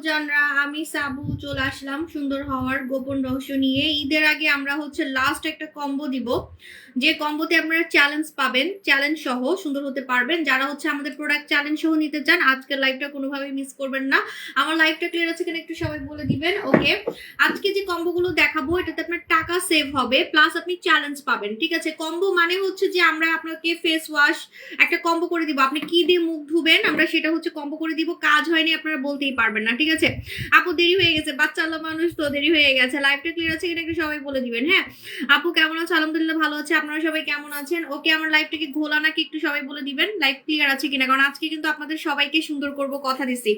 আপুজানরা, আমি সাবু চলে আসলাম সুন্দর হওয়ার গোপন রহস্য নিয়ে। ঈদের আগে আমরা হচ্ছে লাস্ট একটা কম্বো দিব, যে কম্বোতে আপনারা চ্যালেঞ্জ পাবেন, চ্যালেঞ্জ সহ সুন্দর হতে পারবেন। যারা হচ্ছে আমাদের প্রোডাক্ট চ্যালেঞ্জ সহ নিতে চান, আজকের লাইভটা কোনোভাবেই মিস করবেন না। আমার লাইভটা ক্লিয়ার আছে কিনা একটু সবাই বলে দিবেন। ওকে, আজকে যে কম্বোগুলো দেখাবো এটাতে আপনার টাকা সেভ হবে, প্লাস আপনি চ্যালেঞ্জ পাবেন। ঠিক আছে, কম্বো মানে হচ্ছে যে আমরা আপনাকে ফেস ওয়াশ একটা কম্বো করে দিব, আপনি কি দিয়ে মুখ ধুবেন আমরা সেটা হচ্ছে কম্বো করে দিব। কাজ হয়নি আপনারা বলতেই পারবেন না। ঠিক আছে আপু, দেরি হয়ে গেছে, বাচ্চা আল্লাহ মানুষ তো দেরি হয়ে গেছে। লাইভটা ক্লিয়ার আছে কিনা একটু সবাই বলে দিবেন। হ্যাঁ আপু কেমন আছে? আলহামদুলিল্লাহ ভালো আছে, আপনারা সবাই কেমন আছেন? ওকে, আমার লাইভটা কি ঘোলা নাকি একটু সবাই বলে দিবেন লাইভ ক্লিয়ার আছে কিনা, কারণ আজকে কিন্তু আপনাদের সবাইকে সুন্দর করব, কথা দিছি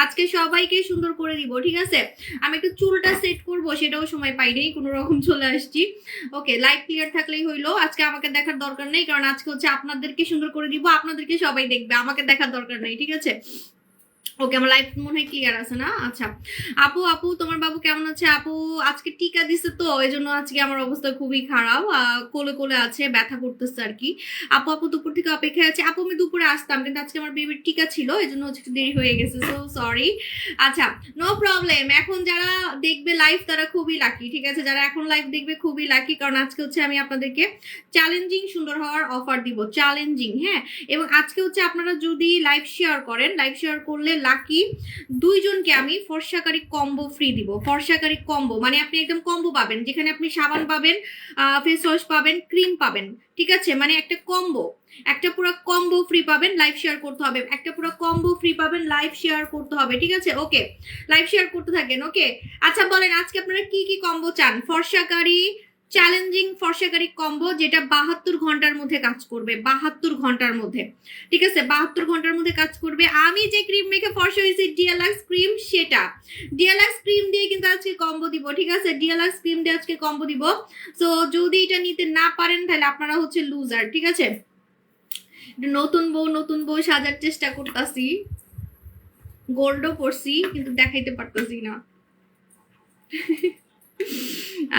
আজকে সবাইকে সুন্দর করে দিব। ঠিক আছে, আমি একটু চুলটা সেট করব, সেটাও সময় পাইনি, কোনো রকম চলে আসছি। ওকে, লাইভ ক্লিয়ার থাকলেই হইলো, আজকে আমাকে দেখার দরকার নেই, কারণ আজকে হচ্ছে আপনাদেরকে সুন্দর করে দিব, আপনাদেরকে সবাই দেখবে, আমাকে দেখার দরকার নেই। ঠিক আছে, ওকে, আমার লাইফ মনে হয় ক্লিয়ার আছে না? আচ্ছা আপু, আপু তোমার বাবু কেমন আছে? আপু আজকে টিকা দিছে তো এই জন্য আজকে আমার অবস্থা খুবই খারাপ, কোলে কোলে আছে, ব্যথা করতেছে আর কি। আপু, আপু দুপুর থেকে অপেক্ষায় আছে। আপু আমি দুপুরে আসতাম, কিন্তু আজকে আমার বেবির টিকা ছিল, এই জন্য হচ্ছে একটু দেরি হয়ে গেছে, সো সরি। আচ্ছা, নো প্রবলেম। এখন যারা দেখবে লাইভ তারা খুবই লাকি। ঠিক আছে, যারা এখন লাইভ দেখবে খুবই লাকি, কারণ আজকে হচ্ছে আমি আপনাদেরকে চ্যালেঞ্জিং সুন্দর হওয়ার অফার দিব, চ্যালেঞ্জিং। হ্যাঁ, এবং আজকে হচ্ছে আপনারা যদি লাইভ শেয়ার করেন, লাইভ শেয়ার করলে লাকি দুইজনকে আমি ফর্সাকারী কম্বো ফ্রি দিব। ফর্সাকারী কম্বো মানে আপনি একদম কম্বো পাবেন, যেখানে আপনি সাবান পাবেন, ফেস ওয়াশ পাবেন, ক্রিম পাবেন। ঠিক আছে, মানে একটা কম্বো, একটা পুরো কম্বো ফ্রি পাবেন, লাইভ শেয়ার করতে হবে। একটা পুরো কম্বো ফ্রি পাবেন, লাইভ শেয়ার করতে হবে। ঠিক আছে, ওকে, লাইভ শেয়ার করতে থাকেন। ওকে, আচ্ছা বলেন আজকে আপনারা কি কি কম্বো চান? ফর্সাকারী চ্যালেঞ্জিং ফর্সাকারী কম্বো, যেটা 72 ঘন্টার মধ্যে কাজ করবে, 72 ঘন্টার মধ্যে। ঠিক আছে, 72 ঘন্টার মধ্যে কাজ করবে। আমি যে ক্রিম মেখে ফর্সা হয়েছি ডিএলএক্স ক্রিম, সেটা ডিএলএক্স ক্রিম দিয়ে কিন্তু আজকে কম্বো দিব। ঠিক আছে, ডিএলএক্স ক্রিম দিয়ে আজকে কম্বো দিব। সো যদি এটা নিতে না পারেন তাহলে আপনারা হচ্ছে লুজার। ঠিক আছে, নতুন বউ নতুন বউ সাজার চেষ্টা করতেছি, গোল্ডও পরছি কিন্তু দেখাইতে পারতেছি না।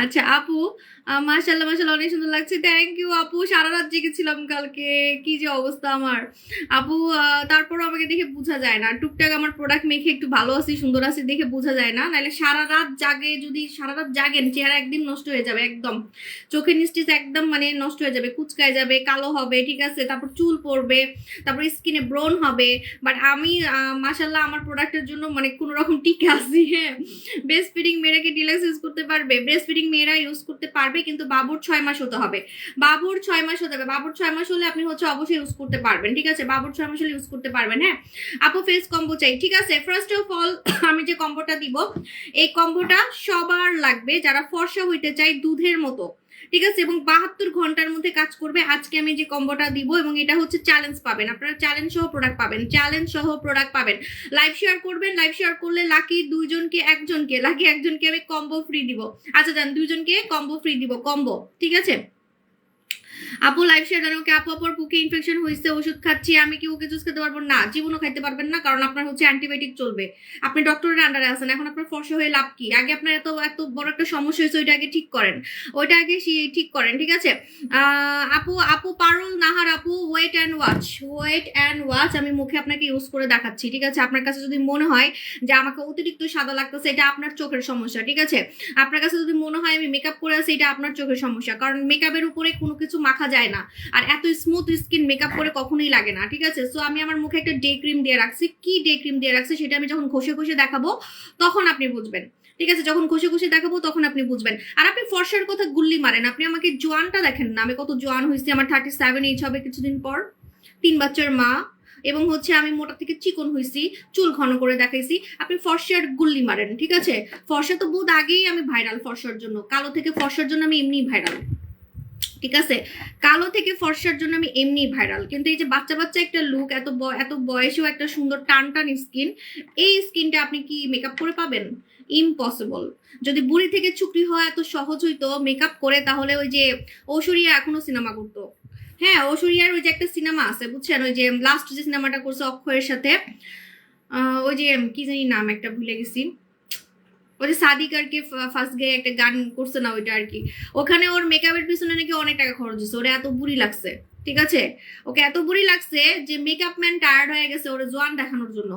আচ্ছা আপু, মাশাআল্লাহ মাশাআল্লাহ অনেক সুন্দর লাগছে, থ্যাংক ইউ আপু। সারা রাত জেগেছিলাম কালকে, কি যে অবস্থা আমার আপু। তারপরও আমাকে দেখে বোঝা যায় না, টুকটাক আমার প্রোডাক্ট মেখে একটু ভালো আছি, সুন্দর আছি দেখে বোঝা যায় না, নাহলে সারা রাত জাগে, যদি সারা রাত জাগেন চেহারা একদিন নষ্ট হয়ে যাবে, একদম চোখের নিচে একদম মানে নষ্ট হয়ে যাবে, কুচকায় যাবে, কালো হবে। ঠিক আছে, তারপর চুল পড়বে, তারপর স্কিনে ব্রন হবে। বাট আমি মাশাআল্লাহ আমার প্রোডাক্টের জন্য মানে কোনো রকম টিকে আছি। হ্যাঁ, ব্রেস্ট ফিডিং মেয়েরা কি ডিলাক্স ইউজ করতে পারবে? ব্রেস্ট ফিডিং মেয়েরা ইউজ করতে পারবে, কিন্তু বাবুর 6 মাস হতে হবে। বাবুর 6 মাস হতে হবে, বাবুর 6 মাস হলে আপনি হচ্ছে অবশ্যই ইউজ করতে পারবেন। ঠিক আছে, বাবুর 6 মাস হলে ইউজ করতে পারবেন। হ্যাঁ আপু, ফেস কম্বো চাই। ঠিক আছে, ফার্স্ট অফ অল আমি যে কম্বোটা দিব, এই কম্বোটা সবার লাগবে যারা ফর্সা হইতে চায় দুধের মতো। ঠিক আছে, এবং 72 ঘন্টার মধ্যে কাজ করবে। আজকে আমি যে কম্বোটা দিব, এবং এটা হচ্ছে চ্যালেঞ্জ পাবেন, আপনারা চ্যালেঞ্জ সহ প্রোডাক্ট পাবেন, চ্যালেঞ্জ সহ প্রোডাক্ট পাবেন। লাইভ শেয়ার করবেন, লাইভ শেয়ার করলে লাকি দুইজনকে, লাকি একজনকে আমি কম্বো ফ্রি দিব। আচ্ছা জান, দুইজনকে কম্বো ফ্রি দিব, কম্বো। ঠিক আছে আপু, লাইভ শেয়ার জানো কি? আপু আপুর বুকে ইনফেকশন হয়েছে, ওষুধ খাচ্ছি, আমি কি ওকে জুস খেতে পারবো? না, জীবনও খাইতে পারবেন না, কারণ আপনার হচ্ছে অ্যান্টিবায়োটিক চলবে, আপনি ডক্টরের আন্ডারে আছেন। এখন আপনার ফর্সা হয়ে লাভ কি? আগে আপনার এত এত বড় একটা সমস্যা হয়েছে, ওইটা আগে ঠিক করেন, ওইটা আগে ঠিক করেন। ঠিক আছে আপু, আপু পারুল নাহার আপু, wait and watch, wait and watch, আমি মুখে আপনাকে ইউজ করে দেখাচ্ছি। ঠিক আছে, আপনার কাছে যদি মনে হয় যে আমাকে অতিরিক্ত সাদা লাগতেছে, এটা আপনার চোখের সমস্যা। ঠিক আছে, আপনার কাছে যদি মনে হয় আমি মেকআপ করে আছি, এটা আপনার চোখের সমস্যা, কারণ মেকআপের উপরে কোনো কিছু মাখা যায় না, আর এত স্মুথ স্কিন মেকআপ করে কখনোই লাগে না। ঠিক আছে, সো আমি আমার মুখে একটা ডে ক্রিম দিয়ে রাখছি। কি ডে ক্রিম দিয়ে রাখছি সেটা আমি যখন ঘষে ঘষে দেখাবো তখন আপনি বুঝবেন। ঠিক আছে, যখন ঘষে ঘষে দেখাবো তখন আপনি বুঝবেন। আর আপনি ফর্সার কথা গুল্লি মারেন, আপনি আমাকে জোয়ানটা দেখেন না, আমি কত জোয়ান হয়েছি, আমার 37 এইজ হবে কিছুদিন পর, 3 বাচ্চার মা, এবং হচ্ছে আমি মোটা থেকে চিকন হয়েছি, চুল ঘন করে দেখাইছি। আপনি ফর্সার গুল্লি মারেন। ঠিক আছে, ফর্সা তো বহুত আগেই আমি ভাইরাল, ফর্সার জন্য, কালো থেকে ফর্সার জন্য আমি এমনি ভাইরাল। ঠিক আছে, কালো থেকে ফর্সার জন্য আমি এমনি ভাইরাল, কিন্তু এই যে বাচ্চা বাচ্চা একটা লুক, এত বয়সেও একটা সুন্দর টান টান স্কিন, এই স্কিনটা আপনি কি মেকআপ করে পাবেন? ইম্পসিবল। যদি বুড়ি থেকে চুকরি হওয়া এত সহজ হইতো মেকআপ করে, তাহলে ওই যে ঐশ্বরিয়া এখনো সিনেমা করতো। হ্যাঁ, ঐশ্বরিয়ার ওই যে একটা সিনেমা আছে বুঝছেন, ওই যে লাস্ট যে সিনেমাটা করছে অক্ষয়ের সাথে, ওই যে কি জানি নাম একটা ভুলে গেছি, ওই যে সাদিক আর কি ফার্স্ট গে একটা গান করছে না, ওইটা আর কি, ওখানে ওর মেকআপের পিছনে নাকি অনেক টাকা খরচ হচ্ছে, ওরা এত বুড়ি লাগছে। ঠিক আছে, ওকে এত বুড়ি লাগছে যে মেকআপ ম্যান টায়ার্ড হয়ে গেছে ওর জোয়ান দেখানোর জন্য,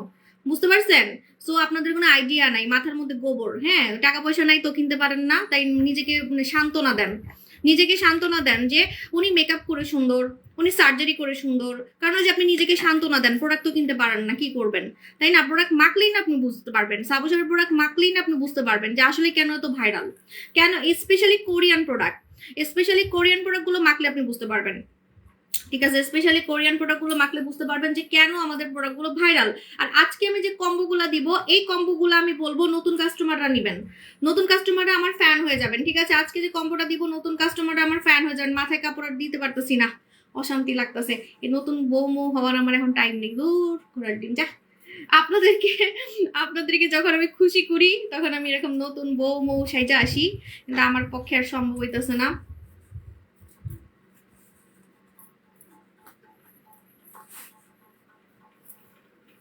বুঝতে পারছেন? সো আপনাদের কোনো আইডিয়া নাই, মাথার মধ্যে গোবর। হ্যাঁ, টাকা পয়সা নাই তো কিনতে পারেন না, তাই নিজেকে সান্ত্বনা দেন, নিজেকে সান্ত্বনা দেন যে উনি মেকআপ করে সুন্দর, উনি সার্জারি করে সুন্দর, কারণ যে আপনি নিজেকে সান্ত্বনা দেন। প্রোডাক্ট তো কিনতে পারেন না, কি করবেন, তাই না? প্রোডাক্ট মাখলেই না আপনি বুঝতে পারবেন, সাবুসাবের প্রোডাক্ট মাখলেই না আপনি বুঝতে পারবেন যে আসলে কেন এত ভাইরাল, কেন specially Korean product, specially Korean প্রোডাক্টগুলো মাখলে আপনি বুঝতে পারবেন। ঠিক আছে, স্পেশালি কোরিয়ান প্রোডাক্টগুলো মাখলে বুঝতে পারবেন যে কেন আমাদের প্রোডাক্টগুলো ভাইরাল। আর আজকে আমি যে কম্বোগুলো দিব, এই কম্বোগুলো আমি বলবো নতুন কাস্টমাররা নেবেন, নতুন কাস্টমাররা আমার ফ্যান হয়ে যাবেন। ঠিক আছে, আজকে যে কম্বোটা দিব নতুন কাস্টমাররা আমার ফ্যান হয়ে যাবেন। মাথায় কাপড় আর দিতে পারতেছি না, অশান্তি লাগতেছে। এই নতুন বউ হওয়ার আমার এখন টাইম নেই, দূর ঘোরার দিন যা। আপনাদেরকে আপনাদেরকে যখন আমি খুশি করি তখন আমি এরকম নতুন বউ সাইজা আসি, কিন্তু আমার পক্ষে আর সম্ভব হইতেছে না।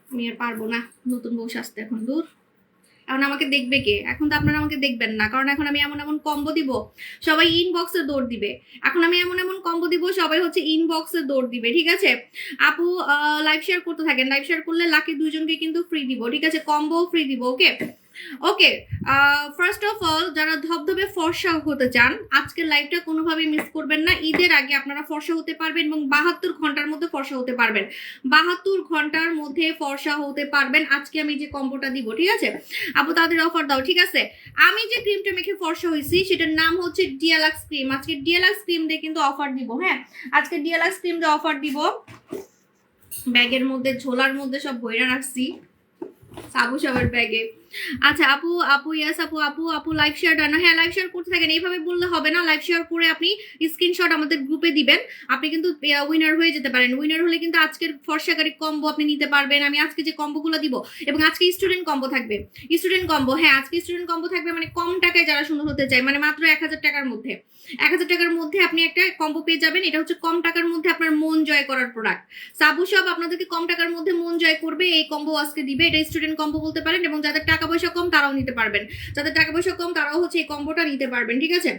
আমি আর পারবো না নতুন বউ সাজতে, এখন দূর। এখন আমাকে দেখবে কে? এখন তো আপনারা আমাকে দেখবেন না, কারণ এখন আমি এমন এমন কম্বো দিব সবাই ইনবক্সে দৌড় দিবে। এখন আমি এমন এমন কম্বো দিব সবাই হচ্ছে ইনবক্সে দৌড় দিবে। ঠিক আছে আপু, লাইভ শেয়ার করতে থাকেন, লাইভ শেয়ার করলে লাকি দুইজনকে কিন্তু ফ্রি দিব। ঠিক আছে, কম্বো ফ্রি দিব। ওকে ওকে, ফার্স্ট অফ অল যারা ধবধবে ফর্সা হতে চান আজকের লাইভটা কোনোভাবেই মিস করবেন না। ঈদের আগে আপনারা ফর্সা হতে পারবেন এবং 72 ঘন্টার মধ্যে ফর্সা হতে পারবেন, 72 ঘন্টার মধ্যে ফর্সা হতে পারবেন আজকে আমি যে কম্বোটা দিব। ঠিক আছে আপু, তাদের অফার দাও। ঠিক আছে, আমি যে ক্রিমটা মেখে ফর্সা হয়েছি সেটার নাম হচ্ছে ডিয়ালাক্স ক্রিম। আজকে ডিয়ালাক্স ক্রিম দিয়ে কিন্তু অফার দিব। হ্যাঁ, আজকে ডিয়ালাক্স ক্রিম দিয়ে অফার দিব। ব্যাগের মধ্যে ঝোলার মধ্যে সব বইরা রাখছি সাবু সবার ব্যাগে। আচ্ছা আপু, আপু ইয়াস আপু, আপু আপু লাইভ শেয়ার ডান। হ্যাঁ, লাইভ শেয়ার করতে থাকেন, এইভাবে বললে হবে না। লাইভ শেয়ার করে আপনি স্ক্রিনশট আমাদের গ্রুপে দিবেন, আপনি কিন্তু উইনার হয়ে যেতে পারেন। উইনার হলে কিন্তু আজকের ফর্সাকারী কম্বো আপনি নিতে পারবেন। আমি আজকে যে কম্বোগুলো দিব, এবং আজকে স্টুডেন্ট কম্বো থাকবে, স্টুডেন্ট কম্বো। হ্যাঁ, আজকে স্টুডেন্ট কম্বো থাকবে, মানে কম টাকায় যারা সুন্দর হতে চায়, মানে মাত্র 1000 টাকার মধ্যে, 1000 টাকার মধ্যে আপনি একটা কম্বো পেয়ে যাবেন। এটা হচ্ছে কম টাকার মধ্যে আপনার মন জয় করার প্রোডাক্ট। সাবু সব আপনাদেরকে কম টাকার মধ্যে মন জয় করবে, এই কম্বো আজকে দিবে। এটা স্টুডেন্ট কম্বো বলতে পারেন, এবং যাদের টাকা পয়সা কম তারাও নিতে পারবেন, যাদের টাকা পয়সা কম তারাও হচ্ছে এই কম্বোটা নিতে পারবেন। ঠিক আছে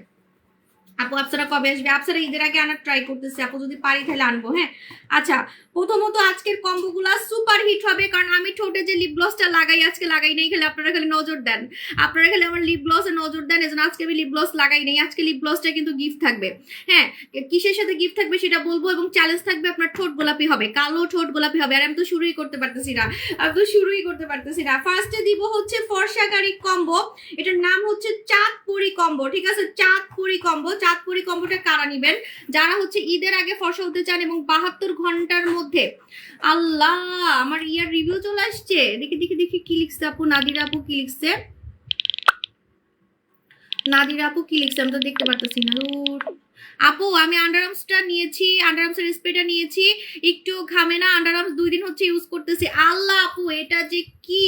আপু, আপসারা কবে আসবে? আপসারা ঈদের আগে আনার ট্রাই করতেছে আপু, যদি পারি তাহলে আনবো। হ্যাঁ আচ্ছা, প্রথমত আজকের কম্বোগুলা সুপার হিট হবে, কারণ আমি ঠোঁটে যে লিপ গ্লসটা লাগাই আজকে লাগাই নেই, খালি আপনারা খালি নজর দেন, আপনারা খালি আমার লিপ গ্লসে নজর দেন, এজন্য আজকে আমি লিপ গ্লস লাগাই নেই। আজকে লিপ গ্লসটা কিন্তু গিফট থাকবে। হ্যাঁ, কিসের সাথে গিফট থাকবে সেটা বলবো, এবং চ্যালেঞ্জ থাকবে আপনার ঠোঁট গোলাপি হবে, কালো ঠোঁট গোলাপি হবে। আর আমি তো শুরুই করতে পারতেছি না, আমি তো শুরুই করতে পারতেছি না। ফার্স্টে দিব হচ্ছে ফর্সাকারী কম্বো, এটার নাম হচ্ছে চাঁদপুরি কম্বো। ঠিক আছে, চাঁদপুরি কম্বো। চাঁদপুরি কম্বোটা কারা নিবেন? যারা হচ্ছে ঈদের আগে ফর্সা হতে চান এবং 72 ঘন্টার মধ্যে। আল্লাহ, আমার ইয়ার রিভিউ চলে আসছে, দেখি দেখি দেখি কি লিখছে আপু, নাদিরা আপু কি লিখছে, নাদিরা আপু কি লিখছে, আমি তো দেখতে পারতেছি না। আপু আমি আন্ডারআর্মসটা নিয়েছি, আন্ডারআর্মসের স্প্রেটা নিয়েছি, একটু ঘামে না। আন্ডারআর্মস 2 দিন হচ্ছে ইউজ করতেছি। আল্লাহ আপু, এটা যে কি,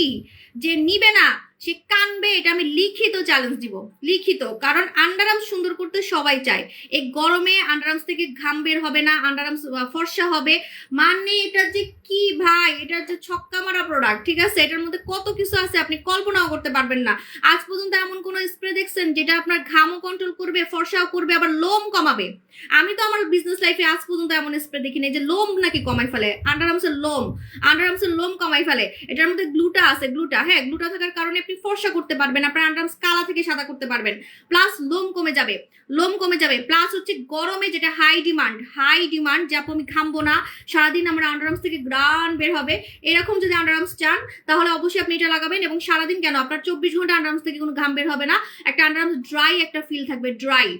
যে নিবে না সে কানবে, এটা আমি লিখিত চ্যালেঞ্জ দিব, লিখিত। কারণ আন্ডারআর্মস সুন্দর করতে সবাই চায়, এই গরমে আন্ডারআর্মস থেকে ঘাম বের হবে না, আন্ডারআর্মস ফর্সা হবে, মানে এটা যে কি ভাই, এটা যে ছক্কা মারা প্রোডাক্ট। ঠিক আছে, এটার মধ্যে কত কিছু আছে আপনি কল্পনাও করতে পারবেন না। আজ পর্যন্ত এমন কোন স্প্রে দেখছেন যেটা আপনার ঘামও কন্ট্রোল করবে, ফর্সাও করবে, আবার লোম কমাবে? আমি তো আমার বিজনেস লাইফে আজ পর্যন্ত এমন স্প্রে দেখিনি যে লোম নাকি কমাই ফেলে। আন্ডারআর্মসের লোম, আন্ডারআর্মসের লোম কমাই ফেলে। এটার মধ্যে গ্লুটা আছে, গ্লুটা। হ্যাঁ, গ্লুটা থাকার কারণে আপনি ফর্সা করতে পারবেন, আপনার আন্ডারআর্মস কালা থেকে সাদা করতে পারবেন, প্লাস লোম কমে যাবে, লোম কমে যাবে। প্লাস হচ্ছে গরমে যেটা হাই ডিমান্ড, হাই ডিমান্ড, যে আপু আমি ঘামবো না, সারাদিন আমার আন্ডারআর্মস থেকে গ্রান বের হবে, এরকম যদি আন্ডারআর্মস চান তাহলে অবশ্যই আপনি এটা লাগাবেন। এবং সারাদিন কেন, আপনার 24 ঘন্টা আন্ডারআর্মস থেকে কোনো ঘাম বের হবে না, একটা আন্ডারআর্মস ড্রাই একটা ফিল থাকবে, ড্রাই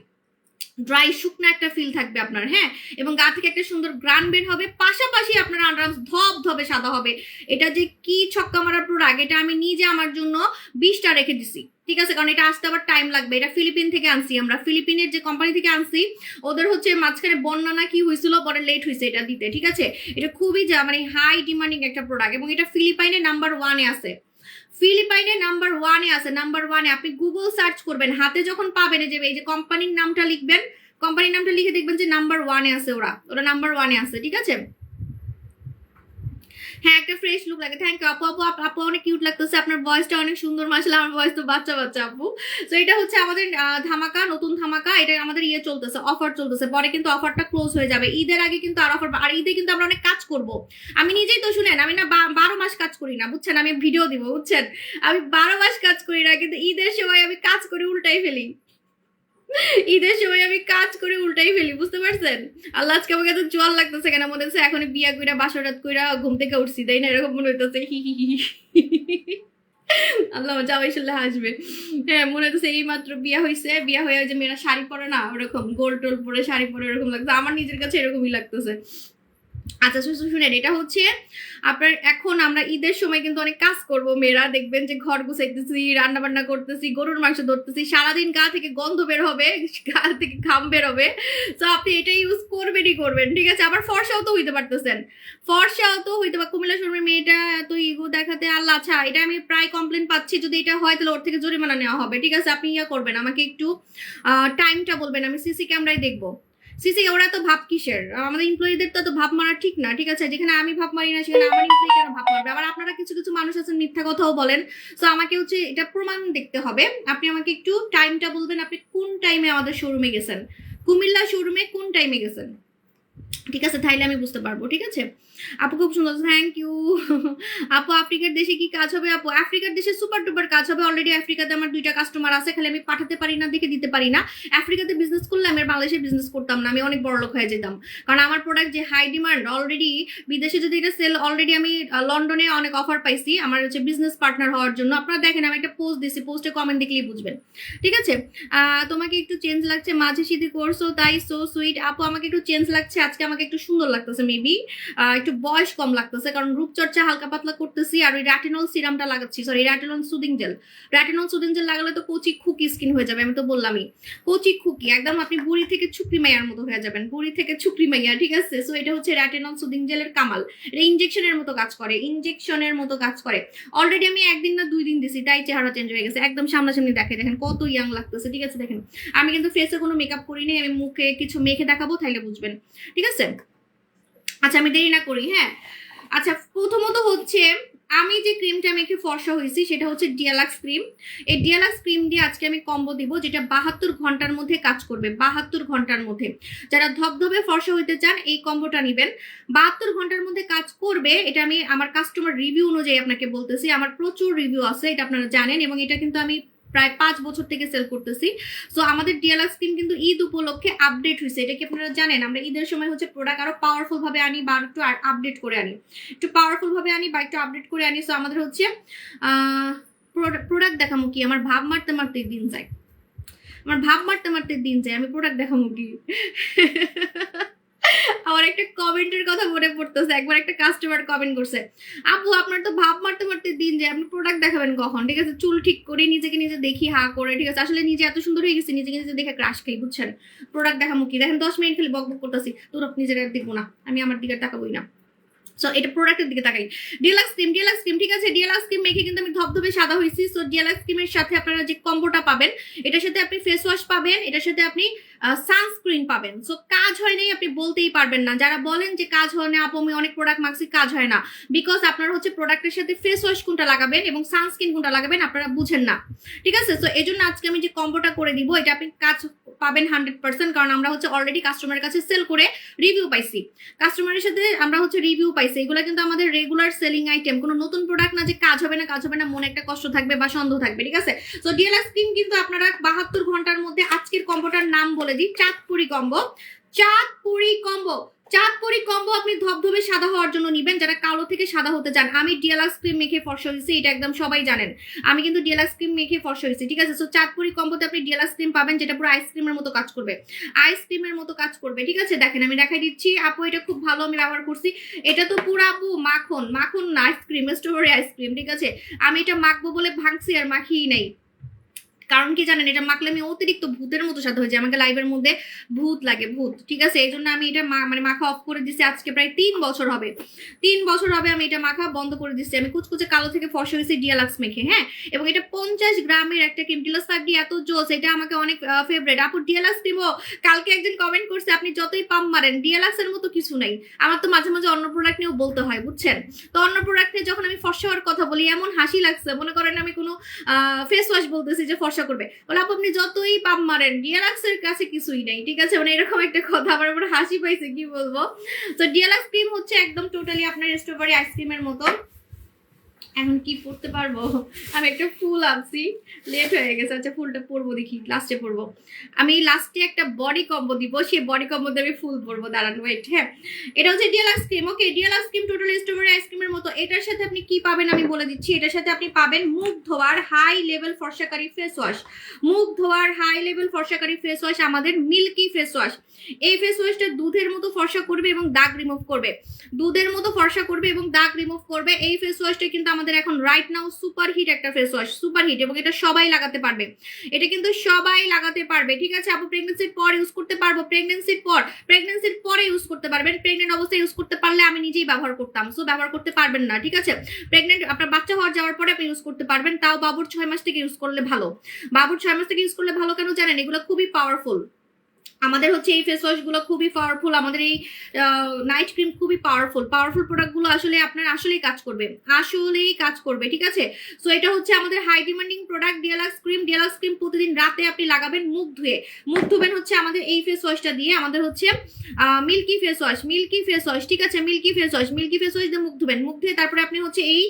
ড্রাই শুকনো একটা ফিল থাকবে আপনার। হ্যাঁ, এবং গা থেকে একটা সুন্দর গ্রান বের হবে, পাশাপাশি আপনার আন্ডারআর্মস ধপ ধবে সাদা হবে। এটা যে কি ছক্কা মারা প্রোডাক্ট, এটা আমি নিজে আমার জন্য 20টা রেখে দিছি। ঠিক আছে, কারণ এটা আসতে আবার টাইম লাগবে। এটা ফিলিপিন থেকে আনছি আমরা, ফিলিপিনের যে কোম্পানি থেকে আনছি, ওদের হচ্ছে মাঝখানে বন্যা না কি হয়েছিল, পরে লেট হয়েছে এটা দিতে। ঠিক আছে, এটা খুবই মানে হাই ডিমান্ডিং একটা প্রোডাক্ট, এবং এটা ফিলিপাইনে নাম্বার 1-এ আছে, ফিলিপাইনে নাম্বার 1-এ আছে, নাম্বার 1-এ। আপনি গুগল সার্চ করবেন, হাতে যখন পাবেন এই যে কোম্পানির নামটা লিখবেন, কোম্পানির নামটা লিখে দেখবেন যে নাম্বার 1-এ আছে, ওরা নাম্বার 1-এ আছে। ঠিক আছে, হ্যাঁ একটা ফ্রেশ লুক লাগে। থ্যাংক ইউ আপু। আপু অনেক কিউট লাগতেছে, আপনার ভয়েসটা অনেক সুন্দর। মাশাআল্লাহ আমার ভয়েস তো বাচ্চা বাচ্চা আপু। তো এটা হচ্ছে আমাদের ধামাকা, নতুন ধামাকা। এটা আমাদের চলতেছে, অফার চলতেছে। পরে কিন্তু অফারটা ক্লোজ হয়ে যাবে। ঈদের আগে কিন্তু আর অফার, আর ঈদে কিন্তু আমরা অনেক কাজ করব। আমি নিজেই তো শুনেন, আমি না 12 মাস কাজ করি না বুঝছেন, আমি ভিডিও দিব বুঝছেন, আমি 12 মাস কাজ করি না, কিন্তু ঈদের সময় আমি কাজ করে উল্টাই ফেলি। ঈদের সময় আমি কাজ করে উল্টাই ফেলি, বুঝতে পারছেন? আল্লাহ আজকে আমাকে এত জোয়ার লাগতেছে কেন, মনে হচ্ছে এখন বিয়া কইরা বাসরাত কইরা ঘুম থেকে উঠছি, তাই না? এরকম মনে হইতেছে। হি হি হি। আল্লাহ জামাই শুনলে হাসবে। হ্যাঁ মনে হচ্ছে এই মাত্র বিয়া হয়েছে, বিয়া হয়ে যে মেয়েরা শাড়ি পরে না ওরকম গোল টোল পরে শাড়ি পরে এরকম লাগছে, আমার নিজের কাছে এরকমই লাগতেছে। আচ্ছা শুনেন, এটা হচ্ছে আপনার, এখন আমরা ঈদের সময় কিন্তু অনেক কাজ করব মেয়েরা, দেখবেন যে ঘর গুছাইতেছি, রান্না বান্না করতেছি, গরুর মাংস ধরতেছি, সারাদিন গা থেকে গন্ধ বের হবে, গা থেকে ঘাম বের হবে। তো আপনি এটা ইউজ করবেন, ঠিক আছে? আবার ফর্সাও তো হইতে পারতেছেন, ফর্সাও তো হইতে পার। কুমিল্লা শোরুমের মেয়েটা তো ইগো দেখাতে, আল্লাহ আচ্ছা এটা আমি প্রায় কমপ্লেন পাচ্ছি, যদি এটা হয় তাহলে ওর থেকে জরিমানা নেওয়া হবে, ঠিক আছে? আপনি ইয়া করবেন, আমাকে একটু টাইমটা বলবেন, আমি সিসি ক্যামেরায় দেখবো। সিসি ওরা তো ভাব কিসের, আমাদের এমপ্লয়ীদের তো ভাব মারা ঠিক না, ঠিক আছে? যেখানে আমি ভাব মারি না সেখানে আমার এমপ্লয়ি কেন ভাব মারবে? আবার আপনারা কিছু কিছু মানুষ আছেন মিথ্যা কথাও বলেন। তো আমাকে হচ্ছে এটা প্রমাণ দেখতে হবে। আপনি আমাকে একটু টাইমটা বলবেন, আপনি কোন টাইমে আমাদের শোরুমে গেছেন, কুমিল্লা শোরুমে কোন টাইমে গেছেন, ঠিক আছে? তাইলে আমি বুঝতে পারবো, ঠিক আছে? আপু খুব সুন্দর, থ্যাংক ইউ। আপু আফ্রিকার দেশে কি কাজ হবে? আপু আফ্রিকার দেশে সুপার ডুপার কাজ হবে। অলরেডি আফ্রিকাতে আমার 2টা কাস্টমার আছে, খালি আমি পাঠাতে পারি না দেখে দিতে পারি না। আফ্রিকাতে বিজনেস করলে আমি বাংলাদেশে বিজনেস করতাম না, আমি অনেক বড় লোক হয়ে যেতাম। কারণ আমার প্রোডাক্ট যে হাই ডিমান্ড, অলরেডি বিদেশে যদি এটা সেল, অলরেডি আমি লন্ডনে অনেক অফার পাইছি আমার হচ্ছে বিজনেস পার্টনার হওয়ার জন্য। আপনারা দেখেন আমি একটা পোস্ট দিছি, পোস্টে কমেন্ট দেখলেই বুঝবেন, ঠিক আছে? তোমাকে একটু চেঞ্জ লাগছে, মাঝে সিধি করছো তাই সো সুইট। আপু আমাকে একটু চেঞ্জ লাগছে আজকে, আমাকে একটু সুন্দর লাগতেছে, মেবি একটু বয়স কম লাগতেছে, কারণ রূপচর্চা হালকা পাতলা করতেছি। আর ওই র্যাটিনল সিরামটা লাগাচ্ছি, sorry retinol soothing gel. Retinol soothing gel লাগালে তো কচি খুকি স্কিন হয়ে যাবে, আমি তো বললামই কচি খুকি, একদম আপনি বুড়ি থেকে ছুকরি মাইয়ার মতো হয়ে যাবেন, বুড়ি থেকে ছুকরি মাইয়া, ঠিক আছে? সো এটা হচ্ছে র্যাটিনল সুদিং জেলের কামাল। এটা ইনজেকশনের মতো কাজ করে, ইনজেকশনের মতো কাজ করে। অলরেডি আমি 1 দিন না 2 দিন দিছি, তাই চেহারা চেঞ্জ হয়ে গেছে, একদম সামনাসামনি দেখে দেখেন কত ইয়াং লাগতেছে, ঠিক আছে? দেখেন আমি কিন্তু ফেসে কোনো মেকআপ করিনি, আমি মুখে কিছু মেখে দেখাবো, তাইলে বুঝবেন, ঠিক আছে? আচ্ছা আমি দেরি না করি, হ্যাঁ। আচ্ছা প্রথমত হচ্ছে আমি যে ক্রিমটা মেখে ফর্সা হয়েছি সেটা হচ্ছে ডিয়ালাক্স ক্রিম। এই ডিয়ালাক্স ক্রিম দিয়ে আজকে আমি কম্বো দিব, যেটা 72 ঘন্টার মধ্যে কাজ করবে, 72 ঘন্টার মধ্যে। যারা ধবধবে ফর্সা হইতে চান এই কম্বোটা নেবেন, 72 ঘন্টার মধ্যে কাজ করবে। এটা আমি আমার কাস্টমার রিভিউ অনুযায়ী আপনাকে বলতেছি, আমার প্রচুর রিভিউ আছে, এটা আপনারা জানেন, এবং এটা কিন্তু আমি প্রায় 5 বছর থেকে সেল করতেছি। সো আমাদের ডিয়ালাক্স স্কিন কিন্তু ঈদ উপলক্ষে আপডেট হয়েছে, এটা কি আপনারা জানেন? আমরা ঈদের সময় হচ্ছে প্রোডাক্ট আরো পাওয়ারফুল ভাবে আনি, বা একটু আপডেট করে আনি, একটু পাওয়ারফুল ভাবে আনি বা একটু আপডেট করে আনি। সো আমাদের হচ্ছে প্রোডাক্ট দেখামো কি, আমার ভাব মারতে মারতে দিন যায়, আমার ভাব মারতে মারতে দিন যায়, আমি প্রোডাক্ট দেখামো কি? আমার একটা কমেন্টের কথা মনে পড়তেছে, একবার একটা কাস্টমার কমেন্ট করছে, আপু আপনার তো ভাব মারতে মারতে দিন যে আপনি প্রোডাক্ট দেখাবেন কখন? ঠিক আছে চুল ঠিক করে নিজেকে নিজে দেখি হা করে, ঠিক আছে? আসলে নিজে এত সুন্দর হয়ে গেছে, নিজেকে নিজে দেখে ক্রাশ খাই, বুঝছেন? প্রোডাক্ট দেখামো কি? দেখেন 10 মিনিট খালি বক বক করতেছি, তোর নিজের দেখবো না, আমি আমার দিকে তাকাবোই না। সো এটা প্রোডাক্টের দিকে তাকাই। ডিয়ালাক্স ক্রিম, ঠিক আছে? ডিয়ালাক্স ক্রিম মেখে কিন্তু আমি ধবধবে সাদা হয়েছি। সো ডিয়ালাক্স ক্রিমের সাথে আপনারা যে কম্বোটা পাবেন, এটার সাথে আপনি ফেস ওয়াশ পাবেন, এটার সাথে আপনি সানস্ক্রিন পাবেন। সো কাজ হয় নাই আপনি বলতেই পারবেন না। যারা বলেন যে কাজ হয় না আপু, আমি অনেক প্রোডাক্ট মাখছি, কাজ হয় না, বিকজ আপনারা হচ্ছে প্রোডাক্টের সাথে ফেস ওয়াশ কোনটা লাগাবেন এবং সানস্ক্রিন কোনটা লাগাবেন আপনারা বুঝেন না, ঠিক আছে? সো এই জন্য আজকে আমি যে কম্বোটা করে দিব, এটা আপনি কাজ পাবেন 100%, কারণ আমরা হচ্ছে অলরেডি কাস্টমারের কাছে সেল করে রিভিউ পাইছি, কাস্টমারের সাথে আমরা হচ্ছে রিভিউ পাইছি। এগুলো কিন্তু আমাদের রেগুলার সেলিং আইটেম, কোনো নতুন প্রোডাক্ট না যে কাজ হবে না মনে একটা কষ্ট থাকবে বা সন্দেহ থাকবে, ঠিক আছে? সো ডিএলএক্স ক্রিম কিন্তু আপনারা 72 ঘন্টার মধ্যে, আজকের কম্বোটার নাম বলে দিই, চাঁদপুরি কম্বো। চাঁদপুরি কম্বো আপনি ধবধবে সাদা হওয়ার জন্য নিবেন, যারা কালো থেকে সাদা হতে চান। আমি ডিএলএক্স ক্রিম মেখে ফর্সা হয়েছি, এটা একদম সবাই জানেন, আমি কিন্তু ডিএলএক্স ক্রিম মেখে ফর্সা হয়েছি, ঠিক আছে? সো চাঁদপুরি কম্বোতে আপনি ডিএলএক্স ক্রিম পাবেন, যেটা পুরো আইসক্রিমের মতো কাজ করবে, আইসক্রিমের মতো কাজ করবে, ঠিক আছে? দেখেন আমি দেখাই দিচ্ছি আপু, এটা খুব ভালো, আমি ব্যবহার করছি। এটা তো পুরো আপু মাখন না, আইসক্রিম, স্ট্রবেরি আইসক্রিম, ঠিক আছে? আমি এটা মাখবো বলে ভাঙছি আর মাখিয়ে নাই, কারণ কি জানেন, এটা মাখলে আমি অতিরিক্ত ভূতের মতো সাথে হয়ে যায়, আমাকে লাইভের মধ্যে ভূত লাগে, ভূত। ঠিক আছে, এই জন্য আমি এটা মানে মাখা অফ করে দিচ্ছি। আজকে প্রায় 3 বছর হবে, 3 বছর হবে আমি এটা মাখা বন্ধ করে দিচ্ছি। আমি কুচকুচে কালো থেকে ফর্সা হয়েছি ডিয়ালাক্স মেখে, হ্যাঁ। এবং এটা 50 গ্রামের একটা ক্রিম, ডিলাক্স 5D এত জোস, এটা আমাকে অনেক ফেভারিট। আপু ডিয়ালাক্স দিব, কালকে একজন কমেন্ট করছে আপনি যতই পাম্প মারেন ডিয়ালাক্স এর মতো কিছু নাই। আমার তো মাঝে মাঝে অন্য প্রোডাক্ট নিয়েও বলতে হয়, বুঝছেন। তো অন্য প্রোডাক্ট নিয়ে যখন আমি ফর্সা হওয়ার কথা বলি এমন হাসি লাগছে, মনে করেন আমি কোনো ফেস ওয়াশ বলতেছি যে ফর্সা করবে, বলে আপু আপনি যতই পাম্প মারেন ডিয়ালাক্স এর কাছে কিছুই নাই। ঠিক আছে, মানে এরকম একটা কথা আমার উপর হাসি পাইছে, কি বলবো। তো ডিয়ালাক্স ক্রিম হচ্ছে একদম টোটালি আপনার স্ট্রবেরি আইসক্রিমের মতো। এখন কি পড়তে পারবো, আমি একটা ফুল আনছি, লেট হয়ে গেছে। আচ্ছা ফুলটা পরবো, দেখি লাস্টে পরবো। আমি লাস্টে একটা বডি কম্বো দিব, সেই বডি কম্বোতে আমি ফুল পরবো, দাঁড়ান ওয়েট। হ্যাঁ, এটা হচ্ছে ডিয়ালাক্স ক্রিম। ওকে, ডিয়ালাক্স ক্রিম টোটাল স্ট্রবেরি আইসক্রিমের মতো। এটার সাথে আপনি কি পাবেন আমি বলে দিচ্ছি। এটার সাথে আপনি পাবেন মুখ ধোয়ার হাই লেভেল ফর্সাকারী ফেস ওয়াশ, মুখ ধোয়ার হাই লেভেল ফর্সাকারী ফেস ওয়াশ, আমাদের মিল্কি ফেস ওয়াশ। এই ফেস ওয়াশটা দুধের মতো ফর্সা করবে এবং দাগ রিমুভ করবে, দুধের মতো ফর্সা করবে এবং দাগ রিমুভ করবে। এই ফেস ওয়াশটা কিন্তু আমাদের এখন রাইট নাও সুপার হিট একটা ফেস ওয়াশ, সুপার হিট, এবং এটা সবাই লাগাতে পারবে, এটা কিন্তু সবাই লাগাতে পারবে। ঠিক আছে আপু, প্রেগনেন্সির পর ইউজ করতে পারবো, প্রেগনেন্সির পরে ইউজ করতে পারবেন। প্রেগনেন্ট অবস্থায় ইউজ করতে পারলে আমি নিজেই ব্যবহার করতাম, সো ব্যবহার করতে পারবেন না। ঠিক আছে, প্রেগনেন্ট আপনার বাচ্চা হওয়ার যাওয়ার পরে আপনি ইউজ করতে পারবেন, তাও বাবুর 6 মাস থেকে ইউজ করলে ভালো। বাবুর 6 মাস থেকে ইউজ করলে ভালো কেন জানেন, এগুলো খুবই পাওয়ারফুল। আমাদের হচ্ছে এই ফেস ওয়াশ গুলো খুবই পাওয়ারফুল, আমাদের এই নাইট ক্রিম খুবই পাওয়ারফুল। প্রোডাক্ট গুলো আসলে আপনার আসলেই কাজ করবে, আসলেই কাজ করবে। ঠিক আছে, সো এটা হচ্ছে আমাদের high demanding product deluxe cream. Deluxe cream প্রতিদিন রাতে আপনি লাগাবেন মুখ ধুয়ে, মুখ ধুবেন হচ্ছে আমাদের এই ফেস ওয়াশটা দিয়ে, আমাদের হচ্ছে মিল্কি ফেস ওয়াশ, ঠিক আছে, মিল্কি ফেস ওয়াশ দিয়ে মুখ ধুবেন, মুখ ধুয়ে তারপরে আপনি হচ্ছে এই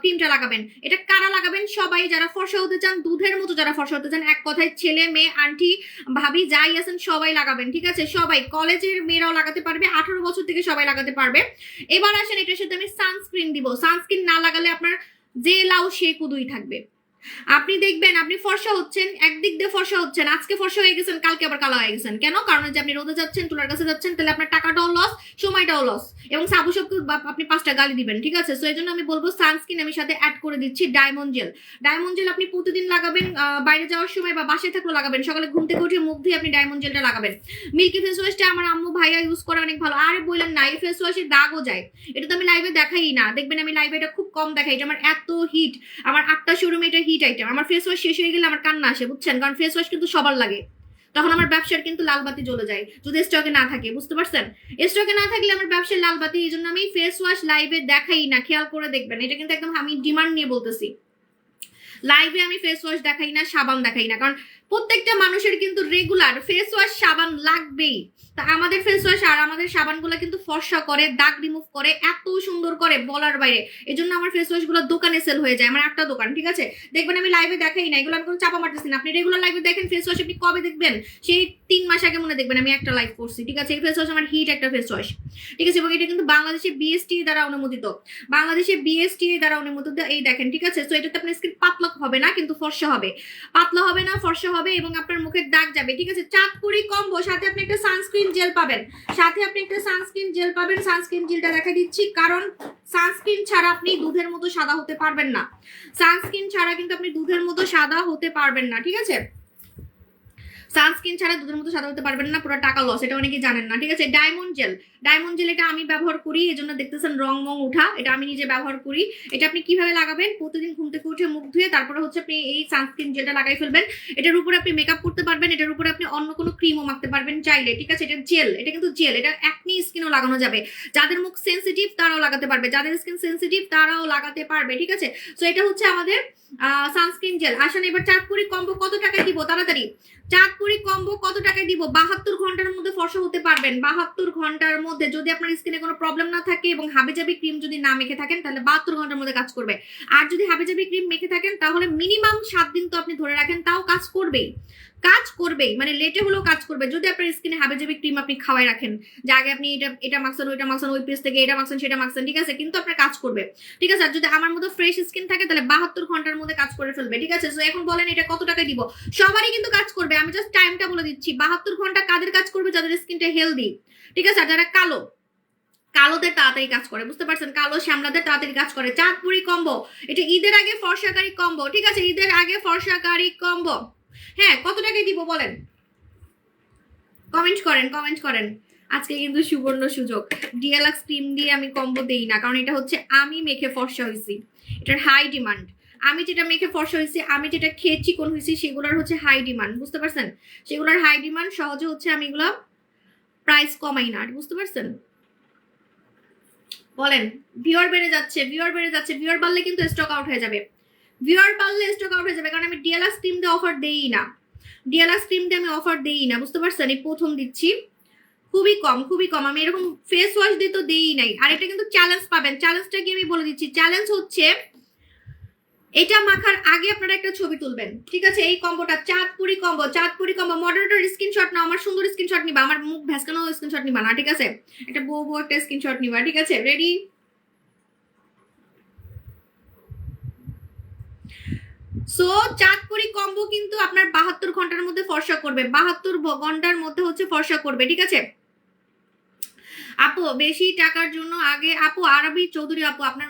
ক্রিমটা লাগাবেন। এটা কারা লাগাবেন, সবাই যারা ফর্সা হতে চান, দুধের মতো যারা ফর্সা হতে চান, এক কথায় ছেলে মেয়ে আন্টি ভাবি যাই আছেন সবাই লাগাবেন। ঠিক আছে, সবাই, কলেজের মেয়েরাও লাগাতে পারবে, 18 বছর থেকে সবাই লাগাতে পারবে। এবার আসেন এটার সাথে আমি সানস্ক্রিন দিব। সানস্ক্রিন না লাগালে আপনার যে লাউ সে কুদুই থাকবে। আপনি দেখবেন আপনি ফর্সা হচ্ছেন, একদিক দিয়ে ফর্সা হচ্ছেন, আজকে ফর্সা হয়ে গেছেন, কালকে আবার কালো হয়ে গেছেন। কেন? কারণ যে আপনি রোদে যাচ্ছেন, চুলার কাছে যাচ্ছেন, তাহলে আপনার টাকাটাও লস, সময়টাও লস, এবং সাবু সবকে আপনি 5টা গালি দিবেন। ঠিক আছে, সো এই জন্য আমি বলবো সানস্ক্রিন আমি সাথে অ্যাড করে দিচ্ছি ডায়মন্ড জেল। ডায়মন্ড জেল আপনি প্রতিদিন লাগাবেন, বাইরে যাওয়ার সময় বা বাসায় থাকলেও লাগাবেন, সকালে ঘুম থেকে উঠে মুখ দিয়ে আপনি ডায়মন্ড জেলটা লাগাবেন। মিল্কি ফেস ওয়াশটা আমার আম্মু ভাইয়া ইউজ করে অনেক ভালো। আরে বললেন না, এই ফেস ওয়াশের দাগও যায়, এটা তো আমি লাইভে দেখাই না, দেখবেন আমি লাইভে এটা খুব কম দেখাই। এটা আমার এত হিট, আমার 8টা শোরুমে এটা হিট আইটেম। আমার ফেস ওয়াশ শেষ হয়ে গেলে আমার কান্না আসে, বুঝছেন, কারণ ফেস ওয়াশ কিন্তু সবার লাগে, তখন আমার ব্যবসার কিন্তু লাল বাতি জ্বলে যায় যদি স্টকে না থাকে, বুঝতে পারছেন। স্টকে না থাকলে আমার ব্যবসার লাল বাতি, এই জন্য আমি ফেস ওয়াশ লাইভে দেখাই না, খেয়াল করে দেখবেন। এটা কিন্তু একদম আমি ডিমান্ড নিয়ে বলতেছি, লাইভে আমি ফেস ওয়াশ দেখাই না, সাবান দেখাই না, কারণ প্রত্যেকটা মানুষের কিন্তু রেগুলার ফেস ওয়াশ সাবান লাগবেই। তা আমাদের ফেস ওয়াশ আর আমাদের সাবানগুলো কিন্তু ফর্সা করে, দাগ রিমুভ করে, এত সুন্দর করে বলার বাইরে। এই জন্য আমার ফেস ওয়াশ গুলো দোকানে সেল হয়ে যায়, আমার 8টা দোকান। ঠিক আছে, দেখবেন আমি লাইভে দেখাই না, এগুলো আমি কোনো চাপা মারতেছি না। আপনি রেগুলার লাইভে দেখেন ফেস ওয়াশ, আপনি কবে দেখবেন, সেই 3 মাস আগে মনে দেখবেন আমি একটা লাইভ করছি। ঠিক আছে, এই ফেস ওয়াশ আমার হিট একটা ফেস ওয়াশ। ঠিক আছে, এবং এটা কিন্তু বাংলাদেশে বিএসটি দ্বারা অনুমোদিত, এই দেখেন। ঠিক আছে, তো এটাতে আপনার স্কিন পাতলা হবে না, কিন্তু ফর্সা হবে, পাতলা হবে না, ফর্সা হবে, এবং আপনার মুখের দাগ যাবে। ঠিক আছে, চাঁদপুরি কম্বো, সাথে আপনি একটা সানস্ক্রিন জেল পাবেন, সানস্ক্রিন জেলটা দেখা দিচ্ছি, কারণ সানস্ক্রিন ছাড়া আপনি দুধের মতো সাদা হতে পারবেন না, সানস্ক্রিন ছাড়া কিন্তু আপনি দুধের মতো সাদা হতে পারবেন না। ঠিক আছে, সানস্ক্রিন ছাড়া দুধের মতো সাদা হতে পারবেন না, পুরো টাকা লস, এটা অনেকে জানেন না। ঠিক আছে, ডায়মন্ড জেল এটা আমি ব্যবহার করি, এই জন্য দেখতেছেন রং মং উঠা, এটা আমি নিজে ব্যবহার করি। এটা আপনি কিভাবে লাগাবেন, প্রতিদিন ঘুম থেকে উঠে মুখ ধুয়ে তারপরে হচ্ছে আপনি এই সানস্ক্রিন জেলটা লাগাই ফেলবেন। এটার উপরে আপনি মেকআপ করতে পারবেন, এটার উপরে আপনি অন্য কোনো ক্রিমও মাখতে পারবেন চাইলে। ঠিক আছে, এটা জেল, এটা কিন্তু জেল, এটা একনি স্কিনও লাগানো যাবে, যাদের মুখ সেন্সিটিভ তারাও লাগাতে পারবে, যাদের স্কিন সেন্সিটিভ তারাও লাগাতে পারবে। ঠিক আছে, তো এটা হচ্ছে আমাদের সানস্ক্রিন জেল। আসেন এবার চাঁদপুরি কম্বো কত টাকায় দিব, তাড়াতাড়ি চাঁদপুরি কম্বো কত টাকায় দিব। 72 ঘন্টার মধ্যে ফর্সা হতে পারবেন, 72 ঘন্টার মধ্যে, যদি আপনার স্কিনে কোনো প্রবলেম না থাকে এবং হাবিজাবি ক্রিম যদি না মেখে থাকেন, তাহলে 72 ঘন্টার মধ্যে কাজ করবে। আর যদি হাবিজাবি ক্রিম মেখে থাকেন, তাহলে মিনিমাম 7 দিন তো আপনি ধরে রাখেন, তাও কাজ করবেই, মানে লেটে হলেও কাজ করবে। যদি আপনার স্কিনে হাবিজাবি ক্রিম আপনি খাওয়াই রাখেন, যে আগে আপনি এটা মাখছেন, ওইটা মাখছেন, ওই পেজ থেকে এটা মাখছেন, সেটা মাখছেন, ঠিক আছে, কিন্তু আপনার কাজ করবে। ঠিক আছে, আর যদি আমার মতো ফ্রেশ স্কিন থাকে, তাহলে 72 ঘন্টার মধ্যে কাজ করে ফেলবে। ঠিক আছে, তো এখন বলেন এটা কত টাকা দিব। সবারই কিন্তু কাজ করবে, আমি জাস্ট টাইমটা বলে দিচ্ছি। 72 ঘন্টা কাদের কাজ করবে, যাদের স্কিনটা হেলদি। ঠিক আছে, আর যারা কালো কালোদের তাড়াতাড়ি কাজ করে, বুঝতে পারছেন? কালো শ্যামলাদের তাড়াতাড়ি কাজ করে। চাঁদপুরি কম্বো, এটা ঈদের আগে ফর্সাকারী কম্বো, ঠিক আছে? ঈদের আগে ফর্সাকারী কম্বো। হ্যাঁ, কত টাকায় দিব বলেন? কমেন্ট করেন, কমেন্ট করেন। আজকে কিন্তু সুবর্ণ সুযোগ। ডিএলএক্স ক্রিম দিয়ে আমি কম্বো দেই না, কারণ এটা হচ্ছে আমি মেখে ফর্সা হয়েছি, এটার হাই ডিমান্ড। আমি যেটা মেখে ফর্সা হয়েছি, আমি যেটা খেয়ে চিকন হয়েছি, সেগুলোর হচ্ছে হাই ডিমান্ড, বুঝতে পারছেন? সেগুলোর হাই ডিমান্ড, সহজে হচ্ছে আমি এগুলো প্রাইস কমাই না, বুঝতে পারছেন? বলেন। ভিউয়ার বেড়ে যাচ্ছে, ভিউয়ার বেড়ে যাচ্ছে, ভিউয়ার বাড়লে কিন্তু স্টক আউট হয়ে যাবে, ভিউয়ার বাড়লে স্টক আউট হয়ে যাবে, কারণ আমি ডিএলএক্স ক্রিম দিয়ে অফার দেই না, ডিএলএক্স ক্রিম দিয়ে আমি অফার দেই না, বুঝতে পারছেন? এই প্রথম দিচ্ছি, খুবই কম, খুবই কম। আমি এরকম ফেস ওয়াশ দিয়ে তো দেই নাই। আর এটা কিন্তু চ্যালেঞ্জ পাবেন, চ্যালেঞ্জটা কি আমি বলে দিচ্ছি। চ্যালেঞ্জ হচ্ছে এটা মাখার আগে আপনারা একটা ছবি তুলবেন, ঠিক আছে? এই কম্বোটা Chandpuri combo, Chandpuri combo. Moderator screenshot না, আমার সুন্দর স্ক্রিনশট নিবা, আমার মুখ ভ্যাসকানো স্ক্রিনশট নিবা না, ঠিক আছে? এটা বউ বউ একটা স্ক্রিনশট নিবা, ঠিক আছে? রেডি? সো চাঁদপুরি কম্বো কিন্তু আপনার 72 ঘন্টার মধ্যে ফর্সা করবে, 72 ঘন্টার মধ্যে হচ্ছে ফর্সা করবে, ঠিক আছে? আপু বেশি টাকার জন্য আগে, আপু আরবি চৌধুরী আপু, আপনার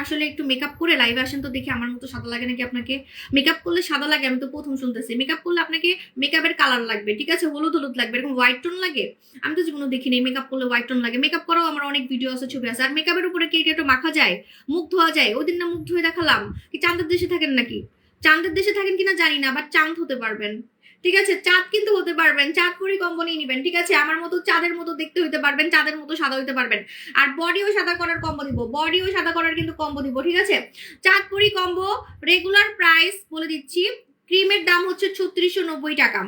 আসলে একটু মেকআপ করে লাইভে আসেন তো দেখি, আমার মতো সাদা লাগে নাকি আপনাকে? মেকআপ করলে সাদা লাগে? আমি তো প্রথম শুনতেছি। মেকআপ করলে আপনাকে মেকআপের কালার লাগবে, ঠিক আছে? হলুদ হলুদ লাগবে, এরকম হোয়াইট টোন লাগে? আমি তো জীবনে দেখিনি মেকআপ করলে হোয়াইট টোন লাগে। মেকআপ করাও আমার অনেক ভিডিও আছে, ছবি আছে। আর মেকআপের উপরে কেক একটু মাখা যায়, মুখ ধোয়া যায়। ওই দিন না মুখ ধুয়ে দেখালাম। কি চাঁদের দেশে থাকেন নাকি? চাঁদের দেশে থাকেন কিনা জানি না, বাট চাঁদ হতে পারবেন, ঠিক আছে? চাঁদ কিন্তু হতে পারবেন, চাঁদপুরি কম্বো নিয়ে নিবেন, ঠিক আছে? আমার মতো চাঁদের মতো দেখতে হইতে পারবেন, চাঁদের মতো সাদা হইতে পারবেন। আর বডিও সাদা করার কম্বো দিব, বডিও সাদা করার কিন্তু কম্বো দিব, ঠিক আছে? চাঁদপুরি কম্বো রেগুলার প্রাইস বলে দিচ্ছি, ক্রিমের দাম হচ্ছে 3690 টাকা।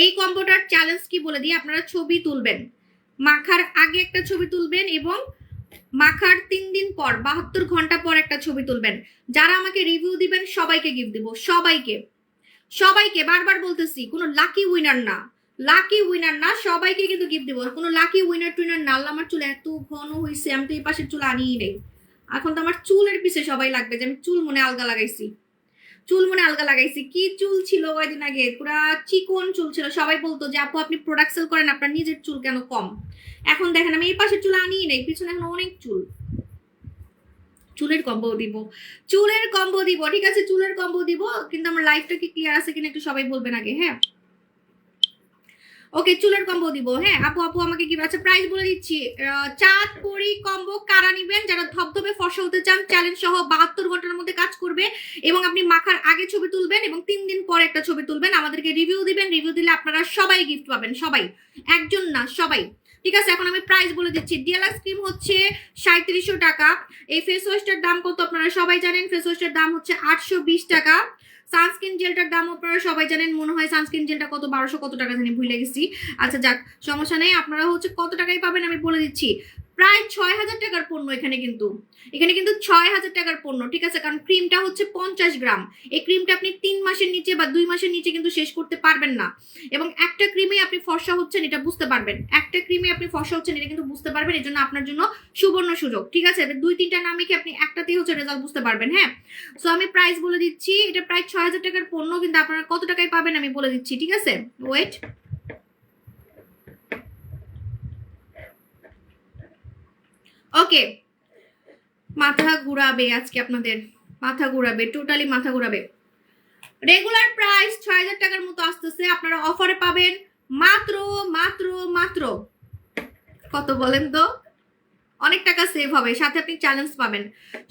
এই কম্বোটার চ্যালেঞ্জ কি বলে দিই, আপনারা ছবি তুলবেন, মাখার আগে একটা ছবি তুলবেন এবং মাখার 3 দিন পর 72 ঘন্টা পর একটা ছবি তুলবেন। যারা আমাকে রিভিউ দিবেন সবাইকে গিফট দিব, সবাইকে, সবাইকে বারবার বলতেছি, কোনো লাকি উইনার না, লাকি উইনার না, সবাইকে কিন্তু গিফট দিব। কোনো লাকি উইনার টুইনার না। আমার চুল এত ঘন হয়েছে, আমি তো এই পাশের চুল আনিই নেই। এখন তো আমার চুলের পিছে সবাই লাগবে যে আমি চুল মনে আলগা লাগাইছি, চুল মনে আলগা লাগাইছি। কি চুল ছিল কয়দিন আগে, পুরা চিকন চুল ছিল। সবাই বলতো যে আপু আপনি প্রোডাক্ট সেল করেন, আপনার নিজের চুল কেন কম? এখন দেখেন আমি এই পাশের চুল আনিই নেই, পিছনে এখন অনেক চুল। চুলের কম্বো দিব, চুলের কম্বো দিব, ঠিক আছে? চুলের কম্বো দিব, কিন্তু আমার লাইফটা কি ক্লিয়ার আছে কিনা একটু সবাই বলবেন আগে, হ্যাঁ? ওকে, চুলের কম্বো দিব। হ্যাঁ আপু, আপু আমাকে কি আচ্ছা প্রাইস বলে দিচ্ছি। চাঁদপুরি কম্বো কারা নিবেন? যারা ধবধবে ফর্সা হতে চান, চ্যালেঞ্জ সহ 72 ঘন্টার মধ্যে কাজ করবে, এবং আপনি মাখার আগে ছবি তুলবেন এবং 3 দিন পরে একটা ছবি তুলবেন, আমাদেরকে রিভিউ দিবেন। রিভিউ দিলে আপনারা সবাই গিফট পাবেন, সবাই, একজন না সবাই, ঠিক আছে? এখন আমি প্রাইস বলে দিচ্ছি। ডিএলএক্স ক্রিম হচ্ছে 3700 টাকা। এই ফেস ওয়াশটার দাম কত আপনারা সবাই জানেন, ফেস ওয়াশটার দাম হচ্ছে 820 টাকা। সানস্ক্রিন জেলটার দাম আপনারা সবাই জানেন, মনে হয় সানস্ক্রিন জেলটা কত 1200 কত টাকা জানি ভুলে গেছি। আচ্ছা যাক, সমস্যা নেই। আপনারা হচ্ছে কত টাকায় পাবেন আমি বলে দিচ্ছি, প্রায় 6000 টাকার পণ্য এখানে কিন্তু, এখানে কিন্তু 6000 টাকার পণ্য, ঠিক আছে? কারণ ক্রিমটা হচ্ছে 50 গ্রাম। এই ক্রিমটা আপনি 3 মাসের নিচে বা 2 মাসের নিচে কিন্তু শেষ করতে পারবেন না, এবং একটা ক্রিমে আপনি ফর্সা হচ্ছেন এটা বুঝতে পারবেন, একটা ক্রিমে আপনি ফর্সা হচ্ছেন এটা কিন্তু বুঝতে পারবেন। এর জন্য আপনার জন্য সুবর্ণ সুযোগ, ঠিক আছে? 2-3টা নামে কি আপনি একটাতেই হচ্ছে রেজাল্ট বুঝতে পারবেন, হ্যাঁ? সো আমি প্রাইস বলে দিচ্ছি, এটা প্রায় 6000 টাকার পণ্য, কিন্তু আপনারা কত টাকায় পাবেন আমি বলে দিচ্ছি, ঠিক আছে? ওয়েট, ওকে। মাথা ঘুরাবে আজকে, আপনাদের মাথা ঘুরাবে, টোটালি মাথা ঘুরাবে। রেগুলার প্রাইস 6000 টাকার মতো আসতেছে, আপনারা অফারে পাবেন মাত্র মাত্র মাত্র কত বলেন তো? অনেক টাকা সেভ হবে, সাথে আপনি চ্যালেঞ্জ পাবেন,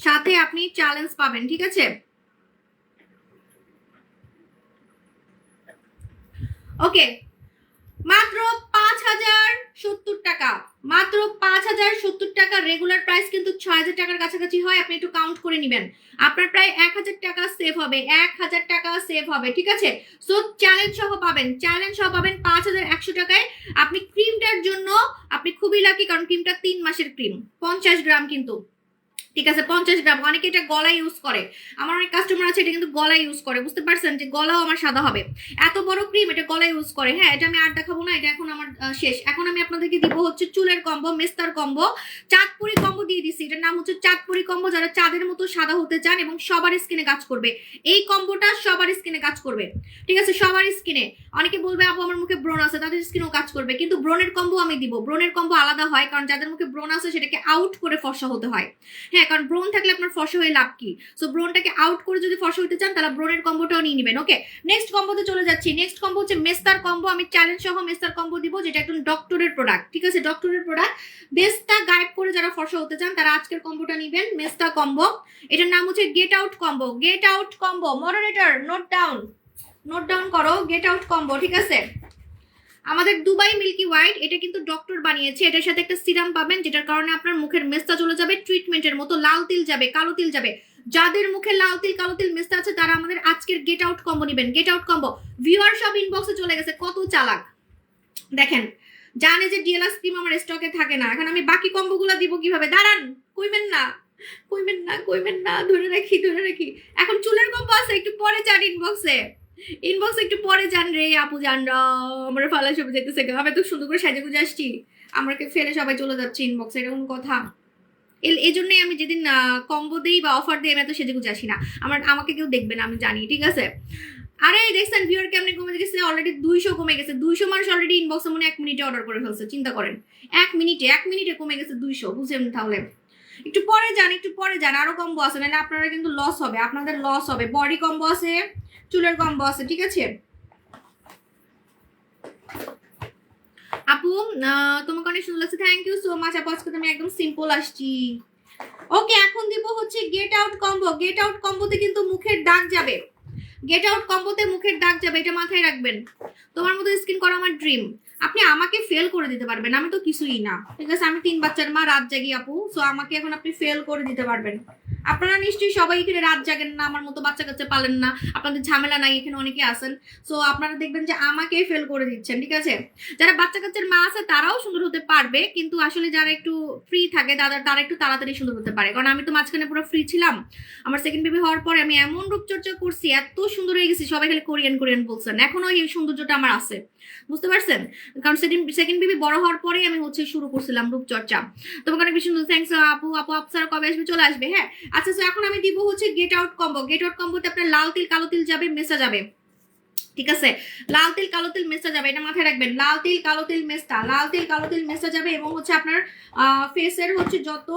সাথে আপনি চ্যালেঞ্জ পাবেন, ঠিক আছে? ওকে, মাত্র 5070 টাকা, মাত্র 5070 টাকা। রেগুলার প্রাইস কিন্তু 6000 টাকার কাছাকাছি হয়, আপনি একটু কাউন্ট করে নেবেন। আপনার প্রায় 1000 টাকা সেভ হবে, 1000 টাকা সেভ হবে, ঠিক আছে? সো চ্যালেঞ্জ সহ পাবেন, চ্যালেঞ্জ সহ পাবেন 5100 টাকায়। আপনি ক্রিমটার জন্য আপনি খুবই লাকি, কারণ ক্রিমটা 3 মাসের ক্রিম, 50 গ্রাম কিন্তু ঠিক আছে 50 গ্রাম। অনেকে এটা গলায় ইউজ করে, আমার অনেক কাস্টমার আছে এটা কিন্তু গলায় ইউজ করে, বুঝতে পারছেন যে গলাও আমার সাদা হবে। এত বড় ক্রিম এটা গলায় ইউজ করে। হ্যাঁ এটা আমি আর দেখাবো না, এটা এখন আমার শেষ। এখন আমি আপনাদেরকে দিব হচ্ছে চুলের কম্বো, মেস্তার কম্বো, চাঁদপুরি কম্বো দিয়ে দিচ্ছি। এটার নাম হচ্ছে চাঁদপুরি কম্বো। যারা চাঁদের মতো সাদা হতে চান এবং সবার স্কিনে কাজ করবে, এই কম্বোটা সবার স্কিনে কাজ করবে। ঠিক আছে সবার স্কিনে। অনেকে বলবে আপু আমার মুখে ব্রণ আছে, তাদের স্কিনেও কাজ করবে, কিন্তু ব্রণের কম্বো আমি দিব। ব্রণের কম্বো আলাদা হয়, কারণ যাদের মুখে ব্রণ আছে সেটাকে আউট করে ফর্সা হতে হয়। হ্যাঁ কারণ ব্রণ থাকলে আপনার ফর্সা হয়ে লাভ কি? সো ব্রণটাকে আউট করে যদি ফর্সা হতে চান তাহলে ব্রণের কম্বোটাও নিয়ে নেবেন। ওকে নেক্সট কম্বোতে চলে যাচ্ছি। নেক্সট কম্বো হচ্ছে মেস্তার কম্বো। আমি চ্যালেঞ্জ সহ মেস্তার কম্বো দিব, যেটা একদম ডক্টরের প্রোডাক্ট। ঠিক আছে ডক্টরের প্রোডাক্ট। বেসটা গায়েব করে যারা ফর্সা হতে চান তারা আজকের কম্বোটা নেবেন, মেস্তা কম্বো। এটার নাম হচ্ছে get out combo. Get out combo, moderator note down করো, গেট আউট কম্বো। ঠিক আছে আমাদের দুবাই মিল্কি হোয়াইট, এটা কিন্তু ডক্টর বানিয়েছে। এটার সাথে একটা সিরাম পাবেন, যেটার কারণে আপনার মুখের মেস্তা চলে যাবে, ট্রিটমেন্টের মতো লাল তিল যাবে, কালো তিল যাবে। যাদের মুখে লাল তিল কালো তিল মেস্তা আছে তারা আমাদের আজকের গেট আউট কম্বো নেবেন। গেট আউট কম্বো ভিউয়ার সব ইনবক্সে চলে গেছে, কত চালাক দেখেন, জানে যে ডিএলএস ক্রিম আমার স্টকে থাকে না। এখন আমি বাকি কম্বোগুলো দিব কিভাবে? দাঁড়ান, কইবেন না ধরে রাখি। এখন চুলের কম্বো আছে, একটু পরে যান ইনবক্সে একটু পরে যান রে আপু জানরা। আমার ফালা সব যেতেছে, আমি তো সুন্দর করে সাজে গুজে আসছি, আমাকে ফেলে সবাই চলে যাচ্ছে ইনবক্সে, এটা কোনো কথা? এই জন্যই আমি যেদিন কম্বো দিই বা অফার দিই আমি এত সেজে গুজে আসি না, আমাকে কেউ দেখবে না আমি জানি। ঠিক আছে আরে দেখছেন ভিউয়ার কেমনে কমে গেছে, অলরেডি 200 কমে গেছে। 200 মানুষ অলরেডি ইনবক্সে মনে 1 মিনিটে অর্ডার করে ফেলছে, চিন্তা করেন 1 মিনিটে কমে গেছে 200, বুঝছেন? তাহলে একটু পরে যান আরো কম্বো আছে, নাহলে আপনারা কিন্তু লস হবে, আপনাদের লস হবে। বডি কম্বো আছে, চুলের কম্বো আছে। ঠিক আছে আপু তোমাকে অনেক সুন্দর লাগছে, থ্যাংক ইউ সো মাচ আপু। আজকে তুমি একদম সিম্পল আসছি। ওকে এখন দিব হচ্ছে get out combo. Get out কম্বোতে কিন্তু মুখের দাগ যাবে, গেট আউট কম্বোতে মুখের দাগ যাবে, এটা মাথায় রাখবেন। তোমার মতো স্কিন করা আমার ড্রিম। আপনি আমাকে ফেল করে দিতে পারবেন, আমি তো কিছুই না। ঠিক আছে আমি 3 বাচ্চার মা, রাত জাগি আপু। সো আমাকে এখন আপনি ফেল করে দিতে পারবেন। আপনারা নিশ্চয়ই সবাই এখানে রাত জাগেন না, আমার মতো বাচ্চা কাচ্চা পালেন না, আপনাদের ঝামেলা নাই, এখানে অনেকে আছেন। সো আপনারা দেখবেন যে আমাকে ফেল করে দিচ্ছেন। ঠিক আছে যারা বাচ্চা কাচ্চার মা আছে তারাও সুন্দর হতে পারবে, কিন্তু আসলে যারা একটু ফ্রি থাকে তারা একটু তাড়াতাড়ি সুন্দর হতে পারে। কারণ আমি তো মাঝখানে পুরো ফ্রি ছিলাম, আমার সেকেন্ড বেবি হওয়ার পরে আমি এমন রূপচর্চা করছি, এত সুন্দর হয়ে গেছি, সবাই খালি কোরিয়ান বলছেন। এখনো এই সৌন্দর্যটা আমার আছে, বুঝতে পারছেন? কারণ সেকেন্ড বেবি বড় হওয়ার পরেই আমি হচ্ছে শুরু করছিলাম রূপচর্চা। তোমাকে অনেক বেশি সুন্দর, থ্যাংকস আপু। আপনারা কবে আসবে? চলে আসবে। হ্যাঁ আচ্ছা এখন আমি দিব হচ্ছে get out combo. Get out কম্বোতে আপনার লাল তিল কালো তিল যাবে, মেসা যাবে। ঠিক আছে লাল তিল কালো তিল মেসা যাবে, এটা মাথায় রাখবেন। লাল তিল কালো তিল মেসা যাবে, এবং হচ্ছে আপনার ফেসের হচ্ছে যত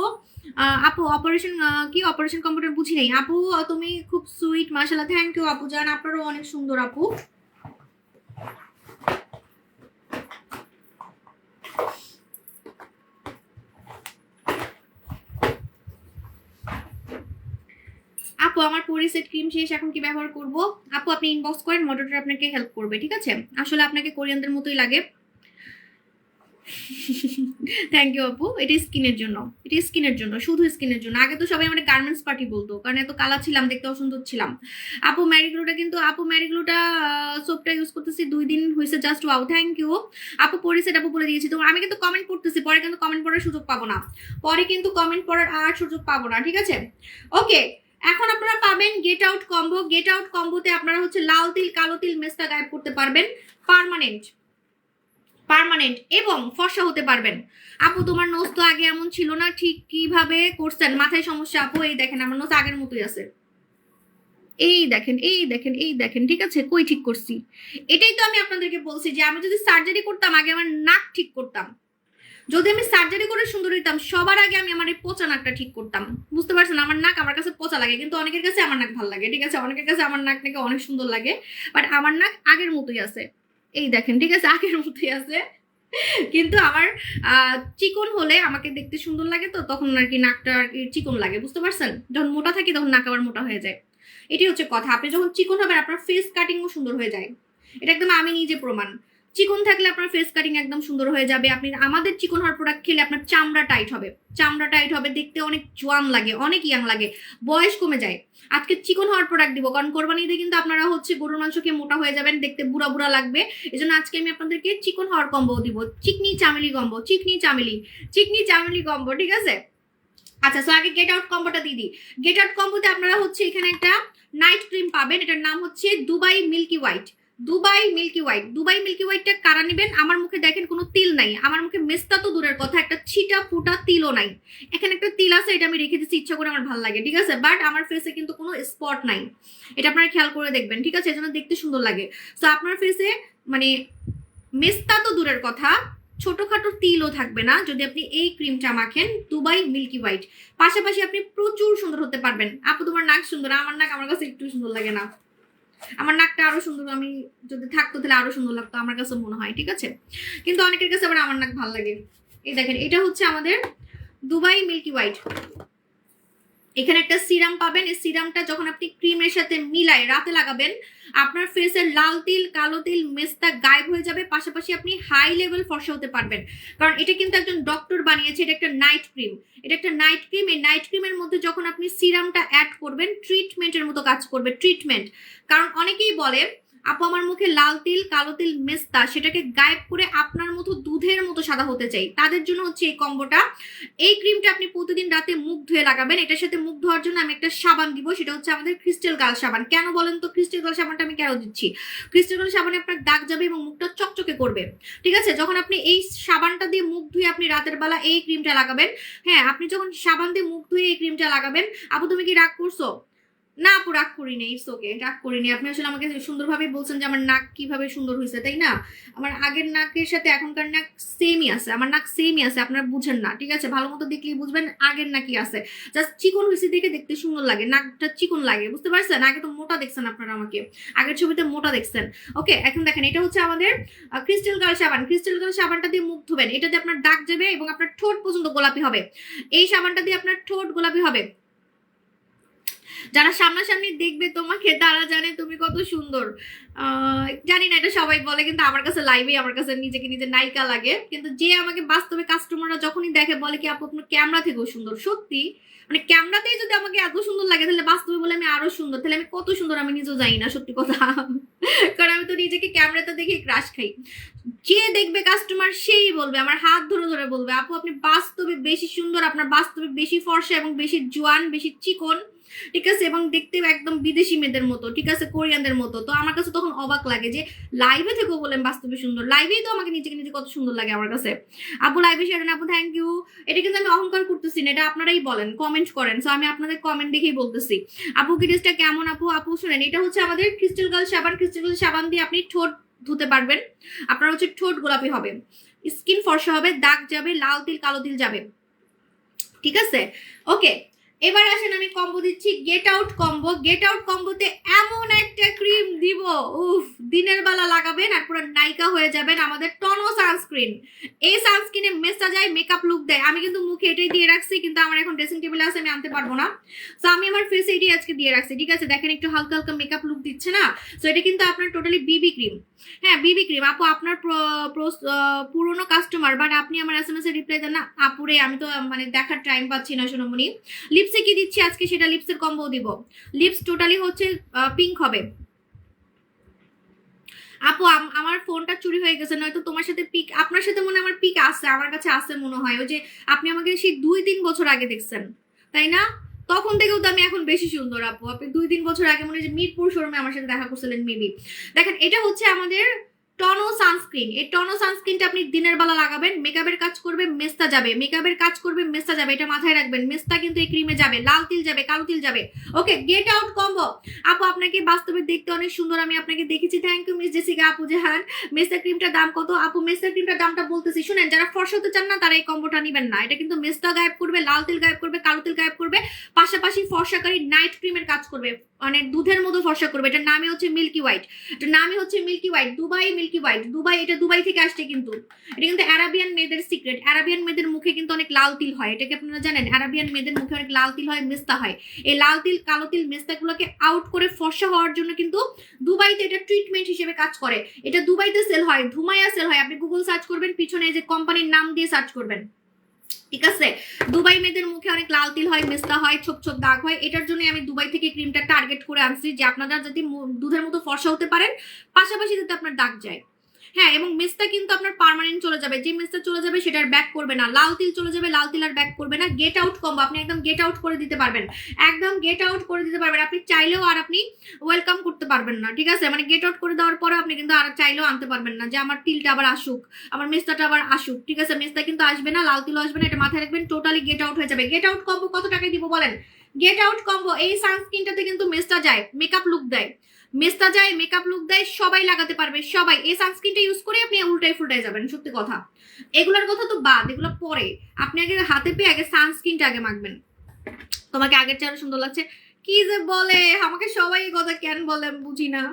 আপু অপারেশন কম্পিউটার বুঝি নেই আপু, তুমি খুব সুইট মাশাআল্লাহ, থ্যাংক ইউ আপু জান, আপনারও অনেক সুন্দর আপু। আপু আমার পরিসেট ক্রিম শেষ, এখন কি ব্যবহার করব? আপু আপনি ইনবক্স করেন, মডারেটর আপনাকে হেল্প করবে। ঠিক আছে আসলে আপনাকে কোরিয়ানদের মতোই লাগে। থ্যাংক ইউ আপু। এটা স্কিনের জন্য শুধু স্কিনের জন্য। আগে তো সবাই আমার গার্মেন্টস পার্টি বলতো, কারণ এত কালা ছিলাম, দেখতে অসুন্দর ছিলাম। আপু ম্যারিগ্লোটা সোপটা ইউজ করতেছি 2 দিন হয়েছে জাস্ট, ওয়াও থ্যাংক ইউ আপু। পরিসেট আপু বলে দিয়েছি তো, আমি কিন্তু কমেন্ট করতেছি, পরে কিন্তু কমেন্ট পড়ার সুযোগ পাবো না। ঠিক আছে ওকে এখন আপনারা পাবেন get out combo. Get out কম্বোতে আপনারা হচ্ছে লাল তিল কালো তিল মেস্তা গায়েব করতে পারবেন পার্মানেন্ট এবং ফর্সা হতে পারবেন। আপু তোমার নোজ তো আগে এমন ছিল না, ঠিক কিভাবে করছেন? মাথায় সমস্যা আপু, এই দেখেন আমার নোজ আগের মতোই আছে, এই দেখেন। ঠিক আছে কই ঠিক করছি? এটাই তো আমি আপনাদেরকে বলছি যে আমি যদি সার্জারি করতাম আগে আমার নাক ঠিক করতাম। যদি আমি সার্জারি করে সুন্দর হইতাম সবার আগে আমি আমার এই পচা নাকটা ঠিক করতাম, বুঝতে পারছেন? আমার নাক আমার কাছে পচা লাগে, কিন্তু অনেকের কাছে আমার নাক ভালো লাগে। ঠিক আছে অনেকের কাছে আমার নাক নাকি অনেক সুন্দর লাগে, বাট আমার নাক আগের মতোই আছে, এই দেখেন। ঠিক আছে আগের মতোই আছে, কিন্তু আমার চিকন হলে আমাকে দেখতে সুন্দর লাগে, তো তখন আর কি নাকটা আর কি চিকন লাগে, বুঝতে পারছেন? যখন মোটা থাকি তখন নাক আবার মোটা হয়ে যায়, এটাই হচ্ছে কথা। আপনি যখন চিকন হবেন আপনার ফেস কাটিংও সুন্দর হয়ে যায়, এটা একদম আমি নিজে প্রমাণ। চিকন থাকলে আপনার ফেস কাটিং একদম সুন্দর হয়ে যাবে। আপনি আমাদের চিকন হওয়ার প্রোডাক্ট খেলে আপনার চামড়া টাইট হবে, দেখতে অনেক জোয়ান লাগে, অনেক ইয়াং লাগে, বয়স কমে যায়। আজকে চিকন হওয়ার প্রোডাক্ট দিব, কারণ কোরবানি ঈদে কিন্তু আপনারা হচ্ছে গরুর মাংস খেয়ে মোটা হয়ে যাবেন, দেখতে বুড়া লাগবে। এই জন্য আজকে আমি আপনাদেরকে চিকন হওয়ার কম্বো দিব, চিকনি চামেলি কম্বো। ঠিক আছে আচ্ছা, সো আগে গেট আউট কম্বোটা দিয়ে দিই। গেট আউট কম্বোতে আপনারা হচ্ছে এখানে একটা নাইট ক্রিম পাবেন, এটার নাম হচ্ছে Dubai milky white. Dubai milky white, Dubai milky হোয়াইটটা কারা নেবেন? আমার মুখে দেখেন কোনো তিল নাই, আমার মুখে মেস্তা তো দূরের কথা, একটা ছিটা ফুটা তিলও নাই। এখানে একটা তিল আছে, এটা আমি রেখে দিচ্ছি ইচ্ছা করে, আমার ভালো লাগে, ঠিক আছে, বাট আমার ফেসে কিন্তু কোনো স্পট নাই, এটা আপনারা খেয়াল করে দেখবেন, ঠিক আছে, এজন্য দেখতে সুন্দর লাগে। সো আপনার ফেসে মানে মেস্তা তো দূরের কথা, ছোটখাটো তিলও থাকবে না যদি আপনি এই ক্রিমটা মাখেন দুবাই মিল্কি হোয়াইট। পাশাপাশি আপনি প্রচুর সুন্দর হতে পারবেন। আপু তোমার নাক সুন্দর, আমার নাক আমার কাছে একটু সুন্দর লাগে না, আমার নাকটা আরো সুন্দর, আমি যদি থাকতো তাহলে আরো সুন্দর লাগতো আমার কাছে মনে হয়, ঠিক আছে, কিন্তু অনেকের কাছে আবার আমার নাক ভালো লাগে। এই দেখেন, এটা হচ্ছে আমাদের দুবাই মিল্কি হোয়াইট। এখানে একটা সিরাম পাবেন, এই সিরামটা যখন আপনি ক্রিমের সাথে মিলাই রাতে লাগাবেন, আপনার ফেসের লাল তিল, কালো তিল, মেস্তা গায়েব হয়ে যাবে, পাশাপাশি আপনি হাই লেভেল ফর্সা হতে পারবেন। কারণ এটা কিন্তু একজন ডক্টর বানিয়েছে, এটা একটা নাইট ক্রিম, এটা একটা নাইট ক্রিম। এই নাইট ক্রিমের মধ্যে যখন আপনি সিরামটা অ্যাড করবেন, ট্রিটমেন্টের মতো কাজ করবে, ট্রিটমেন্ট। কারণ অনেকেই বলে আপু আমার মুখে লাল তিল, কালো তিল, মেস্তা, সেটাকে গায়েব করে আপনার মতো দুধের মতো সাদা হতে চাই, তাদের জন্য হচ্ছে এই কম্বোটা। এই ক্রিমটা আপনি প্রতিদিন রাতে মুখ ধুয়ে লাগাবেন। এটার সাথে মুখ ধোয়ার জন্য আমি একটা সাবান দিব, সেটা হচ্ছে আমাদের ক্রিস্টাল গার্ল সাবান। কেন বলেন তো ক্রিস্টাল গার্ল সাবানটা আমি কেন দিচ্ছি? ক্রিস্টাল গার্ল সাবানে আপনার দাগ যাবে এবং মুখটা চকচকে করবে, ঠিক আছে। যখন আপনি এই সাবানটা দিয়ে মুখ ধুয়ে আপনি রাতের বেলা এই ক্রিমটা লাগাবেন, হ্যাঁ, আপনি যখন সাবান দিয়ে মুখ ধুয়ে এই ক্রিমটা লাগাবেন, আপু তুমি কি রাগ করছো? না আপু রাগ করিনি, ইটস ওকে, রাগ করিনি। আপনি আসলে আমাকে সুন্দরভাবে বলছেন যে আমার নাক কিভাবে সুন্দর হয়েছে, তাই না? আমার আগের নাকের সাথে এখনকার নাক সেমই আছে, আমার নাক সেমই আছে, আপনারা বুঝেন না, ঠিক আছে, ভালো মতো দেখলেই বুঝবেন আগের নাকি আছে। জাস্ট চিকন হয়েছে দেখে দেখতে সুন্দর লাগে, নাকটা চিকন লাগে, বুঝতে পারছেন? আগে তো মোটা দেখছেন আপনারা আমাকে, আগের ছবিতে মোটা দেখছেন। ওকে, এখন দেখেন, এটা হচ্ছে আমাদের ক্রিস্টাল গার্ল সাবান। ক্রিস্টাল গার্ল সাবানটা দিয়ে মুখ ধুবেন, এটাতে আপনার দাগ যাবে এবং আপনার ঠোঁট পর্যন্ত গোলাপি হবে। এই সাবানটা দিয়ে আপনার ঠোঁট গোলাপি হবে। যারা সামনাসামনি দেখবে তোমাকে তারা জানে তুমি কত সুন্দর। জানি না এটা সবাই বলে, কিন্তু আমার কাছে লাইভে আমার কাছে নিজেকে নিজে নায়িকা লাগে। কিন্তু যে আমাকে বাস্তবে কাস্টমাররা যখনই দেখে বলে কি আপু আপনার ক্যামেরা থেকেও সুন্দর। সত্যি মানে ক্যামেরাতেই যদি আমাকে এত সুন্দর লাগে, তাহলে বাস্তবে বলে আমি আরো সুন্দর, তাহলে আমি কত সুন্দর আমি নিজেও জানি না, সত্যি কথা। কারণ আমি তো নিজেকে ক্যামেরাতে দেখে ক্রাশ খাই। যে দেখবে কাস্টমার সেই বলবে, আমার হাত ধরে ধরে বলবে আপু আপনি বাস্তবে বেশি সুন্দর, আপনার বাস্তবে বেশি ফর্সা এবং বেশি জোয়ান, বেশি চিকন, ঠিক আছে, এবং দেখতে একদম বিদেশি মেয়েদের মতো, ঠিক আছে, কোরিয়ানদের মতো। তো আমার কাছে তখন অবাক লাগে যে লাইভে থেকেও বলেন বাস্তবে সুন্দর, লাইভেই তো আমাকে নিজেকে নিজে কত সুন্দর লাগে আমার কাছে। আপু লাইভে শেয়ার আপু থ্যাংক ইউ। এটা কিন্তু আমি অহংকার করতেছি না, এটা আপনারাই বলেন, কমেন্ট করেন, সো আমি আপনাদের কমেন্ট দেখেই বলতেছি। আপু কিডসটা কেমন? আপু আপু শুনেন, এটা হচ্ছে আমাদের ক্রিস্টাল গার্ল সাবান। ক্রিস্টাল গার্ল সাবান দিয়ে আপনি ঠোঁট ধুতে পারবেন, আপনার হচ্ছে ঠোঁট গোলাপি হবে, স্কিন ফর্সা হবে, দাগ যাবে, লাল তিল কালো তিল যাবে, ঠিক আছে। ওকে, এবার আসেন আমি কম্বো দিচ্ছি, get out combo. Get out কম্বোতে এমন একটা ক্রিম দিব, উফ, দিনের বেলা লাগাবেন আর পুরো নায়িকা হয়ে যাবেন। আমাদের টনো সানস্ক্রিন, এই সানস্ক্রিনে মেসা যায়, মেকআপ লুক দেয়। আমি কিন্তু মুখে এটাই দিয়ে রাখছি, কিন্তু আমার এখন ড্রেসিং টেবিলে আছে, আমি আনতে পারবো না, তো আমি আমার ফেসে এটাই আজকে দিয়ে রাখছি, ঠিক আছে। দেখেন একটু হালকা হালকা মেকআপ লুক দিচ্ছে না? তো এটা কিন্তু আপনার টোটালি বিবি ক্রিম, হ্যাঁ বিবি ক্রিম। আপু আপনার পুরনো কাস্টমার, বাট আপনি আমার এসএমএস এর রিপ্লাই দেন না। আপুরে আমি তো মানে দেখার টাইম পাচ্ছি না সোনামণি। লিপসে কি দিচ্ছি আজকে, সেটা লিপসের কম্বো দিব। লিপস টোটালি হচ্ছে পিঙ্ক হবে। আপু আমার ফোনটা চুরি হয়ে গেছে, নয়তো তোমার সাথে পিক, আপনার সাথে মনে আমার পিক আছে, আমার কাছে আছে মনে হয়, ওই যে আপনি আমাকে সেই 2-3 বছর আগে দেখছেন, তাই না? তখন থেকেও তো আমি এখন বেশি সুন্দর আপু। আপনি 2-3 বছর আগে মনে হয় যে মিরপুর শোরুমে আমার সাথে দেখা করছিলেন মেবি। দেখেন এটা হচ্ছে আমাদের টনো সানস্ক্রিন। এই টনো সানস্ক্রিনটা আপনি দিনের বেলা লাগাবেন, মেকআপের কাজ করবে, মেস্তা যাবে, মেকআপের কাজ করবে, মেস্তা যাবে, এটা মাথায় রাখবেন। মেস্তা কিন্তু এই ক্রিমে যাবে, লাল তিল যাবে, কালো তিল যাবে। ওকে, গেট আউট কম্বো। আপু আপনাকে বাস্তবে দেখতে অনেক সুন্দর, আমি আপনাকে দেখেছি, থ্যাংক ইউ মিস জেসিকা। আপু জাহান মেস্তা ক্রিমটার দাম কত? আপু মেস্তা ক্রিমটার দামটা বলতেছি শুনেন, যারা ফর্সা হতে চান না তারা এই কম্বোটা নেবেন না। এটা কিন্তু মেস্তা গায়েব করবে, লাল তিল গায়েব করবে, কালো তিল গায়েব করবে, পাশাপাশি ফর্সাকারী নাইট ক্রিমের কাজ করবে, মানে দুধের মতো ফর্সা করবে। এটার নামই হচ্ছে মিল্কি হোয়াইট, এটার নামই হচ্ছে milky white, Dubai milky white. Dubai, এটা দুবাই থেকে আসছে, কিন্তু এটা কিন্তু অ্যারাবিয়ান মেয়েদের সিক্রেট। অ্যারাবিয়ান মেয়েদের মুখে কিন্তু অনেক লাল তিল হয়, এটাকে আপনারা জানেন? অ্যারাবিয়ান মেয়েদের মুখে অনেক লাল তিল হয়, মেস্তা হয়। এই লাল তিল, কালো তিল, মেস্তাগুলোকে আউট করে ফর্সা হওয়ার জন্য কিন্তু দুবাইতে এটা ট্রিটমেন্ট হিসেবে কাজ করে। এটা দুবাইতে সেল হয়, ধুমাইয়া সেল হয়। আপনি গুগল সার্চ করবেন, পিছনে যে কোম্পানির নাম দিয়ে সার্চ করবেন, ঠিক আছে। দুবাই মেয়েদের মুখে অনেক লাল তিল হয়, মেস্তা হয়, ছোপ ছোপ দাগ হয়। এটার জন্য আমি দুবাই থেকে ক্রিমটা টার্গেট করে আনছি যে আপনারা যদি দুধের মতো ফর্সা হতে পারেন, পাশাপাশি যাতে আপনার দাগ যায়। হ্যাঁ, এবং মেসটা কিন্তু আপনার পার্মানেন্ট চলে যাবে, যে মেসটা চলে যাবে সেটার ব্যাক করবে না। লাল তিল চলে যাবে, লাল তিল আর ব্যাক করবে না। গেট আউট কম্বো, আপনি একদম গেট আউট করে দিতে পারবেন, একদম গেট আউট করে দিতে পারবেন। আপনি চাইলেও আর আপনি ওয়েলকাম করতে পারবেন না, ঠিক আছে? মানে গেট আউট করে দেওয়ার পরে আপনি কিন্তু আর চাইলেও আনতে পারবেন না যে আমার তিলটা আবার আসুক, আমার মেসটাটা আবার আসুক, ঠিক আছে? মেসটা কিন্তু আসবে না, লাল তিলও আসবে না, এটা মাথায় রাখবেন। টোটালি গেট আউট হয়ে যাবে। গেট আউট কম্বো কত টাকায় দিব বলেন? গেট আউট কম্বো, এই সানস্ক্রিনটাতে কিন্তু মেসটা যায়, মেকআপ লুক দেয়, মেসটা যায়, মেকআপ লুক দেয়, সবাই লাগাতে পারবে, সবাই। এই সানস্ক্রিনটা ইউজ করে আপনি উল্টাই ফুলটাই যাবেন, সত্যি কথা। এগুলোর কথা তো বাদ, এগুলো পরে। আপনি আগে হাতে পেয়ে আগে সানস্ক্রিনটা আগে মাখবেন। তোমাকে আগের চেয়ে আরো সুন্দর লাগছে। কি যে বলে, আমাকে সবাই এই কথা কেন বলে আমি বুঝি না।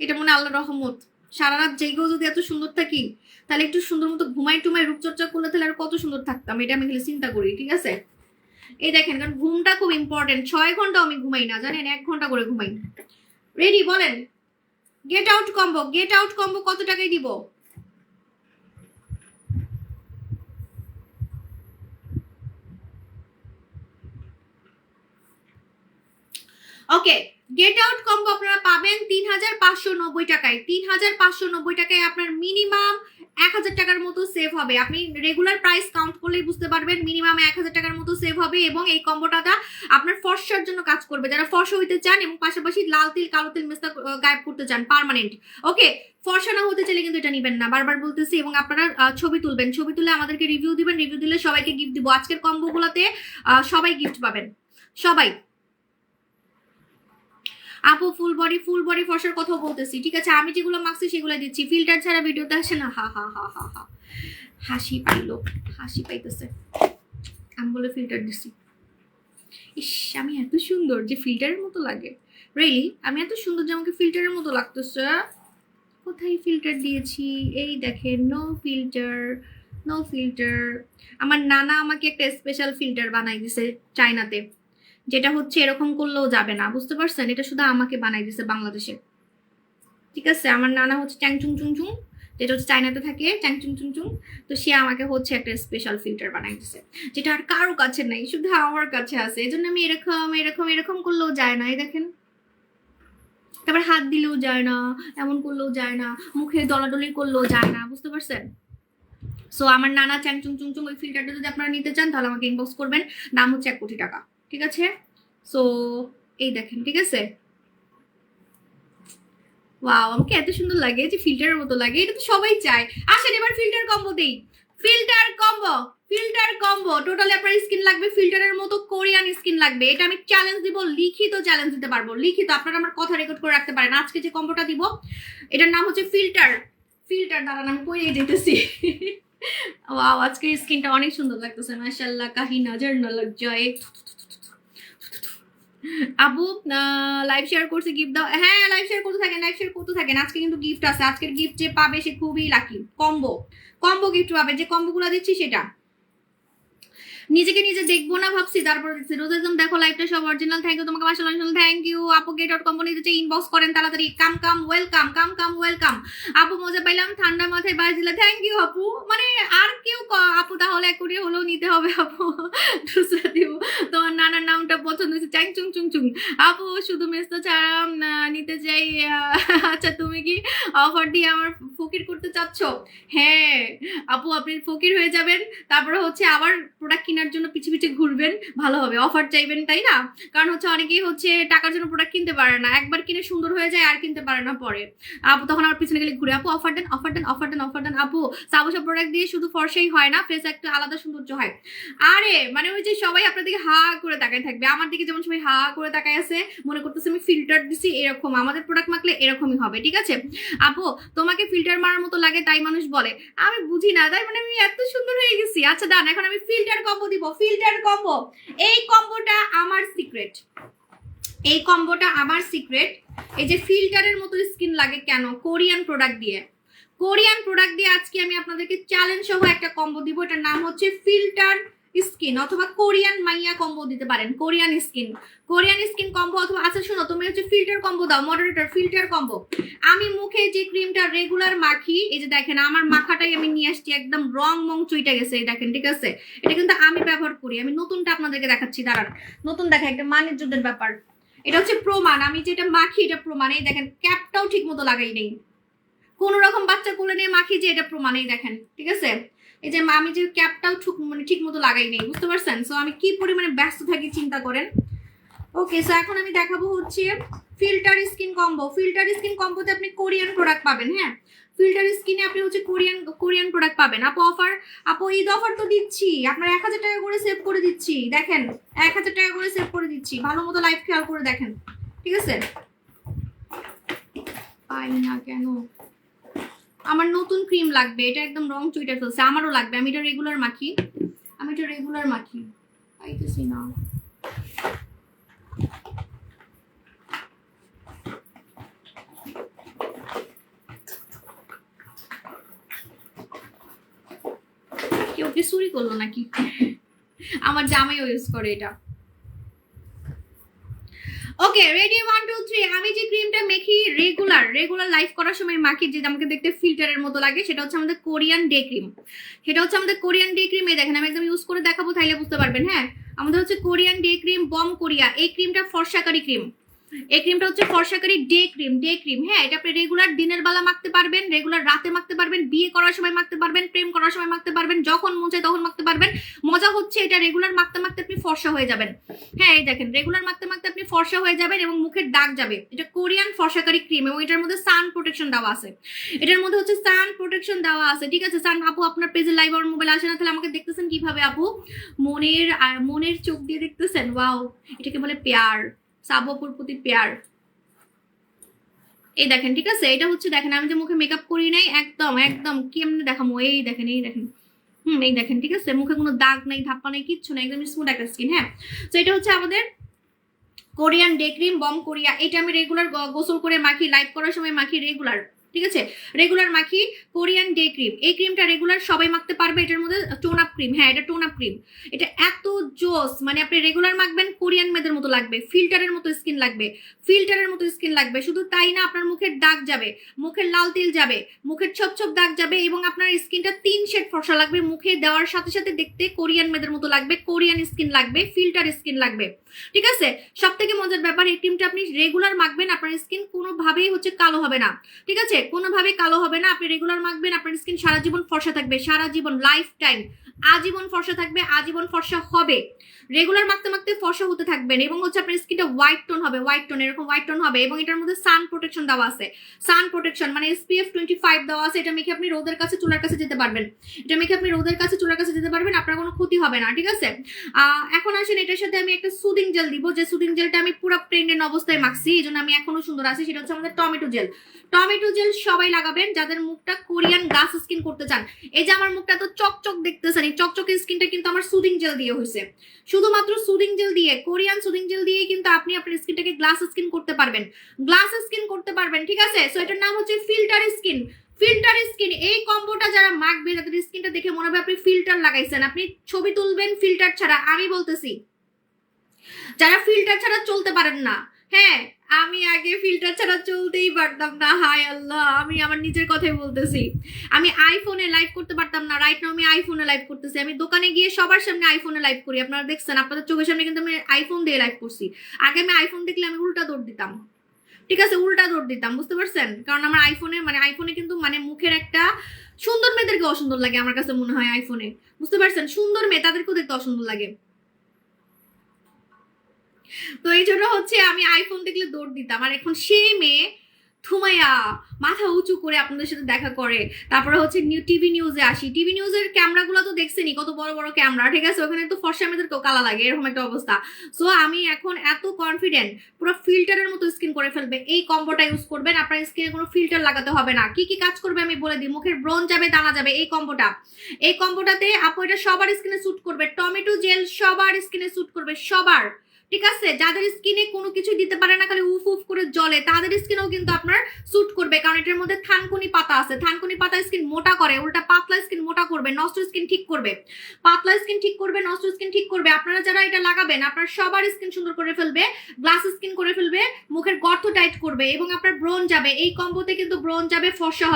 এটা মনে আল্লাহ রহমত। সারা রাত জেগেও যদি এত সুন্দর থাকি, তাহলে একটু সুন্দর মতো ঘুমাই টুমাই রূপচর্চা করলে তাহলে আর কত সুন্দর থাকতাম, এটা আমি খালি চিন্তা করি, ঠিক আছে? এই দেখেন, কারণ ঘুমটা খুব ইম্পর্টেন্ট। 6 ঘন্টা আমি ঘুমাই না, জানেন, 1 ঘন্টা করে ঘুমাই। রেডি বলেন? Gate out combo, get out combo কত টাকায় দিব? ওকে, গেট আউট কম্বো আপনারা পাবেন 3590 টাকায়। 3590 টাকায় আপনার মিনিমাম 1000 টাকার মতো সেভ হবে। আপনি রেগুলার প্রাইস কাউন্ট করলেই বুঝতে পারবেন মিনিমাম 1000 টাকার মতো সেভ হবে। এবং এই কম্বোটা আপনার ফর্সার জন্য কাজ করবে, যারা ফর্সা হইতে চান এবং পাশাপাশি লাল তিল কালো তিল মেস্তা গায়েব করতে চান পার্মানেন্ট। ওকে, ফর্সা না হতে চাইলে কিন্তু এটা নিবেন না, বারবার বলতেছি। এবং আপনারা ছবি তুলবেন, ছবি তুলে আমাদেরকে রিভিউ দিবেন, রিভিউ দিলে সবাইকে গিফট দিব। আজকের কম্বোগুলোতে সবাই গিফট পাবেন, সবাই। আপু ফুল বডি ফর্সার কথা বলতেছি, ঠিক আছে? আমি যেগুলো মাখছি সেগুলো দিচ্ছি, ফিল্টার ছাড়া ভিডিওতে আসে না। হা হা হা হা হা, হাসি পাইলো, হাসি পাইতেছে। আমি বলে ফিল্টার দিছি। ইস, আমি এত সুন্দর যে ফিল্টারের মতো লাগে? রিয়েলি আমি এত সুন্দর যে আমাকে ফিল্টারের মতো লাগতেছে? কোথায় ফিল্টার দিয়েছি? এই দেখেন, নো ফিল্টার, নো ফিল্টার। আমার নানা আমাকে একটা স্পেশাল ফিল্টার বানাই দিছে চায়নাতে, যেটা হচ্ছে এরকম করলেও যাবে না, বুঝতে পারছেন? এটা শুধু আমাকে বানাই দিছে বাংলাদেশে, ঠিক আছে? আমার নানা হচ্ছে চ্যাংচুং চুং চুং, যেটা হচ্ছে চায়নাতে থাকে, চ্যাংচুং চুং চুং। তো সে আমাকে হচ্ছে একটা স্পেশাল ফিল্টার বানাই দিছে, যেটা আর কারো কাছে নাই, শুধু আমার কাছে আছে। এই জন্য আমি এরকম এরকম এরকম করলেও যায় না, এই দেখেন। তারপর হাত দিলেও যায় না, এমন করলেও যায় না, মুখে দলাদলি করলেও যায় না, বুঝতে পারছেন? সো আমার নানা চ্যাংচুং চুং চুং ওই ফিল্টারটা যদি আপনারা নিতে চান তাহলে আমাকে ইনবক্স করবেন, দাম হচ্ছে 1 কোটি টাকা, ঠিক আছে? সো এই দেখেন, ঠিক আছে? ওয়াও, আমাকে এত সুন্দর লাগে, যে ফিল্টারের মতো লাগে, এটা তো সবাই চায়। আসেন এবার ফিল্টার কম্বো দেই, filter combo, filter combo. Totally আপনার স্কিন লাগবে ফিল্টারের মতো কোরিয়ান স্কিন লাগবে। এটা আমি চ্যালেঞ্জ দিব, লিখিত চ্যালেঞ্জ দিতে পারবো, লিখিত। আপনারা আমার কথা রেকর্ড করে রাখতে পারেন। আজকে যে কম্বোটা দিব এটার নাম হচ্ছে ফিল্টার, ফিল্টার। দাঁড়ান আমি কইরেই দিতেছি। ওয়াও, আজকের স্কিনটা অনেক সুন্দর লাগতেছে, মাশাআল্লাহ, কাহি নজর না লাগ যায়। আবু লাইভ শেয়ার করছে, গিফট দাও। হ্যাঁ, লাইভ শেয়ার করতে থাকেন, লাইভ শেয়ার করতে থাকেন। আজকে কিন্তু গিফট আছে, আজকের গিফট যে পাবে সে খুবই লাকি। কম্বো, কম্বো গিফট পাবে, যে কম্বোগুলো দিচ্ছি সেটা। নিজেকে নিজে দেখবো না ভাবছি, তারপর দেখছি রোজ একদম দেখো লাইভটা সব অরিজিনাল। থ্যাংক ইউ তোমাকে, মাশাআল্লাহ, থ্যাংক ইউ আপু। গেট.কম নিতে ইনবক্স করেন তাড়াতাড়ি। কাম কাম ওয়েলকাম, কাম কাম ওয়েলকাম। আপু মজা পাইলাম, ঠান্ডা মাথায় বাজ দিলা, থ্যাংক ইউ আপু। মানে আর কেউ আপু তাহলে 1 কোটি হলেও নিতে হবে আপু। দুসরা দিব। তোমার নানার নামটা পছন্দ হয়েছে, চ্যাং চুং চুং চুং। আপু শুধু মেস্তা ছাড়া নিতে চাই। আচ্ছা, তুমি কি অফার দিয়ে আমার ফকির করতে চাচ্ছ? হ্যাঁ আপু, আপনি ফকির হয়ে যাবেন, তারপরে হচ্ছে আবার প্রোডাক্ট কেনার জন্য পিছে পিছে ঘুরবেন, ভালো হবে। অফার চাইবেন, তাই না? কারণ হচ্ছে অনেকেই হচ্ছে টাকার জন্য প্রোডাক্ট কিনতে পারে না, একবার কিনে সুন্দর হয়ে যায় আর কিনতে পারে না পরে। আপু তখন আমার পিছনে গেলে ঘুরে, আপু অফার দেন, অফার দেন, অফার দেন, অফার দেন। আপু সাবুসা প্রোডাক্ট দিয়ে শুধু ফর্সাই হয় না, ফেস একটা আলাদা সৌন্দর্য হয়। আরে মানে ওই যে সবাই আপনার দিকে হা করে তাকায় থাকবে, আমার দিকে যেমন সবাই হা করে তাকায় আছে, মনে করতেছে আমি ফিল্টার দিছি, এরকম আমাদের প্রোডাক্ট মাখলে এরকমই হবে, ঠিক আছে? আপু তোমাকে ফিল্টার মারার মতো লাগে তাই মানুষ বলে, আমি বুঝি না, তাই মানে আমি এত সুন্দর হয়ে গেছি। আচ্ছা দান, এখন আমি ফিল্টার কম্বো দিব, ফিল্টার কম্বো। এই কম্বোটা আমার সিক্রেট, এই কম্বোটা আমার সিক্রেট। এই যে ফিল্টারের মতো স্কিন লাগে কেন? কোরিয়ান প্রোডাক্ট দিয়ে, কোরিয়ান প্রোডাক্ট দিয়ে আজকে আমি আপনাদেরকে চ্যালেঞ্জ সহ একটা কম্বো দিব। এটার নাম হচ্ছে ফিল্টার স্কিন, অথবা কোরিয়ান মাইয়া কম্বো দিতে পারেন। Korean skin, Korean skin combo, অথবা আচ্ছা শোনো, তুমি হচ্ছে ফিল্টার কম্বো দাও, মডারেটর ফিল্টার কম্বো। আমি মুখে যে ক্রিমটা রেগুলার মাখি, এই যে দেখেন আমার মাখাটাই আমি নিয়ে আসছি, একদম রং মং চুইটা গেছে, এই দেখেন, ঠিক আছে? এটা কিন্তু আমি ব্যবহার করি, আমি নতুনটা আপনাদেরকে দেখাচ্ছি, দাঁড়ান। নতুন দেখা, একটা মানের যুদ্ধের ব্যাপার। এটা হচ্ছে প্রমাণ, আমি যেটা মাখি এটা প্রমাণ। এই দেখেন, ক্যাপটাও ঠিক মতো লাগাই নেই, কোন রকম বাচ্চা কোলে নিয়ে মাখি যে এটা প্রমাণেই দেখেন, ঠিক আছে। এই যে আমি যে ক্যাপটাও মানে ঠিক মতো লাগাই নেই, বুঝতে পারছেন। সো আমি কি পরিমাণে ব্যস্ত থাকি চিন্তা করেন। ওকে, সো এখন আমি দেখাবো হচ্ছে filter skin combo. Filter skin কম্বোতে আপনি কোরিয়ান প্রোডাক্ট পাবেন। হ্যাঁ, ফিল্টার স্কিনে আপনি হচ্ছে কোরিয়ান প্রোডাক্ট পাবেন। আপু ঈদ অফার তো দিচ্ছি, আপনার 1000 টাকা করে সেভ করে দিচ্ছি। দেখেন 1000 টাকা করে সেভ করে দিচ্ছি, ভালো মতো লাইভ খেয়াল করে দেখেন, ঠিক আছে। পাই না কেন? আমার নতুন ক্রিম লাগবে, এটা একদম রং চুইটা ফেলছে। আমারও লাগবে, আমি এটা রেগুলার মাখি, পাইতেছি না। কেউ কি চুরি করলো নাকি? আমার জামাইও ইউজ করে এটা। ওকে, রেডি, 1 2 3। আমি যে ক্রিমটা মেখি রেগুলার লাইফ করার সময় মাখি, যে আমাকে দেখতে ফিল্টারের মতো লাগে, সেটা হচ্ছে আমাদের কোরিয়ান ডে ক্রিম। এই দেখেন আমি একদম ইউজ করে দেখাবো, তাইলে বুঝতে পারবেন। হ্যাঁ, আমাদের হচ্ছে Korean day cream, Bom Korea. এই ক্রিমটা ফর্সাকারি ক্রিম, এই ক্রিমটা হচ্ছে ফর্সাকারি ডে ক্রিম। হ্যাঁ, এটা আপনি রেগুলার দিনের বেলা মাখতে পারবেন, রেগুলার রাতে মাখতে পারবেন, বিয়ে করার সময় মাখতে পারবেন, প্রেম করার সময় মাখতে পারবেন, যখন মন চায় তখন মাখতে পারবেন। মজা হচ্ছে এটা রেগুলার মাখতে মাখতে আপনি ফর্সা হয়ে যাবেন। হ্যাঁ, এই দেখেন রেগুলার মাখতে মাখতে আপনি ফর্সা হয়ে যাবেন এবং মুখের দাগ যাবে। এটা কোরিয়ান ফর্সাকারি ক্রিম এবং এটার মধ্যে সান প্রোটেকশন দেওয়া আছে। ঠিক আছে। সান আপু আপনার পেজে লাইভ আমার মোবাইল আসে না, তাহলে আমাকে দেখতেছেন কিভাবে আপু? মনের চোখ দিয়ে দেখতেছেন। ওয়াও, এটাকে বলে পেয়ার, সাবপুর প্রতি পেয়ার। এই দেখেন, ঠিক আছে। এটা হচ্ছে দেখেন আমি যে মুখে মেকআপ করি নাই, একদম কেমনে দেখাবো, এই দেখেন এই দেখেন, ঠিক আছে। মুখে কোনো দাগ নাই, ধাপ্পা নাই, কিচ্ছু নাই, একদম স্মুথ একটা স্কিন। হ্যাঁ, তো এটা হচ্ছে আমাদের Korean day cream, Bom Korea. এটা আমি রেগুলার গোসল করে মাখি, লাইভ করার সময় মাখি রেগুলার, ঠিক আছে। রেগুলার মাখি কোরিয়ান ডে ক্রিম। এই ক্রিমটা রেগুলার সবাই মাখতে পারবে। এটার মধ্যে টোন আপ ক্রিম। হ্যাঁ, এটা টোন আপ ক্রিম। এটা এত জোস, মানে আপনি রেগুলার মাখবেন, কোরিয়ান মেয়েদের মতো লাগবে, ফিল্টারের মতো স্কিন লাগবে। শুধু তাই না, আপনার মুখের দাগ যাবে, মুখের লাল তিল যাবে, মুখের ছোপ দাগ যাবে এবং আপনার স্কিনটা 3 শেড ফর্সা লাগবে। মুখে দেওয়ার সাথে সাথে দেখতে কোরিয়ান মেয়েদের মতো লাগবে, কোরিয়ান স্কিন লাগবে, ফিল্টার স্কিন লাগবে, ঠিক আছে। সব থেকে মজার ব্যাপার, এই ক্রিমটা আপনি রেগুলার মাখবেন, আপনার স্কিন কোনোভাবেই হচ্ছে কালো হবে না, ঠিক আছে। কোনোভাবেই কালো হবে না। আপনি রেগুলার মাখবেন, আপনার স্কিন সারা জীবন ফর্সা থাকবে, সারা জীবন, লাইফ টাইম, আজীবন ফর্সা থাকবে, আজীবন ফর্সা হবে। রেগুলার মাখতে মাখতে ফর্সা হতে থাকবেন এবং হচ্ছে আপনার স্কিনটা হোয়াইট টোন হবে, এরকম হোয়াইট টোন হবে। এবং এটার মধ্যে সান প্রোটেকশন দেওয়া আছে। সান প্রোটেকশন মানে SPF 25 দেওয়া আছে। এটা মেখে আপনি রোদের কাছে চুলার কাছে যেতে পারবেন, আপনার কোনো ক্ষতি হবে না, ঠিক আছে। এখন আসেন, এটার সাথে আমি একটা সুদিং জেল দিব, যে সুদিং জেলটা আমি পুরো প্রেগনেন্ট অবস্থায় মাখছি, এই জন্য আমি এখনো সুন্দর আছি। সেটা হচ্ছে আমাদের টমেটো জেল। সবাই লাগাবেন যাদের মুখটা কোরিয়ান গ্লাস স্কিন করতে চান। এই যে আমার মুখটা তো চকচক দেখতেছেন, এই চকচকে স্কিনটা কিন্তু আমার সুদিং জেল দিয়ে হয়েছে। শুধুমাত্র সুদিং জেল দিয়ে, কোরিয়ান সুদিং জেল দিয়ে কিন্তু আপনি আপনার স্কিনটাকে গ্লাস স্কিন করতে পারবেন, ঠিক আছে। সো এটার নাম হচ্ছে ফিল্টার স্কিন। এই কম্বোটা যারা মাখবে, তাদের স্কিনটা দেখে মনে হবে আপনি ফিল্টার লাগাইছেন। আপনি ছবি তুলবেন ফিল্টার ছাড়া, আমি বলতেছি যারা ফিল্টার ছাড়া চলতে পারেন না। হ্যাঁ, আমি আগে ফিল্টার ছাড়া চলতেই পারতাম না, হায় আল্লাহ, আমি আমার নিজের কথাই বলতেছি। আমি আইফোনে লাইভ করতে পারতাম না, রাইট নাও আমি আইফোনে লাইভ করতেছি। আমি দোকানে গিয়ে সবার সামনে আইফোনে লাইভ করি, আপনারা দেখছেন, আপনাদের চোখের সামনে কিন্তু আমি আইফোন দিয়ে লাইভ করছি। আগে আমি আইফোন দেখলে আমি উল্টা দৌড় দিতাম, ঠিক আছে, বুঝতে পারছেন। কারণ আমার আইফোনে কিন্তু মুখের একটা সুন্দর মেয়েদেরকে অসুন্দর লাগে, আমার কাছে মনে হয় আইফোনে, বুঝতে পারছেন। সুন্দর মেয়ে তাদেরকেও দেখতে অসুন্দর লাগে। তো এই জন্য হচ্ছে আমি আইফোন দেখলে দৌড় দিতাম। আর এখন সেই মেয়ে থুমাইয়া মাথা উঁচু করে আপনাদের সাথে দেখা করে। তারপরে হচ্ছে টিভি নিউজে আসি, টিভি নিউজের ক্যামেরাগুলো তো দেখছেনই, কত বড় বড় ক্যামেরা, ঠিক আছে। ওখানে তো ফর্সা মেয়েদেরকেও কালা লাগে, এরকম একটা অবস্থা। সো আমি এখন এত কনফিডেন্ট, পুরো ফিল্টারের মতো স্কিন করে ফেলবে। এই কম্বোটা ইউজ করবেন, আপনার স্কিনে কোনো ফিল্টার লাগাতে হবে না। কি কি কাজ করবে আমি বলে দিই। মুখের ব্রণ যাবে, দানা যাবে। এই কম্বোটাতে আপু এটা সবার স্কিনে স্যুট করবে। টমেটো জেল সবার স্কিনে স্যুট করবে, সবার, ঠিক আছে। যাদের স্কিনে কোনো কিছু দিতে পারে না, খালি উফ উফ করে জ্বলে, তাদের স্কিনেও কিন্তু আপনার স্যুট করবে। কারণ এটার মধ্যে থানকুনি পাতা আছে। থানকুনি পাতা স্কিন মোটা করে, উল্টা পাতলা স্কিন মোটা করবে, নষ্ট স্কিন ঠিক করবে, নষ্ট স্কিন ঠিক করবে। আপনারা যারা এটা লাগাবেন, আপনার সবার স্কিন সুন্দর করে ফেলবে, গ্লাস স্কিন করে ফেলবে, মুখের গর্ত টাইট করবে এবং আপনার ব্রণ যাবে। এই কম্বোতে কিন্তু ব্রণ যাবে, ফর্সা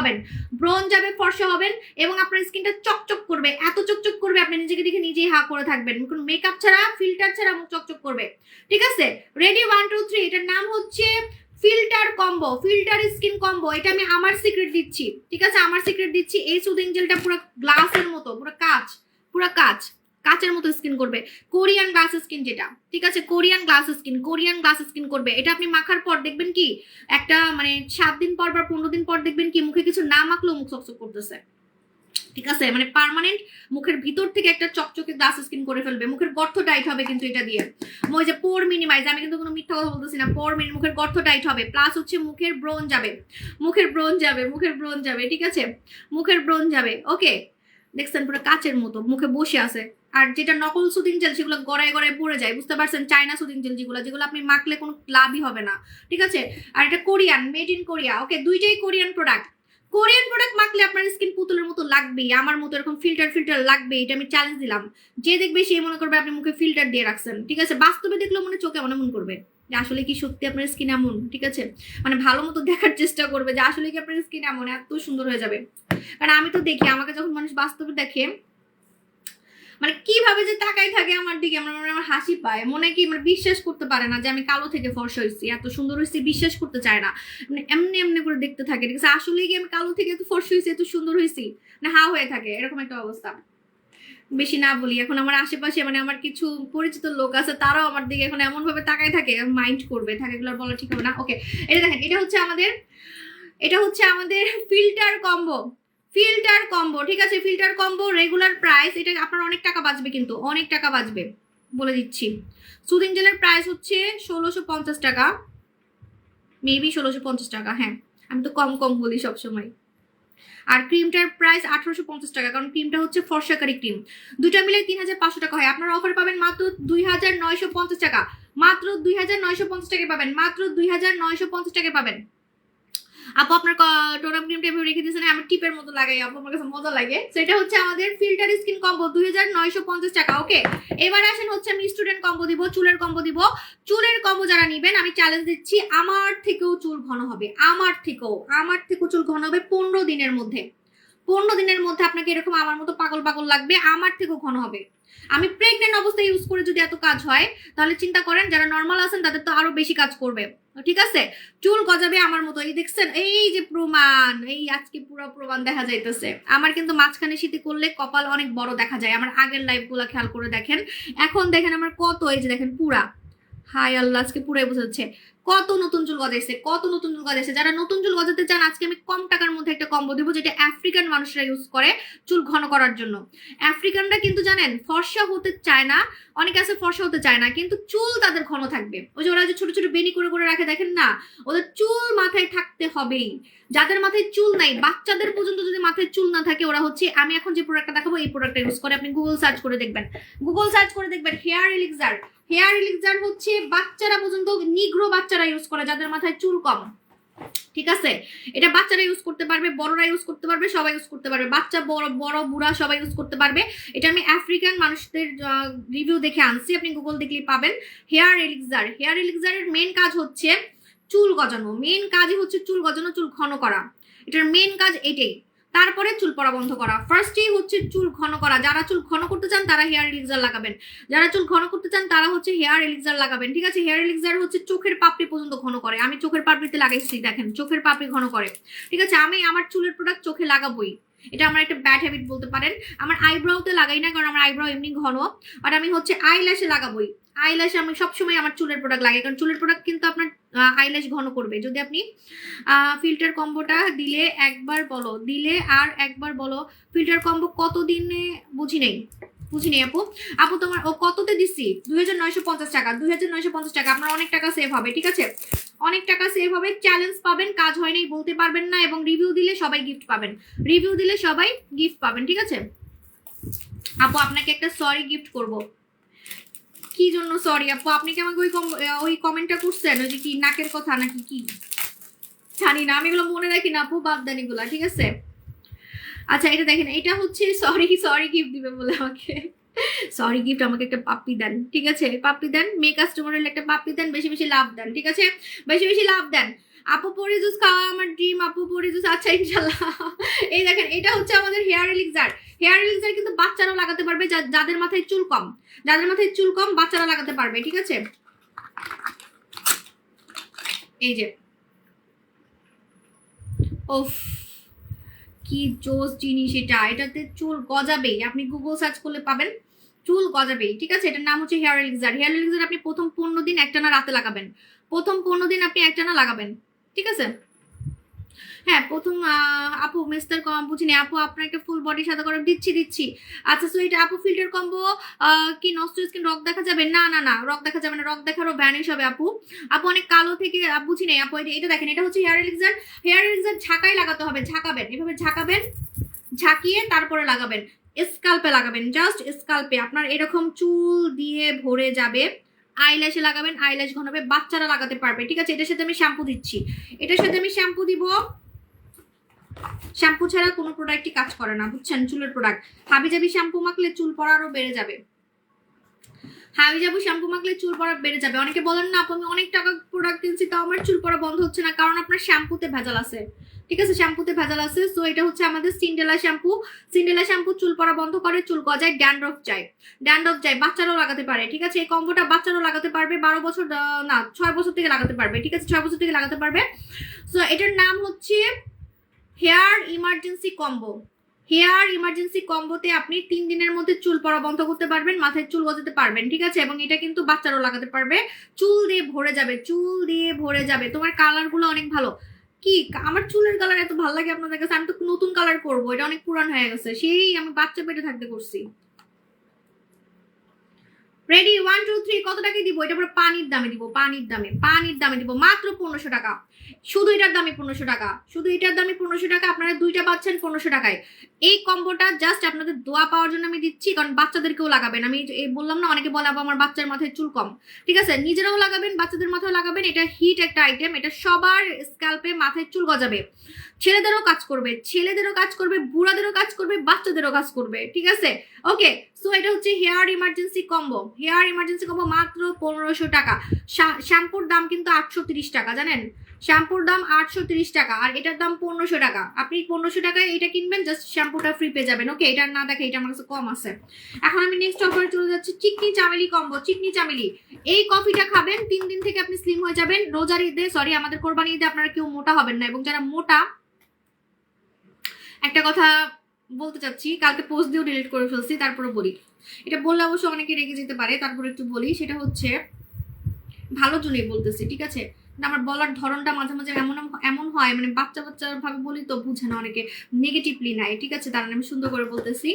হবেন এবং আপনার স্কিনটা চকচক করবে, এত চকচক করবে আপনি নিজেকে দেখে নিজেই হা করে থাকবেন। কোনো মেকআপ ছাড়া, ফিল্টার ছাড়া মুখ চকচক করবে, ঠিক আছে। রেডি, 1 2 3। এটার নাম হচ্ছে filter combo, filter skin combo, এটা আমি আমার সিক্রেট দিচ্ছি, ঠিক আছে, আমার সিক্রেট দিচ্ছি। এই সুদিং জেলটা পুরো গ্লাসের মতো, পুরো কাঁচ, পুরো কাঁচ, কাঁচের মতো স্কিন করবে, কোরিয়ান গ্লাস স্কিন যেটা, ঠিক আছে, Korean glass skin, Korean glass skin করবে। এটা আপনি মাখার পর দেখবেন কি একটা মানে 7 দিন পর বা 15 দিন পর দেখবেন কি মুখে কিছু না মাখলেও মুখ চকচক করতেছে, ঠিক আছে, মানে পার্মানেন্ট মুখের ভিতর থেকে একটা চকচকে গ্লাস স্কিন করে ফেলবে। মুখের গর্ত টাইট হবে কিন্তু এটা দিয়ে, ওই যে পোর মিনিমাইজ, আমি কিন্তু কোনো মিথ্যা কথা বলতেছি না, পোর মুখের গর্ত টাইট হবে, প্লাস হচ্ছে মুখের ব্রণ যাবে, মুখের ব্রণ যাবে, মুখের ব্রণ যাবে, ঠিক আছে, মুখের ব্রণ যাবে। ওকে, দেখছেন পুরো কাচের মতো মুখে বসে আছে। আর যেটা নকল সুদিং জেল সেগুলো গড়ায় গড়ায় পড়ে যায়, বুঝতে পারছেন, চায়না সুদিং জেল যেগুলো, যেগুলো আপনি মাখলে কোনো লাভই হবে না, ঠিক আছে। আর এটা কোরিয়ান, মেড ইন কোরিয়া, ওকে, দুইটাই কোরিয়ান প্রোডাক্ট। কোরিয়ান প্রোডাক্ট মাখলে আপনার স্কিন পুতুলের মতো লাগবেই, আমার মতো এরকম ফিল্টার ফিল্টার লাগবে, এটা আমি চ্যালেঞ্জ দিলাম। যে দেখবে সে মনে করবে আপনি মুখে ফিল্টার দিয়ে রাখছেন, ঠিক আছে, বাস্তবে দেখলেও মনে চোখে মনে মনে করবে যে আসলে কি সত্যি আপনার স্কিন এমন, ঠিক আছে, মানে ভালো মতো দেখার চেষ্টা করবে যে আসলে কি আপনার স্কিন এমন এত সুন্দর হয়ে যাবে। কারণ আমি তো দেখি, আমাকে যখন মানুষ বাস্তবে দেখে মানে কিভাবে যে তাকাই থাকে আমার দিকে, আমার হাসি পায়, মনে কি মানে বিশ্বাস করতে পারে না যে আমি কালো থেকে ফর্সা হয়েছি, এত সুন্দর হয়েছি, বিশ্বাস করতে চায় না, মানে এমনি এমনি করে দেখতে থাকে, ঠিক আছে, আসলে কি আমি কালো থেকে এত ফর্সা হয়েছি, এত সুন্দর হয়েছি, না হা হয়ে থাকে, এরকম একটা অবস্থা। বেশি না বলি, এখন আমার আশেপাশে মানে আমার কিছু পরিচিত লোক আছে, তারাও আমার দিকে এখন এমন ভাবে তাকায় থাকে, মাইন্ড করবে, থাকে এগুলো বলা ঠিক হবে না। ওকে, এটা দেখেন, এটা হচ্ছে আমাদের, এটা হচ্ছে আমাদের ফিল্টার কম্বো, ফিল্টার কম্বো, ঠিক আছে, ফিল্টার কম্বো রেগুলার প্রাইস, এটা আপনার অনেক টাকা বাঁচবে, কিন্তু অনেক টাকা বাঁচবে বলে দিচ্ছি। সুদিং জেলের প্রাইস হচ্ছে 1650 টাকা, মেবি 1650 টাকা, হ্যাঁ আমি তো কম কম বলি সবসময়। আর ক্রিমটার প্রাইস 1850 টাকা, কারণ ক্রিমটা হচ্ছে ফর্সাকারি ক্রিম, দুইটা মিলে 3500 টাকা হয়। আপনারা অফার পাবেন মাত্র 2950 টাকা, মাত্র 2950 টাকা পাবেন, মাত্র 2950 টাকা পাবেন। আপু আপনার টোনাম ক্রিমটা এভাবে রেখে দিয়েছেন, আমি টিপের মতো লাগাই, আপু আমার কাছে মজা লাগে। সেটা হচ্ছে আমাদের ফিল্টার স্কিন কম্বো 2950 টাকা। ওকে, এবার আসেন হচ্ছে আমি স্টুডেন্ট কম্বো দিব, চুলের কম্বো দিব। চুলের কম্বো যারা নিবেন আমি চ্যালেঞ্জ দিচ্ছি, আমার থেকেও চুল ঘন হবে, আমার থেকেও চুল ঘন হবে 15 দিনের মধ্যে। 15 দিনের মধ্যে আপনাকে এরকম আমার মতো পাগল পাগল লাগবে, আমার থেকেও ঘন হবে। আমি প্রেগনেন্ট অবস্থায় ইউজ করে যদি এত কাজ হয়, তাহলে চিন্তা করেন যারা নর্মাল আছেন তাদের তো আরো বেশি কাজ করবে, ঠিক আছে। চুল গজাবে আমার মতো, এই দেখছেন, এই যে প্রমাণ, এই আজকে পুরো প্রমাণ দেখা যাইতেছে। আমার কিন্তু মাঝখানে শীতে করলে কপাল অনেক বড় দেখা যায়, আমার আগের লাইভ গুলা খেয়াল করে দেখেন, এখন দেখেন আমার কত, এই যে দেখেন পুরা, হাই আল্লাহ, আজকে পুরাই বোঝা যাচ্ছে কত নতুন চুল গজাইছে, কত নতুন চুল গজাইছে। যারা নতুন চুল গজাতে চান, আজকে আমি কম টাকার মধ্যে একটা কম্বো দিব, যেটা আফ্রিকান মানুষরা ইউজ করে চুল ঘন করার জন্য। আফ্রিকানরা কিন্তু জানেন ফর্সা হতে চায় না, অনেকে আছে ফর্সা হতে চায় না, কিন্তু চুল তাদের ঘন থাকবে। ওই যে ওরা যে ছোট ছোট বেনি করে করে রাখে, দেখেন না, ওদের চুল মাথায় থাকতে হবেই। যাদের মাথায় চুল নাই, বাচ্চাদের পর্যন্ত যদি মাথায় চুল না থাকে, ওরা হচ্ছে, আমি এখন যে প্রোডাক্টটা দেখাবো এই প্রোডাক্টটা ইউজ করে। আপনি গুগল সার্চ করে দেখবেন, গুগল সার্চ করে দেখবেন হেয়ার এলিক্সার। হেয়ার এলিক্সার হচ্ছে বাচ্চারা পর্যন্ত, নিগ্রো বাচ্চারা ইউজ করে, যাদের মাথায় চুল কম, ঠিক আছে। এটা বাচ্চারা ইউজ করতে পারবে, বড়রা ইউজ করতে পারবে, সবাই ইউজ করতে পারবে, বাচ্চা বড় বড় বুড়া সবাই ইউজ করতে পারবে। এটা আমি আফ্রিকান মানুষদের রিভিউ দেখে আনছি, আপনি গুগল দেখলেই পাবেন। হেয়ার এলিক্সার, হেয়ার এলিক্সারের মেন কাজ হচ্ছে চুল গজানো, মেন কাজই হচ্ছে চুল গজানো, চুল ঘন করা, এটার মেন কাজ এটাই। তারপরে চুল পড়া বন্ধ করা, ফার্স্টেই হচ্ছে চুল ঘন করা। যারা চুল ঘন করতে চান তারা হেয়ার এলিক্সার লাগাবেন, যারা চুল ঘন করতে চান তারা হচ্ছে হেয়ার এলিক্সার লাগাবেন, ঠিক আছে। হেয়ার এলিক্সার হচ্ছে চোখের পাপড়ি পর্যন্ত ঘন করে, আমি চোখের পাপড়িতে লাগাইছি, দেখেন চোখের পাপড়ি ঘন করে, ঠিক আছে। আমি আমার চুলের প্রোডাক্ট চোখে লাগাবোই, এটা আমার একটা ব্যাড হ্যাবিট বলতে পারেন। আমার আইব্রাউতে লাগাই না, কারণ আমার আইব্রাউ এমনি ঘন, আর আমি হচ্ছে আইল্যাশে লাগাবোই। আইল্যাশে আমি সবসময় আমার চুলের প্রোডাক্ট লাগে, কারণ চুলের প্রোডাক্ট কিন্তু আপনার আইল্যাশ ঘন করবে। যদি আপনি ফিল্টার কম্বোটা দিলে একবার বলো, দিলে আর একবার বলো, ফিল্টার কম্বো কত দিনে বুঝি নেই আপু, আপু তোমার ও কততে দিচ্ছি, 2950 টাকা, 2950 টাকা, আপনার অনেক টাকা সেভ হবে, ঠিক আছে, অনেক টাকা সেভ হবে। চ্যালেঞ্জ পাবেন, কাজ হয় নাই বলতে পারবেন না, এবং রিভিউ দিলে সবাই গিফট পাবেন, রিভিউ দিলে সবাই গিফট পাবেন, ঠিক আছে। আপু আপনাকে একটা সরি গিফট করব। কি জন্য সরি আপু, আপনি কি আমাকে ওই কমেন্টটা করছেন, ওই যে কি নাকের কথা নাকি কি জানি না, আমি এগুলো মনে রাখি না আপু, বাদ দেন এগুলা, ঠিক আছে। আচ্ছা এটা দেখেন, এটা হচ্ছে সরি গিফট দিবে বলে আমাকে সরি গিফট, আমাকে একটা পাপ্পি দেন, ঠিক আছে, পাপ্পি দেন, মেয়ে কাস্টমারের একটা পাপ্পি দেন, বেশি বেশি লাভ দেন, ঠিক আছে, বেশি বেশি লাভ দেন। আপু পরি জুস খাওয়া আমার ড্রিম, আপু পরি জুস, আচ্ছা ইনশাল্লাহ। এই দেখেন, এটা হচ্ছে আমাদের হেয়ার এলিক্সার। হেয়ার এলিক্সার কিন্তু বাচ্চারাও লাগাতে পারবে, যাদের মাথায় চুল কম, যাদের মাথায় চুল কম বাচ্চারা লাগাতে পারবে, ঠিক আছে। এই যে ওফ, কি জোস জিনিস এটা, এটাতে চুল গজাবেই, আপনি গুগল সার্চ করলে পাবেন, চুল গজাবেই। ঠিক আছে, এটার নাম হচ্ছে হেয়ার এলিক্সার। হেয়ার এলিক্সার আপনি প্রথম 15 দিন একটানা রাতে লাগাবেন, প্রথম 15 দিন আপনি একটানা লাগাবেন। ঠিক আছে, হ্যাঁ প্রথম আপু মিস্টার কম বুঝিনি আপু, আপনার একটা ফুল বডি সাদা করে দিচ্ছি। আচ্ছা সো এটা আপু ফিল্টার কম্বো কি নষ্ট স্কিন রক দেখা যাবে? না না না, রক দেখা যাবে না, রক দেখারও ভ্যানিশ হবে আপু। আপু অনেক কালো থেকে বুঝি নেই আপু, এটা দেখেন, এটা হচ্ছে হেয়ার এলিক্সার। হেয়ার এলিক্সার ঝাঁকাই লাগাতে হবে, ঝাঁকাবেন, এভাবে ঝাঁকাবেন, ঝাঁকিয়ে তারপরে লাগাবেন, স্কাল্পে লাগাবেন, জাস্ট স্কাল্পে আপনার এরকম চুল দিয়ে ভরে যাবে। আইল্যাশে লাগাবেন, আইল্যাশ ঘনাবে, বাচ্চারা লাগাতে পারবে। ঠিক আছে, এটার সাথে আমি শ্যাম্পু দিচ্ছি, এটার সাথে আমি শ্যাম্পু দিব। শ্যাম্পু ছাড়া কোনো প্রোডাক্টই কাজ করে না, বুঝছেন? চুলের প্রোডাক্ট হাবিজাবি শ্যাম্পু মাখলে চুল পড়া আরো বেড়ে যাবে, হাবিজাবি শ্যাম্পু মাখলে চুল পড়া বেড়ে যাবে। অনেকে বলেন না আপু আমি অনেক টাকা প্রোডাক্ট কিনছি তাও আমার চুল পড়া বন্ধ হচ্ছে না, কারণ আপনার শ্যাম্পুতে ভেজাল আছে। ঠিক আছে, শ্যাম্পুতে ভেজাল আছে। সো এটা হচ্ছে আমাদের সিন্ডেলা শ্যাম্পু। সিন্ডেলা শ্যাম্পু চুল পড়া বন্ধ করে, চুল গজায়, ড্যান্ড্রফ যায়, ড্যান্ড্রফ যায়, বাচ্চারাও লাগাতে পারে। ঠিক আছে, এই কম্বোটা বাচ্চারাও লাগাতে পারবে, 12 বছর না 6 বছর থেকে লাগাতে পারবে। ঠিক আছে, 6 বছর থেকে লাগাতে পারবে। সো এটার নাম হচ্ছে hair emergency combo. Hair emergency কম্বোতে আপনি 3 দিনের মধ্যে চুল পড়া বন্ধ করতে পারবেন, মাথায় চুল গজাতে পারবেন। ঠিক আছে, এবং এটা কিন্তু বাচ্চারাও লাগাতে পারবে, চুল দিয়ে ভরে যাবে, চুল দিয়ে ভরে যাবে। তোমার কালার গুলো অনেক ভালো। কি আমার চুলের কালার এত ভালো লাগে আপনাদের কাছে? আমি তো নতুন কালার করবো, এটা অনেক পুরান হয়ে গেছে, সেই আমি বাচ্চা পেটে থাকতে করছি। রেডি 1 2 3 কত টাকা দিব? এটা পুরো পানির দামে দিব, পানির দামে দিব, মাত্র 1500 টাকা। শুধু এটার দামই 1500 টাকা, শুধু এটার দামই 1500 টাকা। আপনারা দুইটা পাচ্ছেন 1500 টাকায়। এই কম্বোটা জাস্ট আপনাদের দোয়া পাওয়ার জন্য আমি দিচ্ছি, কারণ বাচ্চাদেরকেও লাগাবেন। আমি বললাম না, অনেকে বলে আমার বাচ্চার মাথায় চুল কম। ঠিক আছে, নিজেরাও লাগাবেন, বাচ্চাদের মাথায় লাগাবেন। এটা হিট একটা আইটেম, এটা সবার স্ক্যাল্পে মাথায় চুল গজাবে, ছেলেদেরও কাজ করবে, ছেলেদেরও কাজ করবে, বুড়াদেরও কাজ করবে, বাচ্চাদেরও কাজ করবে। ঠিক আছে, ওকে। সো এটা হচ্ছে hair emergency combo, hair emergency combo মাত্র 1500 টাকা। শ্যাম্পুর দাম কিন্তু 830 টাকা, জানেন? শ্যাম্পুর দাম 830 টাকা, আর এটার দাম 1500 টাকা। আপনি 1500 টাকায় এটা কিনবেন, জাস্ট শ্যাম্পুটা ফ্রি পেয়ে যাবেন। ওকে, এটা না দেখে এটা আমার কাছে কম আছে। এখন আমি নেক্সট অফারে চলে যাচ্ছি, চিকনি চামেলি কম্বো। চিকনি চামেলি এই কফিটা খাবেন, 3 দিন থেকে আপনি স্লিম হয়ে যাবেন। রোজার ঈদে, সরি আমাদের কোরবানি ঈদে আপনারা কেউ মোটা হবেন না। এবং যারা মোটা, একটা কথা বলতে চাচ্ছি, কালকে পোস্ট দিয়েও ডিলিট করে ফেলছি, তারপরে বলি। এটা বললে অবশ্য অনেকে রেগে যেতে পারে, তারপরে একটু বলি। সেটা হচ্ছে ভালোর জন্যই বলতেছি, ঠিক আছে? আমার বলার ধরনটা মাঝে মাঝে এমন এমন হয়, মানে বাচ্চা বাচ্চার ভাবে বলি তো বুঝে না অনেকে, নেগেটিভলি নাই। ঠিক আছে, তার আমি সুন্দর করে বলতেছি।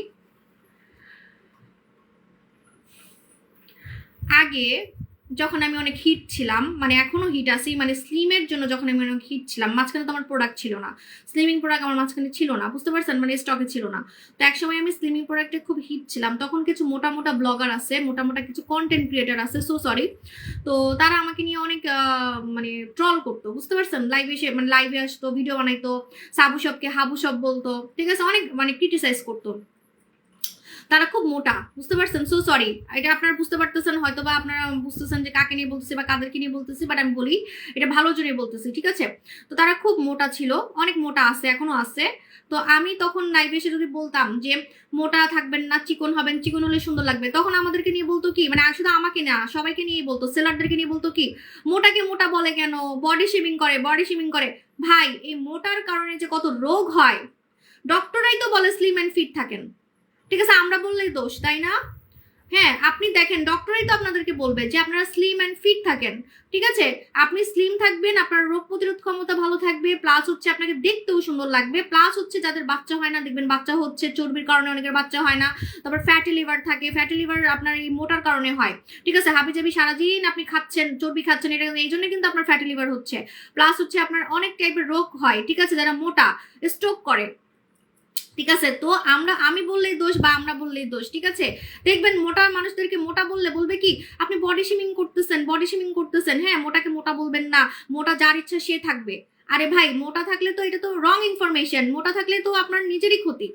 আগে যখন আমি অনেক হিট ছিলাম, মানে এখনো হিট আছি, মানে স্লিমের জন্য যখন আমি অনেক হিট ছিলাম, মাঝখানে তো আমার প্রোডাক্ট ছিল না, স্লিমিং প্রোডাক্ট আমার মাঝখানে ছিল না, বুঝতে পারছেন? মানে স্টকে ছিল না। তো একসময় আমি স্লিমিং প্রোডাক্টে খুব হিট ছিলাম, তখন কিছু মোটা মোটা ব্লগার আছে, মোটা মোটা কিছু কন্টেন্ট ক্রিয়েটার আছে, সো সরি। তো তারা আমাকে নিয়ে অনেক মানে ট্রল করতো, বুঝতে পারছেন? লাইভে এসে, মানে লাইভে আসতো, ভিডিও বানাইতো, সাবু সবকে হাবু সব বলতো। ঠিক আছে, অনেক মানে ক্রিটিসাইজ করতো। তারা খুব মোটা, বুঝতে পারছেন? সো সরি, এটা আপনারা বুঝতে পারতেছেন হয়তো, বা আপনারা বুঝতেছেন যে কাকে নিয়ে বলতেছি বা কাদেরকে নিয়ে বলতেছি, বাট আমি বলি এটা ভালোর জন্যই বলতেছি। ঠিক আছে, তো তারা খুব মোটা ছিল, অনেক মোটা আছে, এখনো আছে। তো আমি তখন লাইভে এসে যদি বলতাম যে মোটা থাকবেন না, চিকন হবেন, চিকন হলে সুন্দর লাগবে, তখন আমাদেরকে নিয়ে বলতো কি, মানে শুধু আমাকে না সবাইকে নিয়েই বলতো, সেলারদেরকে নিয়ে বলতো কি, মোটাকে মোটা বলে কেন, বডি শেমিং করে, বডি শেমিং করে। ভাই, এই মোটার কারণে যে কত রোগ হয়, ডক্টরাই তো বলে স্লিম অ্যান্ড ফিট থাকেন। ঠিক আছে, আমরা বললেই দোষ, তাই না? হ্যাঁ, আপনি দেখেন, ডক্টরাই তো আপনাদেরকে বলবে যে আপনারা স্লিম অ্যান্ড ফিট থাকেন। ঠিক আছে, আপনি স্লিম থাকবেন, আপনার রোগ প্রতিরোধ ক্ষমতা ভালো থাকবে, প্লাস হচ্ছে আপনাকে দেখতেও সুন্দর লাগবে, প্লাস হচ্ছে যাদের বাচ্চা হয় না, দেখবেন বাচ্চা হচ্ছে চর্বির কারণে, অনেকের বাচ্চা হয় না। তারপর ফ্যাটি লিভার থাকে, ফ্যাটি লিভার আপনার এই মোটার কারণে হয়। ঠিক আছে, হাবিজাবি সারাদিন আপনি খাচ্ছেন, চর্বি খাচ্ছেন, এটা এই জন্য কিন্তু আপনার ফ্যাটি লিভার হচ্ছে। প্লাস হচ্ছে আপনার অনেক টাইপের রোগ হয়। ঠিক আছে, যারা মোটা, স্ট্রোক করে। ঠিক আছে, তো আমি বললেই দোষ বা আমরা বললেই দোষ। ঠিক আছে, দেখবেন মোটা মানুষদেরকে মোটা বললে বলবে কি, আপনি বডি শেমিং করতেছেন, বডি শেমিং করতেছেন। হ্যাঁ, মোটাকে মোটা বলবেন না, মোটা যার ইচ্ছা সে থাকবে। আরে ভাই, মোটা থাকলে তো এটা তো রং ইনফরমেশন, মোটা থাকলে তো আপনার নিজেরই ক্ষতি।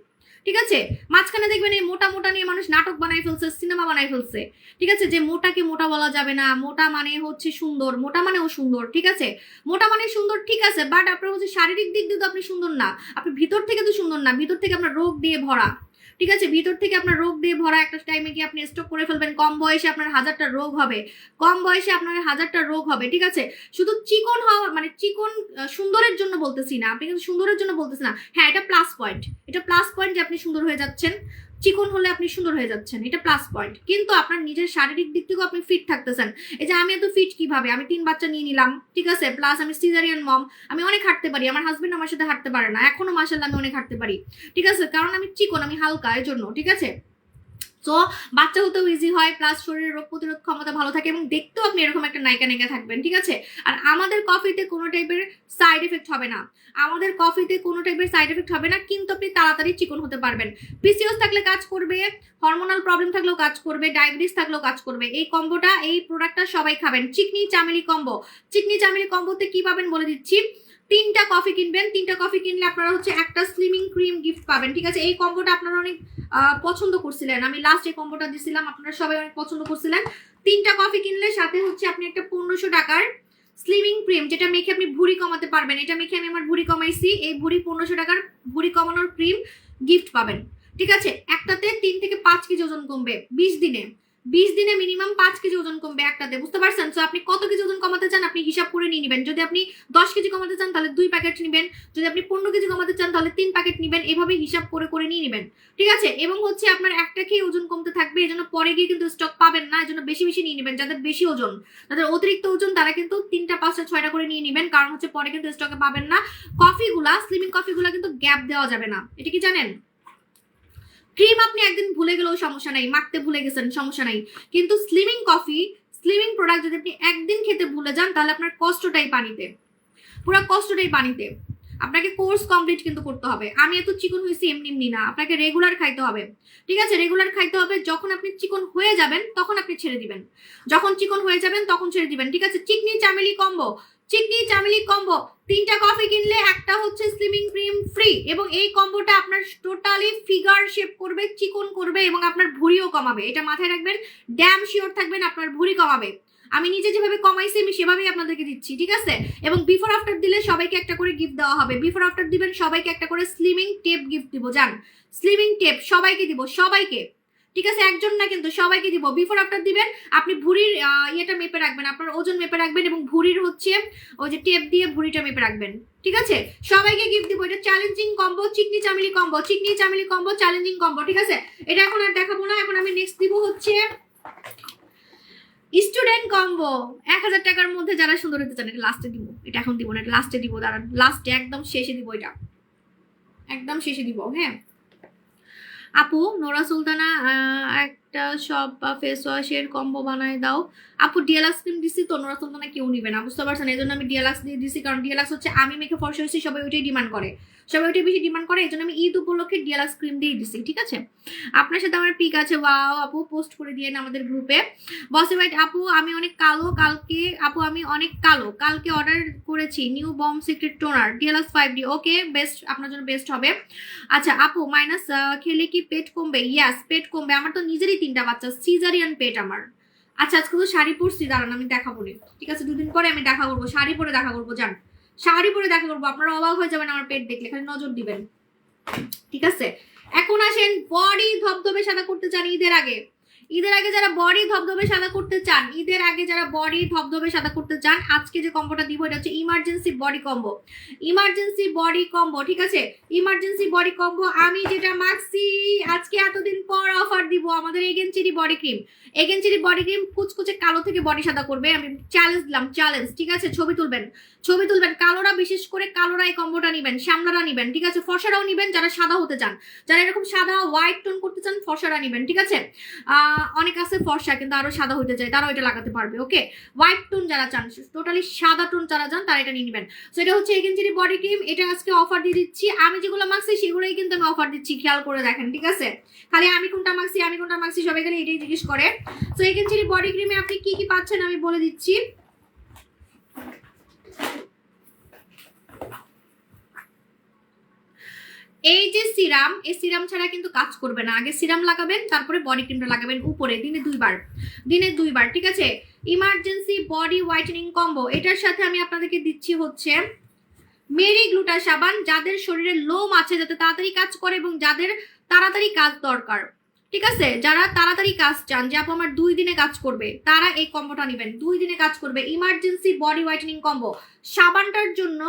ঠিক আছে, মাঝখানে দেখবেন এই মোটা মোটা নিয়ে মানুষ নাটক বানাই ফেলছে, সিনেমা বানাই ফেলছে। ঠিক আছে, যে মোটাকে মোটা বলা যাবে না, মোটা মানে হচ্ছে সুন্দর, মোটা মানেও সুন্দর। ঠিক আছে, মোটা মানে সুন্দর, ঠিক আছে, বাট আপনার হচ্ছে শারীরিক দিক দিয়ে তো আপনি সুন্দর না, আপনি ভিতর থেকে তো সুন্দর না, ভিতর থেকে আপনার রোগ দিয়ে ভরা। ঠিক আছে, ভিতর থেকে আপনার রোগ দিয়ে ভরা একটা টাইমে গিয়ে আপনি স্টক করে ফেলবেন। কম বয়সে আপনার 1000টা রোগ হবে, কম বয়সে আপনার 1000টা রোগ হবে। ঠিক আছে, শুধু চিকন হওয়া মানে চিকন সুন্দরের জন্য বলতেছি না, আপনি কিন্তু সুন্দরের জন্য বলতেছি না। হ্যাঁ, এটা প্লাস পয়েন্ট, এটা প্লাস পয়েন্ট যে আপনি সুন্দর হয়ে যাচ্ছেন, চিকন হলে আপনি সুন্দর হয়ে যাচ্ছেন, এটা প্লাস পয়েন্ট। কিন্তু আপনার নিজের শারীরিক দিক থেকেও আপনি ফিট থাকতেছেন। এই যে আমি এত ফিট কিভাবে, আমি 3 বাচ্চা নিয়ে নিলাম, ঠিক আছে, প্লাস আমি সিজারিয়ান মম, আমি অনেক হাঁটতে পারি, আমার হাজবেন্ড আমার সাথে হাঁটতে পারে না, এখনো মাশাআল্লাহ আমি অনেক হাঁটতে পারি। ঠিক আছে, কারণ আমি চিকন, আমি হালকা, এর জন্য। ঠিক আছে, তো বাচ্চা হতেও ইজি হয়, প্লাস শরীরের রোগ প্রতিরোধ ক্ষমতা ভালো থাকে, এবং দেখতেও আপনি এরকম একটা নায়িকা নায়িকা থাকবেন। ঠিক আছে, আর আমাদের কফিতে কোনো টাইপের সাইড এফেক্ট হবে না, আমাদের কফিতে কোনো টাইপের সাইড এফেক্ট হবে না, কিন্তু আপনি তাড়াতাড়ি চিকন হতে পারবেন। পিসিওস থাকলে কাজ করবে, হরমোনাল প্রবলেম থাকলেও কাজ করবে, ডায়াবেটিস থাকলেও কাজ করবে। এই কম্বোটা, এই প্রোডাক্টটা সবাই খাবেন, চিকনি চামেলি কম্বো। চিকনি চামেলি কম্বোতে কি পাবেন বলে দিচ্ছি। 3টা কফি কিনবেন, 3টা কফি কিনলে আপনারা হচ্ছে একটা স্লিমিং ক্রিম গিফট পাবেন। ঠিক আছে, এই কম্বোটা আপনারা অনেক পছন্দ করছিলেন, আমি লাস্ট এই কম্বোটা দিছিলাম, আপনারা সবাই অনেক পছন্দ করছিলেন। 3টা কফি কিনলে সাথে হচ্ছে আপনি একটা 1500 টাকার স্লিমিং ক্রিম, যেটা মেখে আপনি ভুঁড়ি কমাতে পারবেন। এটা মেখে আমি আমার ভুঁড়ি কমাইছি, এই ভুঁড়ি 1500 টাকার ভুঁড়ি কমানোর ক্রিম গিফট পাবেন। ঠিক আছে, একটাতে 3 থেকে 5 কেজি ওজন কমবে 20 দিনে, 20 দিনে মিনিমাম 5 কেজি ওজন কমবে একটাতে, বুঝতে পারছেন? সো আপনি কত কেজি ওজন কমাতে চান আপনি হিসাব করে নিয়ে নেবেন। যদি আপনি 10 কেজি কমাতে চান তাহলে 2 প্যাকেট নেবেন, যদি আপনি 15 কেজি কমাতে চান তাহলে 3 প্যাকেট নেবেন, এভাবে হিসাব করে করে নিয়ে নেবেন। ঠিক আছে, এবং হচ্ছে আপনার একটা খেয়ে ওজন কমতে থাকবে, এজন্য পরে গিয়ে কিন্তু স্টক পাবেন না, এজন্য বেশি বেশি নিয়ে নেবেন। যাদের বেশি ওজন, যাদের অতিরিক্ত ওজন, তারা কিন্তু 3টা 5টা 6টা করে নিয়ে নেবেন, কারণ হচ্ছে পরে কিন্তু স্টকে পাবেন না। কফিগুলা, স্লিমিং কফিগুলা কিন্তু গ্যাপ দেওয়া যাবে না, এটা কি জানেন? ক্রিম আপনি একদিন ভুলে গেলেও সমস্যা নাই, মাখতে ভুলে গেছেন সমস্যা নাই, কিন্তু স্লিমিং কফি, স্লিমিং প্রোডাক্ট যদি আপনি একদিন খেতে ভুলে যান তাহলে আপনার কষ্টটাই পানিতে, পুরো কষ্টটাই পানিতে। আপনাকে কোর্স কমপ্লিট কিন্তু করতে হবে। আমি এত চিকন হয়েছি এমনি এমনি না, আপনাকে রেগুলার খাইতে হবে। ঠিক আছে, রেগুলার খাইতে হবে। যখন আপনি চিকন হয়ে যাবেন তখন আপনি ছেড়ে দিবেন, যখন চিকন হয়ে যাবেন তখন ছেড়ে দিবেন। ঠিক আছে, চিকনি চামেলি কম্বো, চিকনি চামেলি কম্বো, 3টা কফি কিনলে একটা হচ্ছে স্লিমিং ক্রিম ফ্রি, এবং এই কম্বোটা আপনার টোটালি ফিগার শেপ করবে, চিকন করবে, এবং আপনার ভুঁড়িও কমাবে। এটা মাথায় রাখবেন, ড্যাম শিওর থাকবেন আপনার ভুঁড়ি কমাবে। আমি নিজে যেভাবে কমাইছি আমি সেভাবেই আপনাদেরকে দিচ্ছি। ঠিক আছে, এবং বিফোর আফটার দিলে সবাইকে একটা করে গিফট দেওয়া হবে। বিফোর আফটার দিবেন সবাইকে একটা করে স্লিমিং টেপ গিফট দিব, জান, স্লিমিং টেপ সবাইকে দিব, সবাইকে। ঠিক আছে, একজন না কিন্তু সবাইকে দিব। বিফোর আফটার দিবেন, আপনি ভুঁড়ির ইয়েটা মেপে রাখবেন, আপনার ওজন মেপে রাখবেন, এবং ভুঁড়ির হচ্ছে ওই যে টেপ দিয়ে ভুঁড়িটা মেপে রাখবেন। ঠিক আছে, সবাইকে গিফট দিব। এটা challenging combo, Chikni Chameli combo, Chikni Chameli combo, challenging combo. ঠিক আছে, এটা এখন আর দেখাবো না, এখন আমি নেক্সট দিব হচ্ছে স্টুডেন্ট কম্বো। 1000 টাকার মধ্যে যারা সুন্দর হতে চান, এটা লাস্টে দিব, এটা এখন দিব না, এটা লাস্টে দিব, দাঁড়া লাস্টে একদম শেষে দিব, এটা একদম শেষে দিব। হ্যাঁ আপু, নোরা সুলতানা একটা সব ফেস ওয়াশের কম্বো বানায় দাও। আপু ডিএলএক্স ক্রিম দিছি তো, নোরা সুলতানা কেউ নিবে না, বুঝতে পারছেন? এই জন্য আমি ডিএলএক্স দিয়ে দিছি, কারণ ডিএলএক্স হচ্ছে আমি মেখে ফর্সা হয়েছি, সবাই ওইটাই ডিমান্ড করে, সবাই ওইটাই বেশি ডিমান্ড করে, এই জন্য আমি ঈদ উপলক্ষে ডিএলএক্স ক্রিম দিয়ে দিছি। ঠিক আছে, আপনার সাথে আমার পিক আছে, ওয়াও আপু, পোস্ট করে দিয়ে আমাদের গ্রুপে। বসে ভাই আপু আমি অনেক কালো, কালকে আপু আমি অনেক কালো, কালকে অর্ডার করেছি new Bom secret toner DLX 5D। Okay, best, আপনার জন্য বেস্ট হবে। আচ্ছা আপু, মাইনাস খেলে কি পেট কমবে? ইয়াস, পেট কমবে। আমার তো নিজেরই 3টা বাচ্চা, সিজারিয়ান পেট আমার। আচ্ছা আজকে তো শাড়ি পরছি, দাঁড়ান আমি দেখা করি। ঠিক আছে, 2 দিন পরে আমি দেখা করবো, শাড়ি পরে দেখা করবো, জান, শাড়ি পরে দেখা করবো। আপনারা অবাক হয়ে যাবেন আমার পেট দেখলে, খালি নজর দিবেন। ঠিক আছে, এখন আসেন, বডি ধবধবে সাদা করতে চান ঈদের আগে, ঈদের আগে যারা বডি ধবধবে সাদা করতে চান, ঈদের আগে যারা বডি ধবধবে সাদা করতে চান, আজকে যে কম্বোটা দিব এটা হচ্ছে emergency body combo, emergency body combo. ঠিক আছে, ইমার্জেন্সি বডি কম্বো আমি যেটা মাখছি আজকে এতদিন পর অফার দিব, আমাদের এগেনচিরি বডি ক্রিম, এগেনচিরি বডি ক্রিম কুচকুচে কালো থেকে বডি সাদা করবে। আমি চ্যালেঞ্জ দিলাম, চ্যালেঞ্জ। ঠিক আছে, ছবি তুলবেন, ছবি তুলবেন, কালোরা বিশেষ করে কালোরা এই কম্বোটা নিবেন, শ্যামলারা নিবেন। ঠিক আছে, ফর্সারাও নিবেন, যারা সাদা হতে চান, যারা এরকম সাদা হোয়াইট টোন করতে চান, ফর্সারা নিবেন। ঠিক আছে, অনেক আছে ফর্সা কিন্তু আরো সাদা হইতে চায়, তারাও এটা লাগাতে পারবে। ওকে, হোয়াইট টোন যারা চান, টোটালি সাদা টোন যারা চান, তারা এটা নিয়ে নেবেন। সো এটা হচ্ছে এগেনচিরি বডি ক্রিম, এটা আজকে অফার দিয়ে দিচ্ছি। আমি যেগুলো মাখছি সেগুলোই কিন্তু আমি অফার দিচ্ছি, খেয়াল করে দেখেন। ঠিক আছে, খালি আমি কোনটা মাখছি, আমি কোনটা মাখছি সবাই খালি এটাই জিজ্ঞেস করে। সো এগেনচিরি বডি ক্রিমে আপনি কি কি পাচ্ছেন আমি বলে দিচ্ছি। এই যে সিরাম, এই সিরাম ছাড়া কিন্তু কাজ করবে না, আগে সিরাম লাগাবেন তারপরে বডি ক্রিমটা লাগাবেন উপরে, দিনে 2 বার, দিনে 2 বার। ঠিক আছে, ইমার্জেন্সি বডি হোয়াইটেনিং কম্বো, এটার সাথে আমি আপনাদেরকে দিচ্ছি হচ্ছে মেরি গ্লুটা সাবান, যাদের শরীরে লোম আছে যাতে তাড়াতাড়ি কাজ করে এবং যাদের তাড়াতাড়ি কাজ দরকার, ঠিক আছে, যারা তাড়াতাড়ি কাজ চান যে আপু আমার 2 দিনে কাজ করবে, তারা এই কম্বোটা নেবেন। 2 দিনে কাজ করবে, ইমার্জেন্সি বডি হোয়াইটেনিং কম্বো। সাবানটার জন্য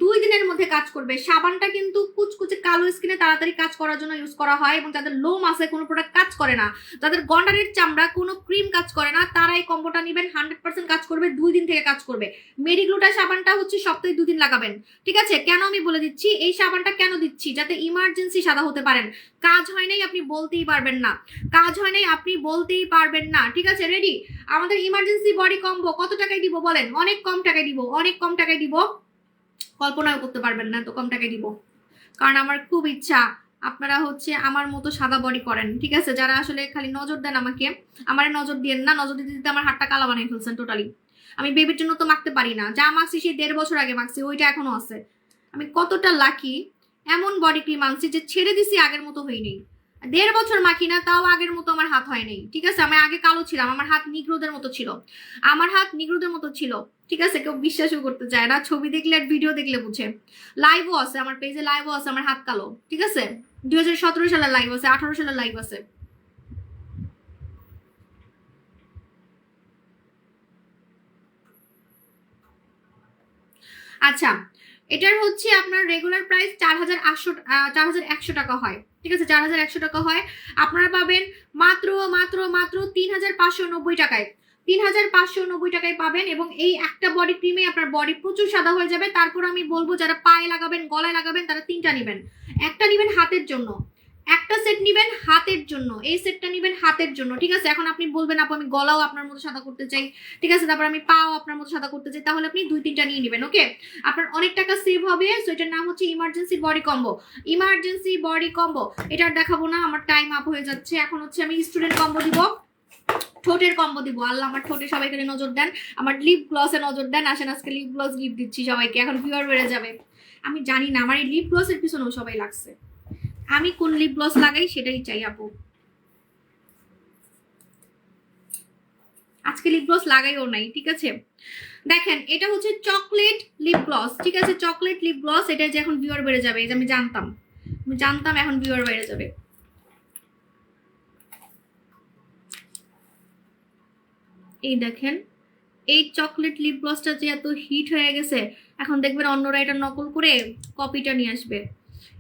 2 দিনের মধ্যে কাজ করবে। সাবানটা কিন্তু কুচকুচে কালো স্কিনে তাড়াতাড়ি কাজ করার জন্য ইউজ করা হয় এবং যাদের লোম আছে কোনো প্রোডাক্ট কাজ করে না, যাদের গন্ডারের চামড়া কোনো ক্রিম কাজ করে না, তারা এই কম্বোটা নেবেন। 100% কাজ করবে, 2 দিন থেকে কাজ করবে। মেরিগ্লুটা সাবানটা হচ্ছে সপ্তাহে 2 দিন লাগাবেন, ঠিক আছে। কেন আমি বলে দিচ্ছি, এই সাবানটা কেন দিচ্ছি, যাতে ইমার্জেন্সি সাদা হতে পারেন। কাজ হয় নাই আপনি বলতেই পারবেন না, কাজ হয় নাই আপনি বলতেই পারবেন না, ঠিক আছে। রেডি? আমাদের ইমার্জেন্সি বডি কম্বো কত টাকায় দিব বলেন? অনেক কম টাকায় দিব, অনেক কম টাকায় দিব, কল্পনাও করতে পারবেন না তো কম টাকায় দিব। কারণ আমার খুব ইচ্ছা আপনারা হচ্ছে আমার মতো সাদা বডি করেন, ঠিক আছে। যারা আসলে খালি নজর দেন আমাকে, আমার নজর দিয়েন না, নজর দিতে দিতে আমার হাতটা কালা বানিয়ে ফেলছেন টোটালি। আমি বেবির জন্য তো মাখতে পারি না, যা মাখছি সেই 1.5 বছর আগে মাখছি, ওইটা এখনো আছে। আমি কতটা লাকি, এমন বডি ক্রিম আনছি যে ছেড়ে দিছি আগের মতো হয়নি। 1.5 বছর মাখি না, তাও আগের মতো আমার হাত হয় নাই, ঠিক আছে। আমি আগে কালো ছিলাম, আমার হাত নিগ্রোদের মতো ছিল, আমার হাত নিগ্রোদের মতো ছিল, ঠিক আছে। কেউ বিশ্বাসও করতে চায় না, ছবি দেখলে আর ভিডিও দেখলে বুঝে। লাইভও আছে আমার পেজে, লাইভও আছে আমার হাত কালো, ঠিক আছে। 2017 সালের লাইভ আছে, 18 সালের লাইভ আছে। আচ্ছা, এটার হচ্ছে আপনার রেগুলার প্রাইস 4100 টাকা হয়, ঠিক আছে। 4100 টাকা হয়, আপনারা পাবেন মাত্র মাত্র মাত্র 3590 টাকায়। 3590 টাকায় পাবেন এবং এই একটা বডি ক্রিমে আপনার বডি প্রচুর সাদা হয়ে যাবে। তারপর আমি বলবো যারা পায়ে লাগাবেন, গলায় লাগাবেন, তারা 3টা নেবেন। একটা নেবেন হাতের জন্য, একটা সেট নিবেন হাতের জন্য, এই সেটটা নিবেন হাতের জন্য, ঠিক আছে। এখন আপনি বলবেন আপু আমি গলাও আপনার মতো সাদা করতে চাই, ঠিক আছে, তারপর আমি পাও আপনার মতো সাদা করতে চাই, তাহলে আপনি 2-3টা নিয়ে নেবেন, ওকে। আপনার অনেক টাকা সেভ হবে। সো এটার নাম হচ্ছে emergency body combo. Emergency body combo এটার দেখাবো না, আমার টাইম আপ হয়ে যাচ্ছে। এখন হচ্ছে আমি স্টুডেন্ট কম্বো দিব, ঠোঁটের কম্বো দিব। আল্লাহ আমার ঠোঁটে সবাইকে নজর দেন, আমার লিপ গ্লসে নজর দেন। আসেন আজকে লিপ গ্লস গিফট দিচ্ছি সবাইকে, এখন ভিউয়ার বেড়ে যাবে। আমি জানি না আমার এই লিপ গ্লসের পিছনেও সবাই লাগছে, আমি কোন লিপ গ্লস লাগাই সেটাই চাই আপু। আজকে লিপ গ্লস লাগাইও নাই, ঠিক আছে। দেখেন এটা হচ্ছে চকলেট লিপ গ্লস, ঠিক আছে, চকলেট লিপ গ্লস। এটা যে এখন ভিউয়ার বেড়ে যাবে, এই যে আমি জানতাম এখন ভিউয়ার বেড়ে যাবে। এই দেখেন এই চকলেট লিপ গ্লসটা যে এত হিট হয়ে গেছে, এখন দেখবেন অন্যরা এটা নকল করে কপিটা নিয়ে আসবে।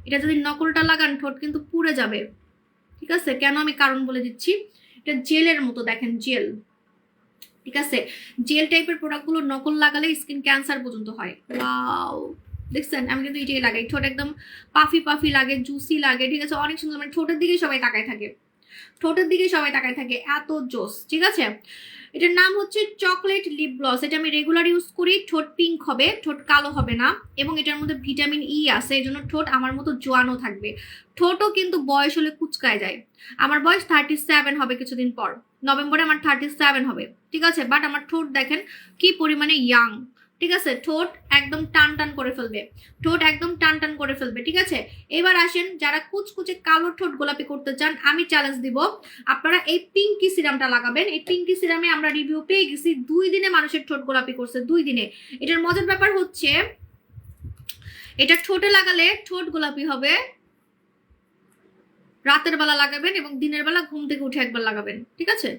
এটা যদি নকলটা লাগান ঠোঁট কিন্তু পুড়ে যাবে, ঠিক আছে। কেন আমি কারণ বলে দিচ্ছি, এটা জেলের মতো, দেখেন জেল, ঠিক আছে। জেল টাইপের প্রোডাক্টগুলো নকল লাগালে স্কিন ক্যান্সার পর্যন্ত হয়। ওয়াও, দেখছেন আমি কিন্তু এটাই লাগাই। ঠোঁট একদম পাফি পাফি লাগে, জুসি লাগে, ঠিক আছে, অনেক সুন্দর। মানে ঠোঁটের দিকে সবাই তাকায় থাকে, ঠোঁটের দিকে সবাই তাকায় থাকে, এত জোস, ঠিক আছে। এটার নাম হচ্ছে চকলেট লিপ গ্লস। এটা আমি রেগুলার ইউজ করি। ঠোঁট পিঙ্ক হবে, ঠোঁট কালো হবে না, এবং এটার মধ্যে ভিটামিন ই আছে, এই জন্য ঠোঁট আমার মতো জোয়ানো থাকবে। ঠোঁটও কিন্তু বয়স হলে কুচকায় যায়। আমার বয়স 37 হবে কিছুদিন পর, নভেম্বরে আমার 37 হবে, ঠিক আছে। বাট আমার ঠোঁট দেখেন কি পরিমাণে ইয়াং, ঠিক আছে। ঠোঁট একদম টান টান করে ফেলবে, ঠোঁট একদম টান টান করে ফেলবে, ঠিক আছে। এবার আসেন যারা কুচকুচে কালো ঠোঁট গোলাপি করতে চান, আমি চ্যালেঞ্জ দিব আপনারা এই পিঙ্কি সিরামটা লাগাবেন। এই পিঙ্কি সিরামে আমরা রিভিউ পেয়ে গেছি, 2 দিনে মানুষের ঠোঁট গোলাপি করছে, 2 দিনে। এটার মজার ব্যাপার হচ্ছে এটা ঠোঁটে লাগালে ঠোঁট গোলাপি হবে, রাতের বেলা লাগাবেন এবং দিনের বেলা ঘুম থেকে উঠে একবার লাগাবেন, ঠিক আছে।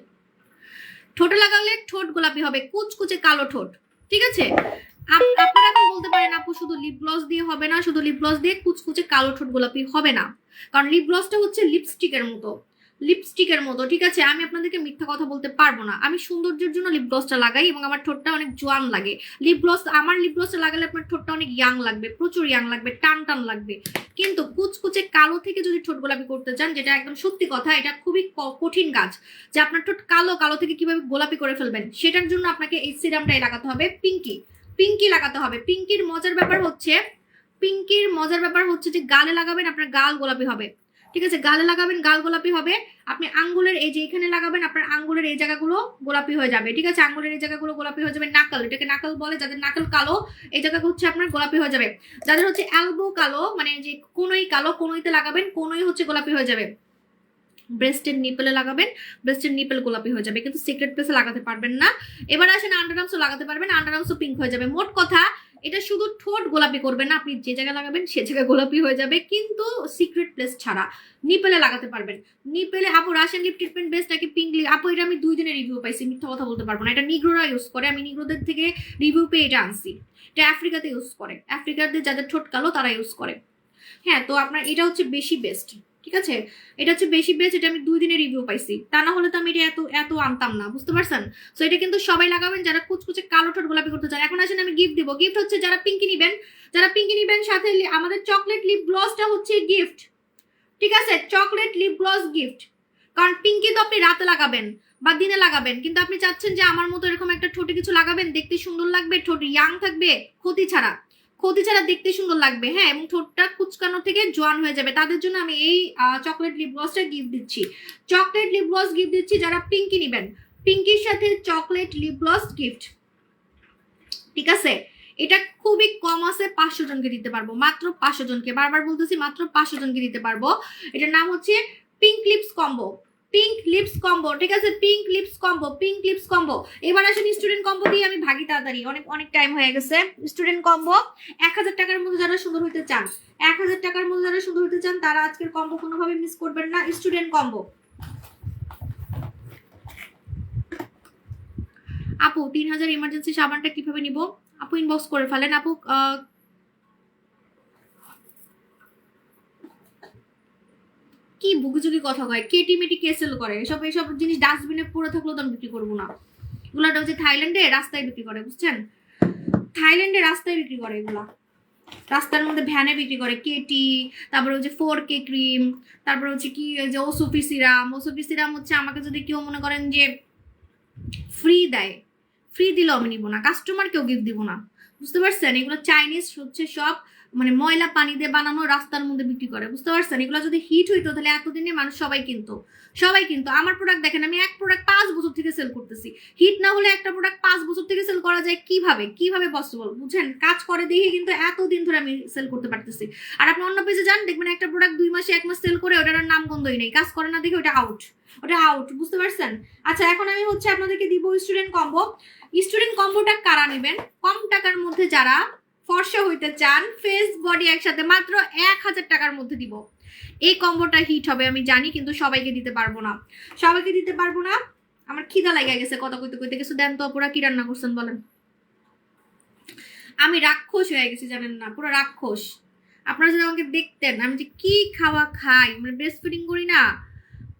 ঠোঁটে লাগালে ঠোঁট গোলাপি হবে, কুচকুচে কালো ঠোঁট, ঠিক আছে। আপনারা এখন বলতে পারেন আপু শুধু লিপ গ্লস দিয়ে হবে না, শুধু লিপ গ্লস দিয়ে কুচকুচে কালো ঠোঁট গোলাপি হবে না, কারণ লিপ গ্লসটা হচ্ছে লিপস্টিকের মতো, লিপস্টিকের মতো, ঠিক আছে। আমি আপনাদেরকে মিথ্যা কথা বলতে পারবো না, আমি সৌন্দর্যের জন্য লিপ গ্লসটা লাগাই এবং আমার ঠোঁটটা অনেক জোয়ান লাগে। লিপ গ্লস, আমার লিপ গ্লসটা লাগালে আপনার ঠোঁটটা অনেক ইয়াং লাগবে, প্রচুর ইয়াং লাগবে, টান টান লাগবে। কিন্তু কুচকুচে কালো থেকে যদি ঠোঁট গোলাপি করতে চান, যেটা একদম সত্যি কথা, এটা খুবই কঠিন কাজ, যে আপনার ঠোঁট কালো, কালো থেকে কিভাবে গোলাপি করে ফেলবেন, সেটার জন্য আপনাকে এই সিরামটাই লাগাতে হবে, পিঙ্কি লাগাতে হবে। পিঙ্কির মজার ব্যাপার হচ্ছে যে গালে লাগাবেন আপনার গাল গোলাপি হবে, ঠিক আছে। গালে লাগাবেন গাল গোলাপি হবে, আপনি আঙ্গুলের এই যে এখানে লাগাবেন আপনার আঙ্গুলের এই জায়গাগুলো গোলাপি হয়ে যাবে, ঠিক আছে। আঙ্গুলের এই জায়গাগুলো গোলাপি হয়ে যাবে। নাকাল, এটাকে নাকাল বলে, যাদের নাকাল কালো এই জায়গা হচ্ছে আপনার গোলাপি হয়ে যাবে। যাদের হচ্ছে এলবো কালো, মানে যে কোনোই কালো, কোনোইতে লাগাবেন, কোনোই হচ্ছে গোলাপি হয়ে যাবে। ব্রেস্টের নিপেলে লাগাবেন, ব্রেস্টের নিপেল গোলাপি হয়ে যাবে, কিন্তু সিক্রেট প্লেসে লাগাতে পারবেন না। এবার আসেন আন্ডারআর্মসও লাগাতে পারবেন, আন্ডারআর্মসও পিঙ্ক হয়ে যাবে। মোট কথা এটা শুধু ঠোঁট গোলাপি করবে না, আপনি যে জায়গায় লাগাবেন সে জায়গায় গোলাপি হয়ে যাবে, কিন্তু সিক্রেট প্লেস ছাড়া। নিপেলে লাগাতে পারবেন। নিপেলে আপু রাশিয়ান লিপ ট্রিটমেন্ট বেস্ট নাকি পিঙ্ক লিপ? আপু এটা আমি 2 দিনের রিভিউ পাইছি, মিথ্যা কথা বলতে পারবো না। এটা নিগ্রোরা ইউজ করে, আমি নিগ্রোদের থেকে রিভিউ পেয়ে এটা আনছি। এটা আফ্রিকাতে ইউজ করে, আফ্রিকাতে যাদের ঠোঁট কালো তারা ইউজ করে। হ্যাঁ, তো আপনার এটা হচ্ছে বেশি বেস্ট, ঠিক আছে? এটা হচ্ছে বেশি বেস্ট, এটা আমি 2 দিনের রিভিউ পাইছি, তা না হলে তো আমি এটা এত এত আনতাম না, বুঝতে পারছেন? সো এটা কিন্তু সবাই লাগাবেন যারা কুচকুচে কালো ঠোঁট গোলাপি করতে চান। এখন আসেন আমি গিফট দিব। গিফট হচ্ছে যারা পিঙ্কি নিবেন, সাথে আমাদের চকলেট লিপ গ্লসটা হচ্ছে গিফট, ঠিক আছে? Chocolate lip gloss gift. কারণ পিঙ্কি তো আপনি রাতে লাগাবেন বা দিনে লাগাবেন, কিন্তু আপনি চাচ্ছেন যে আমার মতো এরকম একটা ঠোঁটে কিছু লাগাবেন, দেখতে সুন্দর লাগবে, ঠোঁট ইয়াং থাকবে, ক্ষতি ছাড়া দেখতে সুন্দর লাগবে, হ্যাঁ, এবং ঠোঁটটা কুচকানো থেকে জোয়ান হয়ে যাবে, তাদের জন্য আমি এই চকলেট লিপ গ্লসটা গিফট দিচ্ছি। চকলেট লিপ গ্লস গিফট দিচ্ছি যারা পিঙ্কি নিবেন, পিঙ্কির সাথে চকলেট লিপ গ্লস গিফট, ঠিক আছে? এটা খুবই কম আছে, 500 জনকে দিতে পারবো, মাত্র 500 জনকে, বারবার বলতেছি মাত্র 500 জনকে দিতে পারবো। এটার নাম হচ্ছে pink lips combo, pink lips combo, ঠিক আছে? Pink lips combo, pink lips combo. এবার আসেন স্টুডেন্ট কম্বো দিয়ে আমি ভাগি তাড়াতাড়ি, অনেক টাইম হয়ে গেছে। স্টুডেন্ট কম্বো 1000 টাকার মধ্যে যারা সুন্দর হইতে চান, 1000 টাকার মধ্যে যারা সুন্দর হইতে চান তারা আজকের কম্বো কোনোভাবে মিস করবেন না। Student combo. আপু 3000 ইমার্জেন্সি সাবানটা কিভাবে নিব? আপু ইনবক্স করে ফেলেন। আপু কি বুকুচুকি কথা কয়, কেটিমেটি কেসেল করে, এসব জিনিস ডাস্টবিনে পড়ে থাকলেও তো আমি বিক্রি করবো না। এগুলাটা হচ্ছে থাইল্যান্ডে রাস্তায় বিক্রি করে, বুঝছেন? থাইল্যান্ডে রাস্তায় বিক্রি করে, এগুলা রাস্তার মধ্যে ভ্যানে বিক্রি করে। কেটি, তারপরে হচ্ছে 4K ক্রিম, তারপরে হচ্ছে কি যে ওসোফি সিরাম হচ্ছে আমাকে যদি কেউ মনে করেন যে ফ্রি দেয়, ফ্রি দিলেও আমি নিব না, কাস্টমারকেও গিফট দিব না, বুঝতে পারছেন? এগুলো চাইনিজ হচ্ছে সব, মানে ময়লা পানি দিয়ে বানানো, রাস্তার মধ্যে বিক্রি করে, বুঝতে পারছেন? এগুলো যদি হিট হইতো তাহলে এতদিনে মানুষ সবাই কিন্তু আমার প্রোডাক্ট দেখেন, আমি এক প্রোডাক্ট 5 বছর থেকে সেল করতেছি। হিট না হলে একটা প্রোডাক্ট 5 বছর থেকে সেল করা যায় কিভাবে পসিবল, বুঝছেন? কাজ করে দেখে কিন্তু এতদিন ধরে আমি সেল করতে পারতেছি। আর আপনি অন্য পেজে যান, দেখবেন একটা প্রোডাক্ট 2 মাসে 1 মাস সেল করে ওটার নাম গন্ধই নেই, কাজ করে না দেখে ওটা আউট, বুঝতে পারছেন? আচ্ছা, এখন আমি হচ্ছে আপনাদেরকে দিব স্টুডেন্ট কম্বো। স্টুডেন্ট কম্বোটা কারা নেবেন? কম টাকার মধ্যে যারা ফর্সা হইতে চান, ফেস বডি একসাথে, মাত্র 1000 টাকার মধ্যে দিব। এই কম্বোটা হিট হবে আমি জানি, কিন্তু সবাইকে দিতে পারবো না, আমার খিদা লাগা গেছে কথা কইতে কইতে। কিছু দেন তো, পুরা কি রান্না করছেন বলেন? আমি রাক্ষস হয়ে গেছি, জানেন না, পুরো রাক্ষস। আপনারা যদি আমাকে দেখতেন আমি যে কি খাওয়া খাই, মানে ব্রেস্ট ফিডিং করি না,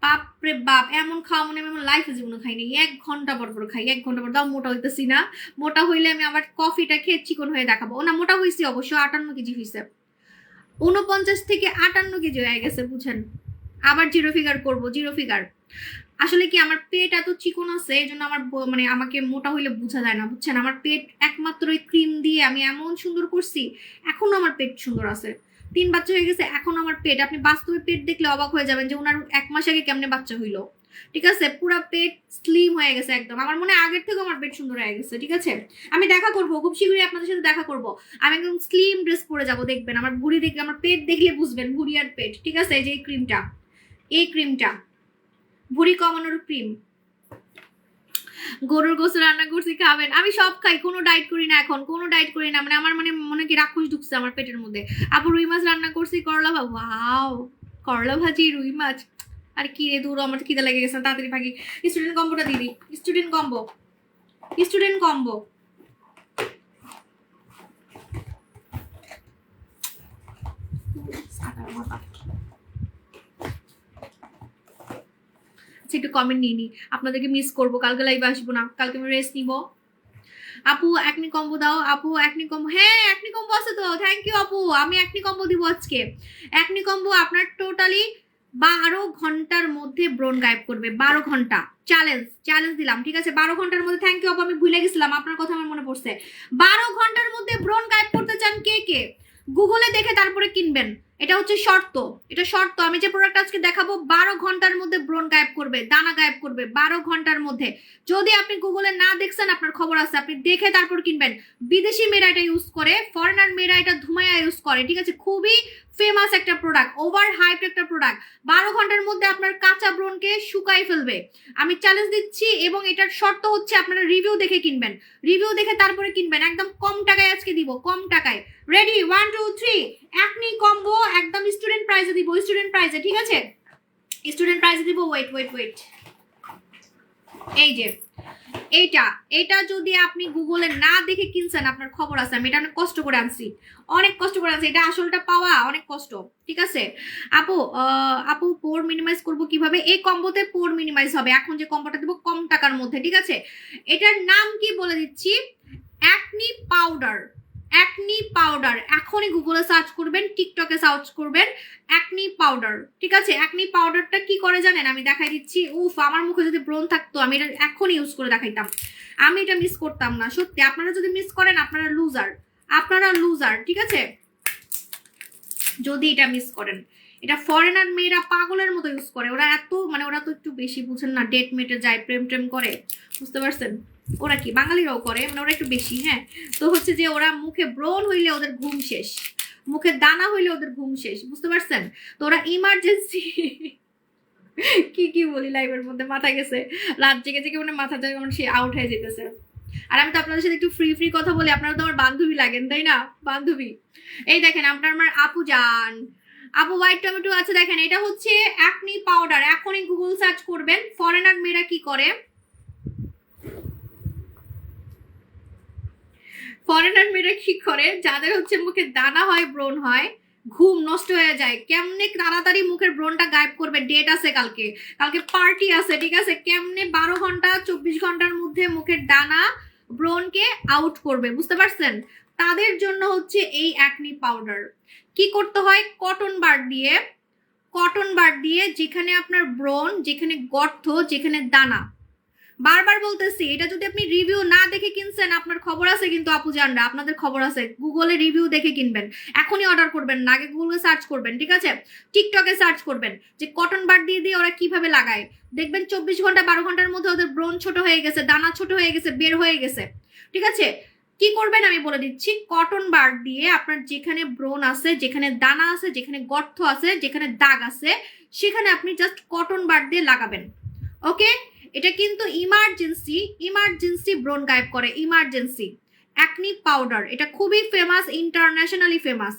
বাপরে বাপ, এমন খাওয়া মনে আমি আমার লাইফে জীবনে খাইনি। 1 ঘন্টা পর খাই, 1 ঘন্টা পর। তাও মোটা হইতেছি না, মোটা হইলে আমি আবার কফিটা খেয়ে চিকন হয়ে দেখাবো। ও না, মোটা হয়েছি অবশ্য, 58 কেজি হয়েছে, 49 থেকে 58 কেজি হয়ে গেছে, বুঝেন? আবার জিরো ফিগার করব, জিরো ফিগার। আসলে কি আমার পেট এত চিকন আছে, এই জন্য আমার মানে আমাকে মোটা হইলে বোঝা যায় না, বুঝছেন? আমার পেট একমাত্র ওই ক্রিম দিয়ে আমি এমন সুন্দর করছি, এখনো আমার পেট সুন্দর আছে। 3 বাচ্চা হয়ে গেছে, এখন আমার পেট, আপনি বাস্তবে পেট দেখলে অবাক হয়ে যাবেন যে ওনার 1 মাস আগে কেমনে বাচ্চা হইলো, ঠিক আছে? পুরা পেট স্লিম হয়ে গেছে একদম। আমার মনে হয় আগের থেকে আমার পেট সুন্দর হয়ে গেছে, ঠিক আছে? আমি দেখা করবো খুব শীঘ্রই, আপনাদের সাথে দেখা করবো। আমি একদম স্লিম ড্রেস পরে যাবো, দেখবেন আমার ভুঁড়ি দেখলে, আমার পেট দেখলে বুঝবেন ভুঁড়ি আর পেট, ঠিক আছে? এই যে এই ক্রিমটা ভুঁড়ি কমানোর ক্রিম। গরুর গোশত রান্না করছি, খাবেন? আমি সব খাই, কোনো ডায়েট করি না এখন, কোনো ডায়েট করি না, মানে আমার মনে কি রাক্ষস ঢুকছে আমার পেটের মধ্যে। আপু রুই মাছ রান্না করছি, করলা ওয়াও, করলা ভাজি, রুই মাছ, আর কি রে দূর, আমার খিদে লেগে গেছে, তাড়াতাড়ি ভাগি। স্টুডেন্ট কম্বোটা দিদি, স্টুডেন্ট কম্বো। একটু কমেন্ট নিয়ে নি, আপনাদেরকে মিস করবো, কালকে লাইভে আসবো না, কালকে আমি রেস্ট নিব। আপু একনি কম্বো দাও, আপু একনি কম্বো, হ্যাঁ একনি কম্বো আছে তো, থ্যাংক ইউ আপু। আমি একনি কম্বো দিব আজকে। একনি কম্বো আপনার টোটালি 12 ঘন্টার মধ্যে ব্রণ গায়েব করবে, 12 ঘন্টা চ্যালেঞ্জ দিলাম, ঠিক আছে? 12 ঘন্টার মধ্যে, থ্যাংক ইউ আপু, আমি ভুলে গেছিলাম, আপনার কথা আমার মনে পড়ছে। 12 ঘন্টার মধ্যে ব্রণ গায়েব করতে চান কে কে? গুগলে দেখে তারপরে কিনবেন। এটা হচ্ছে শর্ত, এটা শর্ত। আমি যে প্রোডাক্ট আজকে দেখাবো 12 ঘন্টার মধ্যে ব্রণ গায়েব করবে, দানা গায়েব করবে 12 ঘন্টার মধ্যে। যদি আপনি গুগলে না দেখছেন আপনার খবর আছে, আপনি দেখে তারপর কিনবেন। বিদেশি মেয়েরা এটা ইউজ করে, ফরেনার মেয়েরা এটা ধুমায়া ইউজ করে, ঠিক আছে? খুবই ফেমাস একটা প্রোডাক্ট, ওভার হাইপ একটা প্রোডাক্ট। 12 ঘন্টার মধ্যে আপনার কাঁচা ব্রণকে শুকাই ফেলবে, আমি চ্যালেঞ্জ দিচ্ছি। এবং এটার শর্ত হচ্ছে আপনারা রিভিউ দেখে কিনবেন, রিভিউ দেখে তারপরে কিনবেন। একদম কম টাকায় আজকে দিব, কম টাকায়। রেডি 1 2 3 একনি কম্বো একদম স্টুডেন্ট প্রাইসে দিব, স্টুডেন্ট প্রাইসে, ঠিক আছে? স্টুডেন্ট প্রাইসে দিব। ওয়েট ওয়েট ওয়েট, এই যে এইটা, এটা যদি আপনি গুগলে না দেখে কিনছেন আপনার খবর আছে। আমি এটা অনেক কষ্ট করে আনছি, অনেক কষ্ট করে আনছি, এটা আসলটা পাওয়া অনেক কষ্ট, ঠিক আছে? আপু আপু পোর মিনিমাইজ করব কিভাবে? এই কম্বোতে পোর মিনিমাইজ হবে এখন যে কম্বোটা দেবো কম টাকার মধ্যে, ঠিক আছে? এটার নাম কি বলে দিচ্ছি, অ্যাকনি পাউডার। অ্যাকনি পাউডার এখনই গুগলে সার্চ করবেন, টিকটকে সার্চ করবেন অ্যাকনি পাউডার, ঠিক আছে? অ্যাকনি পাউডারটা কি করে জানেন? আমি দেখাই দিচ্ছি। উফ, আমার মুখে যদি ব্রণ থাকতো আমি এটা এখনই ইউজ করে দেখাইতাম, আমি এটা মিস করতাম না সত্যি। আপনারা যদি মিস করেন আপনারা লুজার, আপনারা লুজার, ঠিক আছে? যদি এটা মিস করেন, এটা ফরেনার মেয়েরা পাগলের মতো ইউজ করে, ওরা এত মানে ওরা তো একটু বেশি বুঝেন না, ডেট মেটে যায়, প্রেম টেম করে, বুঝতে পারছেন? ওরা কি বাঙালিরাও করে, মানে ওরা একটু বেশি। হ্যাঁ, তো হচ্ছে যে ওরা মুখে ব্রণ হইলে ওদের ঘুম শেষ, মুখে দানা হইলে ওদের ঘুম শেষ, বুঝতে পারছেন? তো ওরা ইমার্জেন্সি কি কি বলি লাইভের মধ্যে, মাথা গেছে, রাত জেগে জেগে মানে মাথা যায় সে আউট হয়ে যেতেছে। আর আমি তো আপনাদের সাথে একটু ফ্রি ফ্রি কথা বলি, আপনারা তো আমার বান্ধবী লাগেন তাই না? বান্ধবী। এই দেখেন আপনার আমার আপু যান, আপু হোয়াইট টমেটো আছে, দেখেন এটা হচ্ছে অ্যাকনি পাউডার। এখনই গুগল সার্চ করবেন ফরেনার মেয়েরা কি করে, ফরেনার মেয়েরা কি করে, যাদের হচ্ছে মুখে দানা হয়, ব্রণ হয়, ঘুম নষ্ট হয়ে যায়, কেমনে তাড়াতাড়ি মুখের ব্রণটা গায়েব করবে। ডেট আছে কালকে, কালকে পার্টি আছে, ঠিক আছে? কেমনে 12 ঘন্টা 24 ঘন্টার মধ্যে মুখের দানা ব্রণকে আউট করবে, বুঝতে পারছেন? তাদের জন্য হচ্ছে এই অ্যাকনি পাউডার। কি করতে হয়, কটন বার দিয়ে, কটন বার দিয়ে যেখানে আপনার ব্রণ, যেখানে গর্ত, যেখানে দানা, বারবার বলতেছি এটা যদি আপনি রিভিউ না দেখে কিনছেন আপনার খবর আছে কিন্তু আপু জানরা, আপনাদের খবর আছে। গুগলে রিভিউ দেখে কিনবেন, এখনই অর্ডার করবেন না, আগে গুগলে সার্চ করবেন, ঠিক আছে? টিকটকে সার্চ করবেন যে কটন বার দিয়ে দিয়ে ওরা কিভাবে লাগায়, দেখবেন 24 ঘন্টা 12 ঘন্টার মধ্যে ওদের ব্রণ ছোট হয়ে গেছে, দানা ছোট হয়ে গেছে, বের হয়ে গেছে, ঠিক আছে? কি করবেন আমি বলে দিচ্ছি, কটন বার দিয়ে আপনার যেখানে ব্রণ আছে, যেখানে দানা আছে, যেখানে গর্ত আছে, যেখানে দাগ আছে, সেখানে আপনি জাস্ট কটন বার দিয়ে লাগাবেন, ওকে? এটা কিন্তু ইমার্জেন্সি, ইমার্জেন্সি ব্রণ গায়েব করে, ইমার্জেন্সি। অ্যাকনি পাউডার এটা খুবই ফেমাস, ইন্টারন্যাশনালি ফেমাস।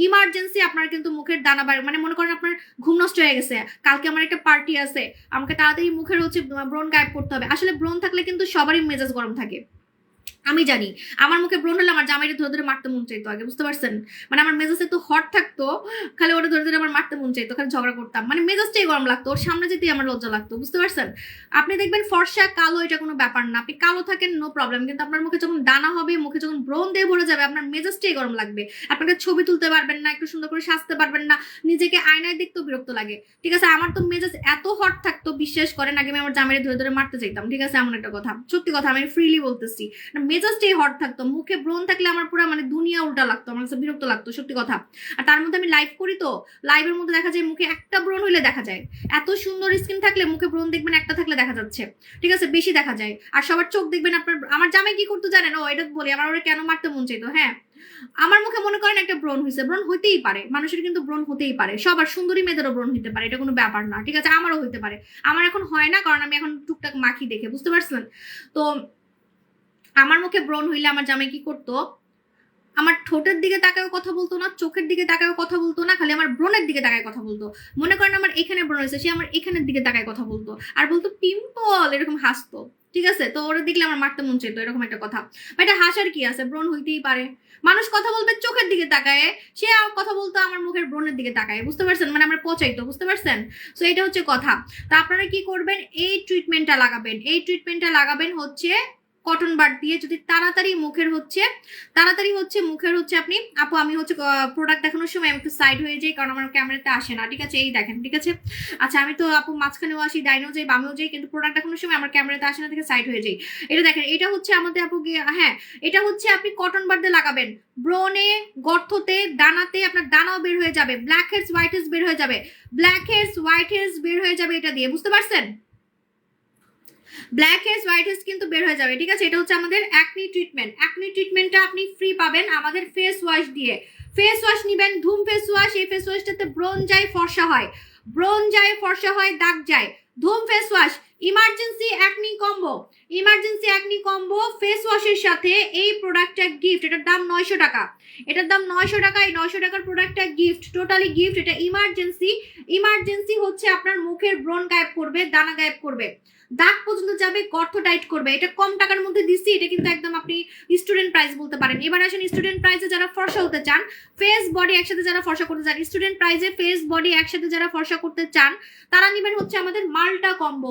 ইমার্জেন্সি আপনার কিন্তু মুখের দানা মানে মনে করেন আপনার ঘুম নষ্ট হয়ে গেছে, কালকে আমার একটা পার্টি আছে, আমাকে তাড়াতাড়ি মুখের হচ্ছে ব্রণ গায়েব করতে হবে। আসলে ব্রণ থাকলে কিন্তু সবারই মেজাজ গরম থাকে, আমি জানি। আমার মুখে ব্রণ হলে আমার জামাইটা ধরে ধরে মারতে মন চাইতো আগে, বুঝতে পারছেন? মানে আমার মেজাজ একটু হট থাকতো, খালি ওটা ধরে ধরে আমার মারতে মন চাইতো, খালি ঝগড়া করতাম, মানে মেজাজটাই গরম লাগতো, ওর সামনে যেতেই আমার লজ্জা লাগতো, বুঝতে পারছেন? আপনি দেখবেন ফর্সা কালো এটা কোনো ব্যাপার না, আপনি কালো থাকেন নো প্রবলেম, কিন্তু আপনার মুখে যখন দানা হবে, মুখে যখন ব্রণ দিয়ে ভরে যাবে, আপনার মেজাজটাই গরম লাগবে, আপনাকে ছবি তুলতে পারবেন না, একটু সুন্দর করে সাজতে পারবেন না, নিজেকে আয়নায় দেখতেও বিরক্ত লাগে, ঠিক আছে? আমার তো মেজাজ এত হট থাকতো, বিশ্বাস করেন, আগে আমি আমার জামাইরে ধরে ধরে মারতে চাইতাম, ঠিক আছে? এমন একটা কথা, সত্যি কথা, আমি ফ্রিলি বলতেছি, মেজাজটাই হট থাকতো, মুখে ব্রণ থাকলে আমার পুরো মানে দুনিয়া উল্টা লাগতো, আমার কাছে বিরক্ত লাগতো, সত্যি কথা। আর তার মধ্যে আমি লাইভ করি, তো লাইভের মধ্যে দেখা যায় মুখে একটা ব্রণ হইলে দেখা যায়, এত সুন্দর স্কিন থাকলে মুখে ব্রণ দেখবেন একটা থাকলে দেখা যাচ্ছে, ঠিক আছে? বেশি দেখা যায়। আর সবার চোখ দেখবেন আপনার, আমার জামাই কি করতো জানেন? ও এটা বলি, আমার ওরা কেন মারতে মন চাইতো, হ্যাঁ, আমার মুখে মনে করেন একটা ব্রণ হয়েছে, ব্রণ হইতেই পারে, মানুষের কিন্তু ব্রণ হতেই পারে, সবার সুন্দরী মেয়েদেরও ব্রণ হইতে পারে, এটা কোনো ব্যাপার না, ঠিক আছে? আমারও হইতে পারে, আমার এখন হয় না কারণ আমি এখন টুকটাক মাখি দেখে, বুঝতে পারছেন? তো আমার মুখে ব্রণ হইলে আমার জামাই কি করতো, আমার ঠোঁটের দিকে তাকায় কথা বলতো না, চোখের দিকে তাকায় কথা বলতো না, খালি আমার ব্রণের দিকে তাকায় কথা বলতো। মনে করেন আমার এখানে ব্রণ হয়েছে, সে আমার এখানের দিকে তাকায় কথা বলতো আর বলতো পিম্পল, এরকম হাসতো, ঠিক আছে? তো ওরা দেখলে আমার মারতে মন চাইতো, এরকম একটা কথা। এটা হাসার কি আছে, ব্রণ হইতেই পারে, মানুষ কথা বলবে চোখের দিকে তাকায়, সে কথা বলতো আমার মুখের ব্রণের দিকে তাকায়, বুঝতে পারছেন? মানে আমার পচাইতো, বুঝতে পারছেন? তো এটা হচ্ছে কথা। তো আপনারা কি করবেন, এই ট্রিটমেন্টটা লাগাবেন, এই ট্রিটমেন্টটা লাগাবেন হচ্ছে কটন বাড দিয়ে যদি তাড়াতাড়ি মুখের হচ্ছে আপনি আপু আমি হচ্ছে প্রোডাক্ট দেখানোর সময় আমি একটু সাইড হয়ে যাই, কারণ আমার ক্যামেরাতে আসে না, ঠিক আছে? এই দেখেন, ঠিক আছে? আচ্ছা আমি তো আপু মাঝখানেও আসি, ডাইনেও যাই, বামেও যাই, কিন্তু প্রোডাক্ট দেখানোর সময় আমার ক্যামেরাতে আসে না থেকে সাইড হয়ে যাই। এটা দেখেন, এটা হচ্ছে আমাদের আপু হ্যাঁ, এটা হচ্ছে আপনি কটন বাড দিয়ে লাগাবেন ব্রনে, গর্ততে, দানাতে, আপনার দানাও বের হয়ে যাবে, ব্ল্যাক হেডস হোয়াইট হেডস বের হয়ে যাবে, ব্ল্যাক হেডস হোয়াইট হেডস বের হয়ে যাবে এটা দিয়ে, বুঝতে পারছেন? ব্ল্যাক হেডস হোয়াইট হেডস কিন্তু বের হয়ে যাবে, ঠিক আছে? এটা হচ্ছে আমাদের অ্যাকনি ট্রিটমেন্ট। অ্যাকনি ট্রিটমেন্টটা আপনি ফ্রি পাবেন আমাদের ফেস ওয়াশ দিয়ে। ফেস ওয়াশ নিবেন, ধুম ফেস ওয়াশ। এই ফেস ওয়াশটাতে ব্রণ যায়, ফর্সা হয়, ব্রণ যায়, ফর্সা হয়, দাগ যায়। ধুম face wash emergency acne combo, emergency acne combo face ওয়াশের সাথে এই প্রোডাক্টটা গিফট। এটার দাম 900 টাকা, এটার দাম 900 টাকা। এই 900 টাকার প্রোডাক্টটা গিফট, টোটালি গিফট। এটা ইমার্জেন্সি, ইমার্জেন্সি হচ্ছে আপনার মুখের ব্রণ গায়েব করবে, দানা গায়েব করবে, দাগ পর্যন্ত যাবে, গর্ত টাইট করবে। এটা কম টাকার মধ্যে দিচ্ছি, এটা কিন্তু একদম আপনি স্টুডেন্ট প্রাইস বলতে পারেন। এবার আসেন স্টুডেন্ট প্রাইসে যারা ফর্সা হতে চান, ফেস বডি একসাথে যারা ফর্সা করতে চান, স্টুডেন্ট প্রাইসে ফেস বডি একসাথে যারা ফর্সা করতে চান, তারা নেবেন হচ্ছে আমাদের মাল্টা কম্বো,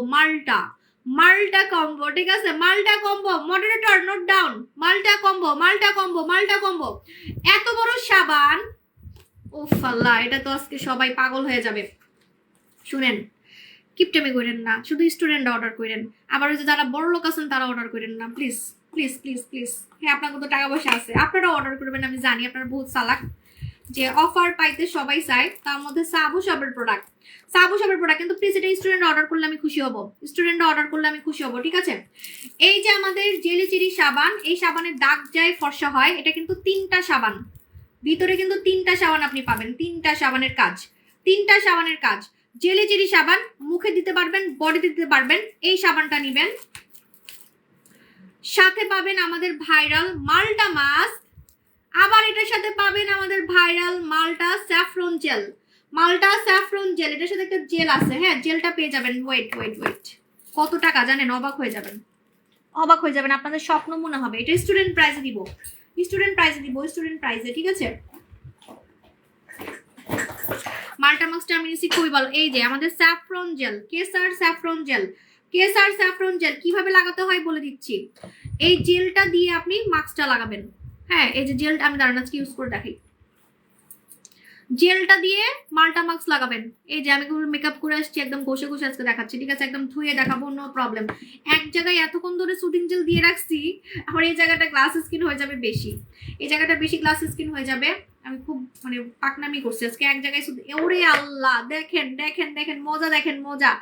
মাল্টা কম্বো, ঠিক আছে? মাল্টা কম্বো, মডারেটর নোট ডাউন, মাল্টা কম্বো, মাল্টা কম্বো, মাল্টা কম্বো। এত বড় সাবান, ওফ আল্লাহ, এটা তো আজকে সবাই পাগল হয়ে যাবে। শুনেন, কিপটেমি করেন না, শুধু স্টুডেন্টরা অর্ডার করেন, আবার ওই যে যারা বড় লোক আছেন তারা অর্ডার করেন না, প্লিজ প্লিজ প্লিজ প্লিজ। হ্যাঁ, আপনার তো টাকা পয়সা আছে, আপনারা অর্ডার করবেন, আমি জানি আপনারা বহুত চালাক, যে অফার পাইতে সবাই চায়, তার মধ্যে সাবু সাবের প্রোডাক্ট, কিন্তু প্লিজ এটা স্টুডেন্ট অর্ডার করলে আমি খুশি হব, স্টুডেন্টরা অর্ডার করলে আমি খুশি হব, ঠিক আছে? এই যে আমাদের জেলি চিরি সাবান, এই সাবানের দাগ যায়, ফর্সা হয়। এটা কিন্তু 3টা সাবান, ভিতরে কিন্তু 3টা সাবান আপনি পাবেন, 3টা সাবানের কাজ, 3টা সাবানের কাজ। জেলি চিরি সাবান মুখে দিতে পারবেন, বডিতে দিতে পারবেন, এই সাবানটা নিবেন। সাথে পাবেন আমাদের ভাইরাল মাল্টা মাস্ক, আবার এটার সাথে পাবেন আমাদের ভাইরাল মাল্টা স্যাফরন জেল, মাল্টা স্যাফরন জেল। এটার সাথে একটা জেল আছে, হ্যাঁ, জেলটা পেয়ে যাবেন। ওয়েট ওয়েট ওয়েট, কত টাকা জানেন? অবাক হয়ে যাবেন, অবাক হয়ে যাবেন, আপনাদের স্বপ্ন মনে হবে। এটা স্টুডেন্ট প্রাইসে দিব, স্টুডেন্ট প্রাইসে দিব, স্টুডেন্ট প্রাইসে, ঠিক আছে? মাল্টা মাস্কটা আমি নিচ্ছি, খুবই ভালো। এই যে আমাদের saffron gel, Kesar saffron gel, Kesar saffron gel কিভাবে লাগাতে হয় বলে দিচ্ছি। এই জেলটা দিয়ে আপনি মাস্কটা লাগাবেন, হ্যাঁ, এই যে জেলটা আমি দাঁড়ান আজকে ইউজ করে দেখাই। জেলটা দিয়ে মাল্টা মাস্ক লাগাবেন। এই যে আমি মেকআপ করে আসছি, একদম ঘষে ঘষে আজকে দেখাচ্ছি, ঠিক আছে? একদম ধুয়ে দেখাবো, নো প্রবলেম। এক জায়গায় এতক্ষণ ধরে সুদিং জেল দিয়ে রাখছি, আমার এই জায়গাটা গ্লাস স্কিন হয়ে যাবে বেশি, এই জায়গাটা বেশি গ্লাস স্কিন হয়ে যাবে। আমি খুব মানে পাকনামি করছি আজকে, এক জায়গায় শুধু। ওরে আল্লাহ, দেখেন দেখেন দেখেন মজা, দেখেন মজা,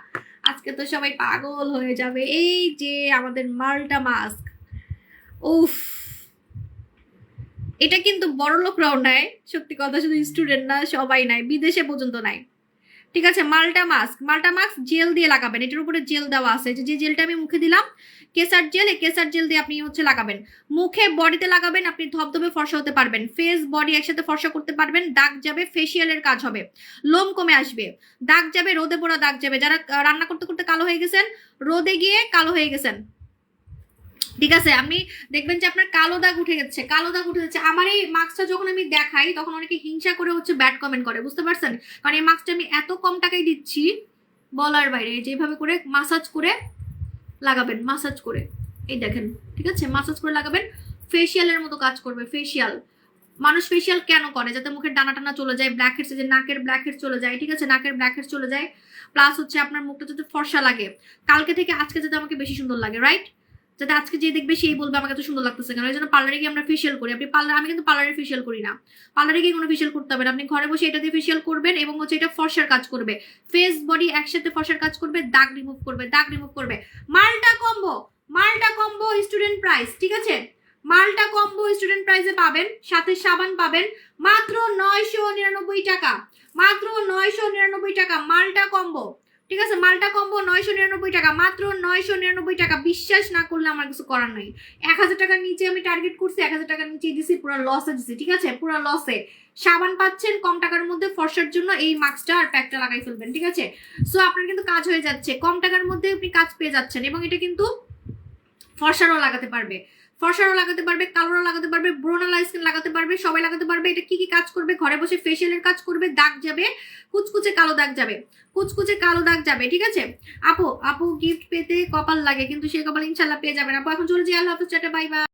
আজকে তো সবাই পাগল হয়ে যাবে। এই যে আমাদের মাল্টা মাস্ক, উফ, এটা কিন্তু বড় লোকরাও নেয়, সত্যি কথা, শুধু স্টুডেন্ট না, সবাই নেয়, বিদেশে পর্যন্ত নাই, ঠিক আছে? মাল্টা মাস্ক, মাল্টা মাস্ক জেল দিয়ে লাগাবেন, এটার উপরে জেল দেওয়া আছে, যে জেলটা আমি মুখে দিলাম, কেসার জেল, এই কেসার জেল দিয়ে আপনি হচ্ছে লাগাবেন মুখে, বডিতে লাগাবেন, আপনি ধবধবে ফর্সা হতে পারবেন, ফেস বডি একসাথে ফর্সা করতে পারবেন, দাগ যাবে, ফেসিয়ালের কাজ হবে, লোম কমে আসবে, দাগ যাবে, রোদে পোড়া দাগ যাবে, যারা রান্না করতে করতে কালো হয়ে গেছেন, রোদে গিয়ে কালো হয়ে গেছেন, ঠিক আছে? আপনি দেখবেন যে আপনার কালো দাগ উঠে যাচ্ছে, কালো দাগ উঠে যাচ্ছে। আমার এই মাস্কটা যখন আমি দেখাই তখন অনেকে হিংসা করে হচ্ছে ব্যাড কমেন্ট করে, বুঝতে পারছেন? কারণ এই মাস্কটা আমি এত কম টাকায় দিচ্ছি বলার বাইরে। যেভাবে করে মাসাজ করে লাগাবেন, মাসাজ করে, এই দেখেন, ঠিক আছে? মাসাজ করে লাগাবেন, ফেসিয়ালের মতো কাজ করবে। ফেসিয়াল, মানুষ ফেসিয়াল কেন করে? যাতে মুখের ডানা টানা চলে যায়, ব্ল্যাক হেডস, যে নাকের ব্ল্যাক হেডস চলে যায়, ঠিক আছে? নাকের ব্ল্যাক হেডস চলে যায়, প্লাস হচ্ছে আপনার মুখটা যাতে ফর্সা লাগে, কালকে থেকে আজকে যাতে আমাকে বেশি সুন্দর লাগে, রাইট? যাতে আজকে যে দেখবে সেই বলবে আমাকে এত সুন্দর লাগতেছে কেন। এই জন্য পার্লারে গিয়ে আমরা ফেসিয়াল করি। আপনি পার্লার, আমি কিন্তু পার্লারে ফেসিয়াল করি না, পার্লারে গিয়ে কোনো ফেসিয়াল করতে হবে না, আপনি ঘরে বসে এটা দিয়ে ফেসিয়াল করবেন এবং হচ্ছে এটা ফর্সার কাজ করবে, ফেস বডি একসাথে ফর্সার কাজ করবে, দাগ রিমুভ করবে, দাগ রিমুভ করবে। মাল্টা কম্বো, মাল্টা কম্বো স্টুডেন্ট প্রাইস, ঠিক আছে? মাল্টা কম্বো স্টুডেন্ট প্রাইসে পাবেন, সাথে সাবান পাবেন মাত্র 999 টাকা, মাত্র 999 টাকা মাল্টা কম্বো, ঠিক আছে? মাল্টা কম্বো 999 টাকা, মাত্র 999 টাকা। বিশ্বাস না করলে আমার কিছু করার নাই। 1000 টাকার নিচে আমি টার্গেট করছি, 1000 টাকার নিচে দিছি, পুরো লসে দিছি, ঠিক আছে? পুরো লসে। সাবান পাচ্ছেন কম টাকার মধ্যে ফর্সার জন্য, এই মাস্কটা আর প্যাকটা লাগাই ফেলবেন, ঠিক আছে? সো আপনার কিন্তু কাজ হয়ে যাচ্ছে, কম টাকার মধ্যে আপনি কাজ পেয়ে যাচ্ছেন, এবং এটা কিন্তু ফর্সারও লাগাতে পারবে, ফর্সারও লাগাতে পারবে, কালোরও লাগাতে পারবে, ব্রোনালা স্কিন লাগাতে পারবে, সবাই লাগাতে পারবে। এটা কি কি কাজ করবে? ঘরে বসে ফেশিয়ালের কাজ করবে, দাগ যাবে, কুচকুচে কালো দাগ যাবে, কুচকুচে কালো দাগ যাবে, ঠিক আছে? আপু গিফট পেতে কপাল লাগে, কিন্তু সেই কপাল ইনশাল্লাহ পেয়ে যাবেন আপু। এখন চলে যাই, আল্লাহ হাফেজ, টাটা, বাই বাই।